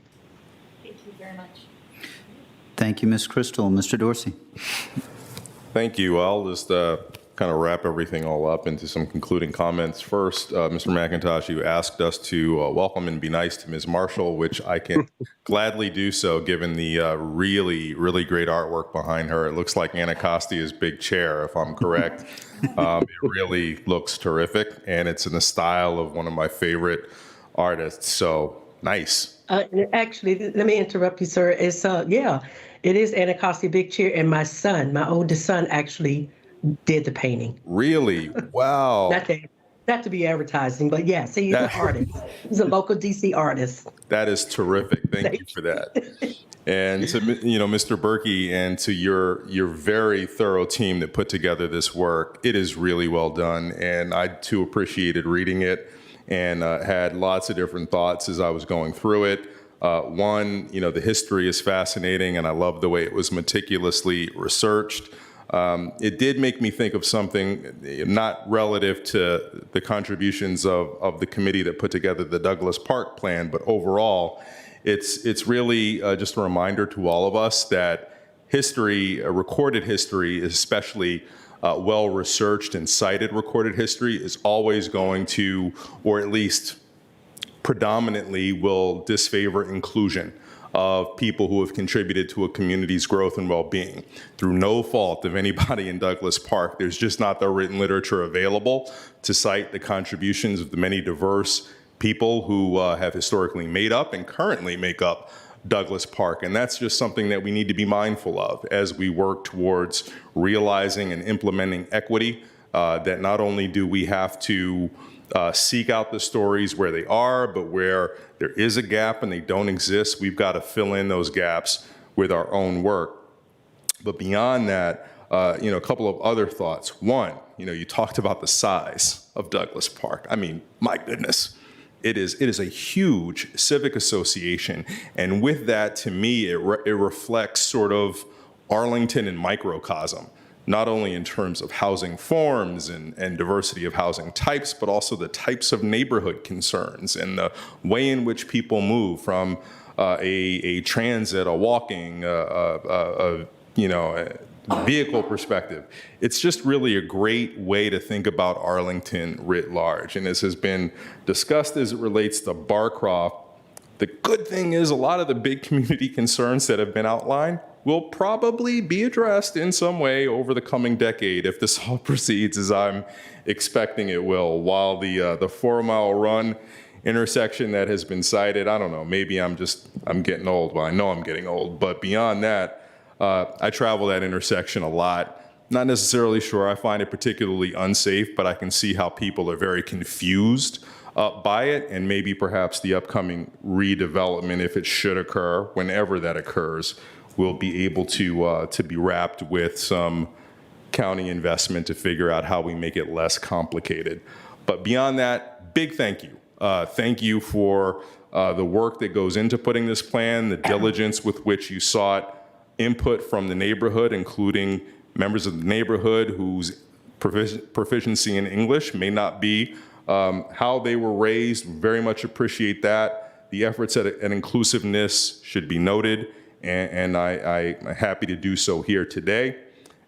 Speaker 19: Thank you very much.
Speaker 1: Thank you, Ms. Crystal. Mr. Dorsey.
Speaker 15: Thank you. I'll just kind of wrap everything all up into some concluding comments. First, Mr. McIntosh, you asked us to welcome and be nice to Ms. Marshall, which I can gladly do so, given the really, really great artwork behind her. It looks like Anacastia's big chair, if I'm correct. It really looks terrific, and it's in the style of one of my favorite artists. So nice.
Speaker 20: Actually, let me interrupt you, sir. It's it is Anacostia Big Chair, and my oldest son, actually did the painting.
Speaker 15: Really? Wow.
Speaker 20: Not to be advertising, but yes, he's an artist. He's a local DC artist.
Speaker 15: That is terrific. Thank you for that. And to Mr. Berkey, and to your very thorough team that put together this work, it is really well done. And I too appreciated reading it, and had lots of different thoughts as I was going through it. One, the history is fascinating, and I love the way it was meticulously researched. It did make me think of something not relative to the contributions of the committee that put together the Douglas Park plan, but overall, it's really just a reminder to all of us that history, recorded history, especially well-researched and cited recorded history, is always going to, or at least predominantly will disfavor inclusion of people who have contributed to a community's growth and well-being. Through no fault of anybody in Douglas Park, there's just not the written literature available to cite the contributions of the many diverse people who have historically made up and currently make up Douglas Park. And that's just something that we need to be mindful of as we work towards realizing and implementing equity, that not only do we have to seek out the stories where they are, but where there is a gap and they don't exist, we've got to fill in those gaps with our own work. But beyond that, a couple of other thoughts. One, you talked about the size of Douglas Park. I mean, my goodness, it is a huge civic association. And with that, to me, it reflects sort of Arlington in microcosm, not only in terms of housing forms and diversity of housing types, but also the types of neighborhood concerns and the way in which people move from a transit, a walking, a vehicle perspective. It's just really a great way to think about Arlington writ large. And as has been discussed as it relates to Barcroft, the good thing is a lot of the big community concerns that have been outlined will probably be addressed in some way over the coming decade if this all proceeds as I'm expecting it will. While the 4 Mile Run intersection that has been cited, I don't know, maybe I'm getting old. Well, I know I'm getting old, but beyond that, I travel that intersection a lot. Not necessarily sure. I find it particularly unsafe, but I can see how people are very confused by it, and maybe perhaps the upcoming redevelopment, if it should occur, whenever that occurs, will be able to be wrapped with some county investment to figure out how we make it less complicated. But beyond that, big thank you. Thank you for the work that goes into putting this plan, the diligence with which you sought input from the neighborhood, including members of the neighborhood whose proficiency in English may not be how they were raised. Very much appreciate that. The efforts at inclusiveness should be noted, and I'm happy to do so here today.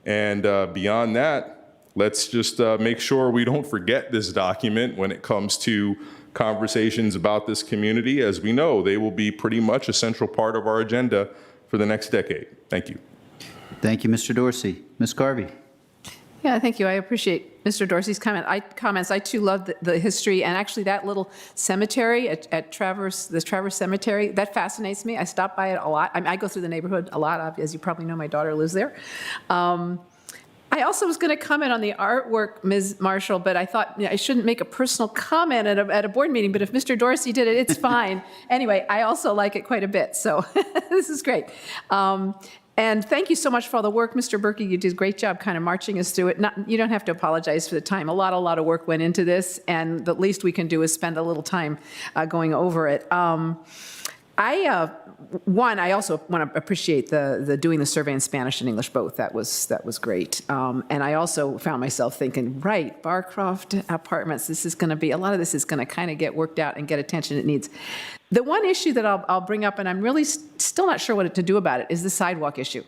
Speaker 15: And beyond that, let's just make sure we don't forget this document when it comes to conversations about this community. As we know, they will be pretty much a central part of our agenda for the next decade. Thank you.
Speaker 1: Thank you, Mr. Dorsey. Ms. Garvey.
Speaker 13: Yeah, thank you. I appreciate Mr. Dorsey's comments. I too love the history, and actually that little cemetery at Traverse Cemetery, that fascinates me. I stop by it a lot. I go through the neighborhood a lot. As you probably know, my daughter lives there. I also was going to comment on the artwork, Ms. Marshall, but I thought I shouldn't make a personal comment at a board meeting, but if Mr. Dorsey did it, it's fine. Anyway, I also like it quite a bit, so this is great. And thank you so much for all the work, Mr. Berkey. You did a great job kind of marching us through it. You don't have to apologize for the time. A lot of work went into this, and the least we can do is spend a little time going over it. I also want to appreciate the doing the survey in Spanish and English both. That was great. And I also found myself thinking, right, Barcroft Apartments, a lot of this is going to kind of get worked out and get attention it needs. The one issue that I'll bring up, and I'm really still not sure what to do about it, is the sidewalk issue.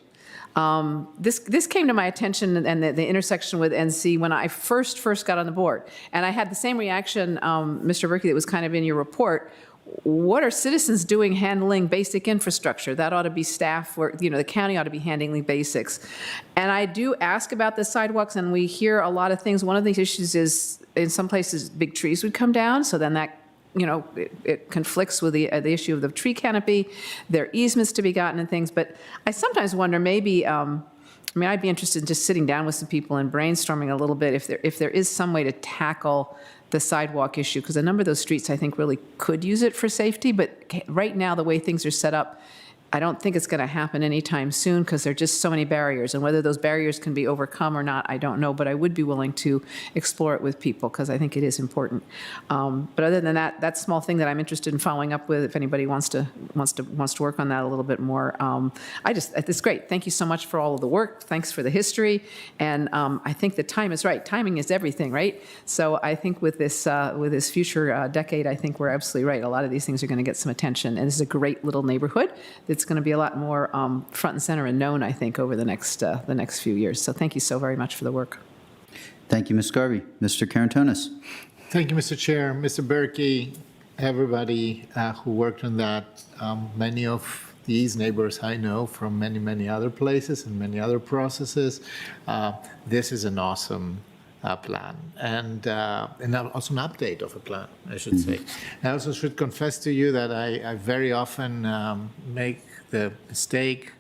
Speaker 13: This came to my attention and the intersection with NC when I first got on the board. And I had the same reaction, Mr. Berkey, that was kind of in your report. What are citizens doing handling basic infrastructure? That ought to be staff, or the county ought to be handling basics. And I do ask about the sidewalks, and we hear a lot of things. One of these issues is, in some places, big trees would come down, so then that it conflicts with the issue of the tree canopy. There are easements to be gotten and things, but I sometimes wonder maybe, I'd be interested in just sitting down with some people and brainstorming a little bit if there is some way to tackle the sidewalk issue, because a number of those streets I think really could use it for safety, but right now the way things are set up, I don't think it's going to happen anytime soon because there are just so many barriers, and whether those barriers can be overcome or not, I don't know, but I would be willing to explore it with people because I think it is important. But other than that small thing that I'm interested in following up with, if anybody wants to work on that a little bit more, it's great. Thank you so much for all of the work. Thanks for the history, and I think the time is right. Timing is everything, right? So I think with this future decade, I think we're absolutely right. A lot of these things are going to get some attention, and this is a great little neighborhood. It's going to be a lot more front and center and known, I think, over the next few years. So thank you so very much for the work.
Speaker 1: Thank you, Ms. Garvey. Mr. Karantonis.
Speaker 16: Thank you, Mr. Chair, Mr. Berkey, everybody who worked on that. Many of these neighbors I know from many other places and many other processes. This is an awesome plan, and also an update of a plan, I should say. I also should confess to you that I very often make the mistake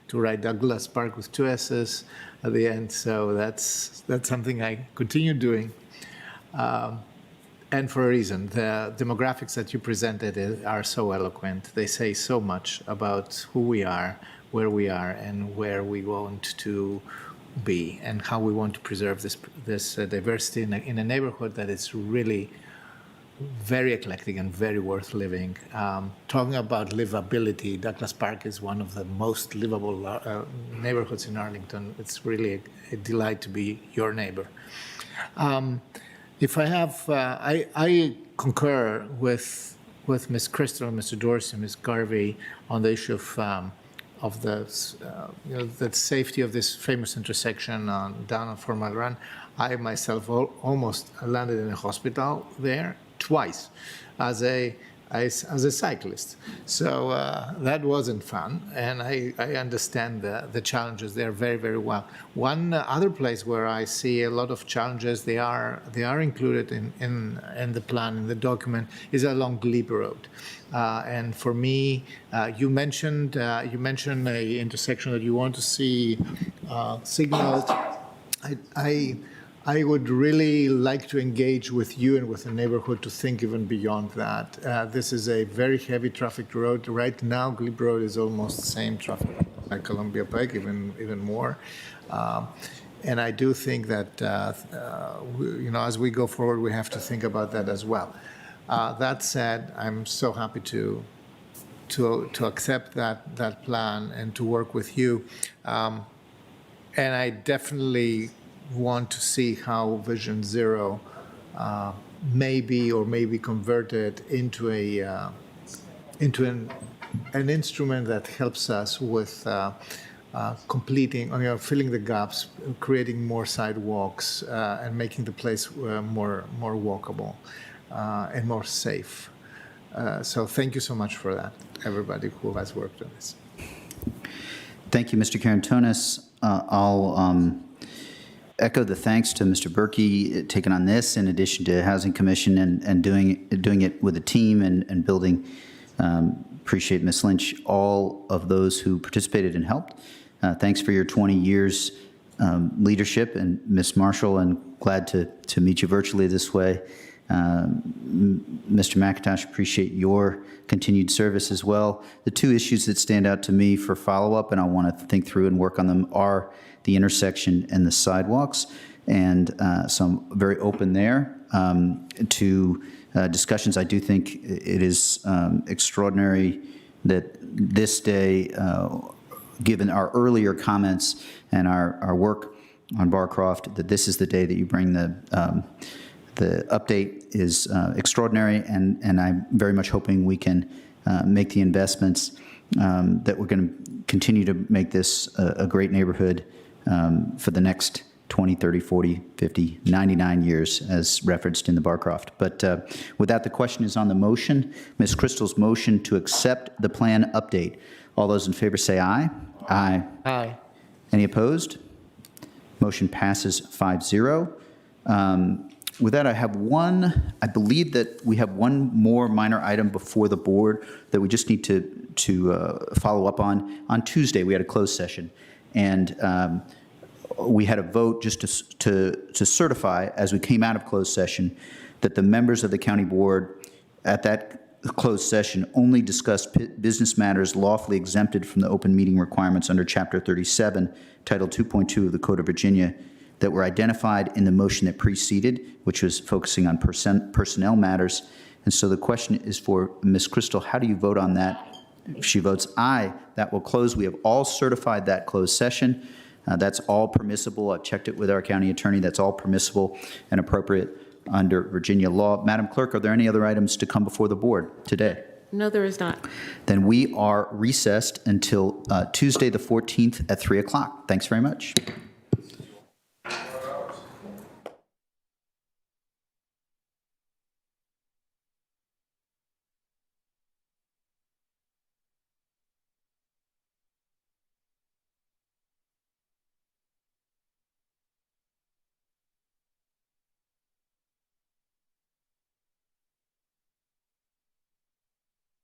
Speaker 16: to write Douglas Park with 2 S's at the end, so that's something I continue doing, and for a reason. The demographics that you presented are so eloquent. They say so much about who we are, where we are, and where we want to be, and how we want to preserve this diversity in a neighborhood that is really very eclectic and very worth living. Talking about livability, Douglas Park is one of the most livable neighborhoods in Arlington. It's really a delight to be your neighbor. If I have, I concur with Ms. Crystal, Mr. Dorsey, Ms. Garvey on the issue of the safety of this famous intersection down on 4 Mile Run. I myself almost landed in a hospital there twice as a cyclist. So that wasn't fun, and I understand the challenges there very well. One other place where I see a lot of challenges, they are included in the plan, in the document, is along Glebe Road. And for me, you mentioned a intersection that you want to see signaled I would really like to engage with you and with the neighborhood to think even beyond that. This is a very heavy traffic road. Right now, Glebe Road is almost the same traffic like Columbia Pike, even more. And I do think that, as we go forward, we have to think about that as well. That said, I'm so happy to accept that plan and to work with you. And I definitely want to see how Vision Zero may be converted into an instrument that helps us with completing, filling the gaps, creating more sidewalks, and making the place more walkable and more safe. So thank you so much for that, everybody who has worked on this.
Speaker 1: Thank you, Mr. Karantonis. I'll echo the thanks to Mr. Berkey taking on this, in addition to Housing Commission and doing it with a team and building. Appreciate Ms. Lynch, all of those who participated and helped. Thanks for your 20 years leadership, and Ms. Marshall, and glad to meet you virtually this way. Mr. McIntosh, appreciate your continued service as well. The two issues that stand out to me for follow-up, and I want to think through and work on them, are the intersection and the sidewalks. And so I'm very open there to discussions. I do think it is extraordinary that this day, given our earlier comments and our work on Barcroft, that this is the day that you bring the update is extraordinary, and I'm very much hoping we can make the investments that we're going to continue to make this a great neighborhood for the next 20, 30, 40, 50, 99 years, as referenced in the Barcroft. But with that, the question is on the motion. Ms. Crystal's motion to accept the plan update. All those in favor say aye. Aye.
Speaker 16: Aye.
Speaker 1: Any opposed? Motion passes 5-0. With that, I believe that we have one more minor item before the board that we just need to follow up on. On Tuesday, we had a closed session, and we had a vote just to certify, as we came out of closed session, that the members of the county board at that closed session only discussed business matters lawfully exempted from the open meeting requirements under Chapter 37, Title 2.2 of the Code of Virginia, that were identified in the motion that preceded, which was focusing on personnel matters. And so the question is for Ms. Crystal, how do you vote on that? If she votes aye, that will close. We have all certified that closed session. That's all permissible. I've checked it with our county attorney. That's all permissible and appropriate under Virginia law. Madam Clerk, are there any other items to come before the board today?
Speaker 5: No, there is not.
Speaker 1: Then we are recessed until Tuesday the 14th at 3 o'clock. Thanks very much.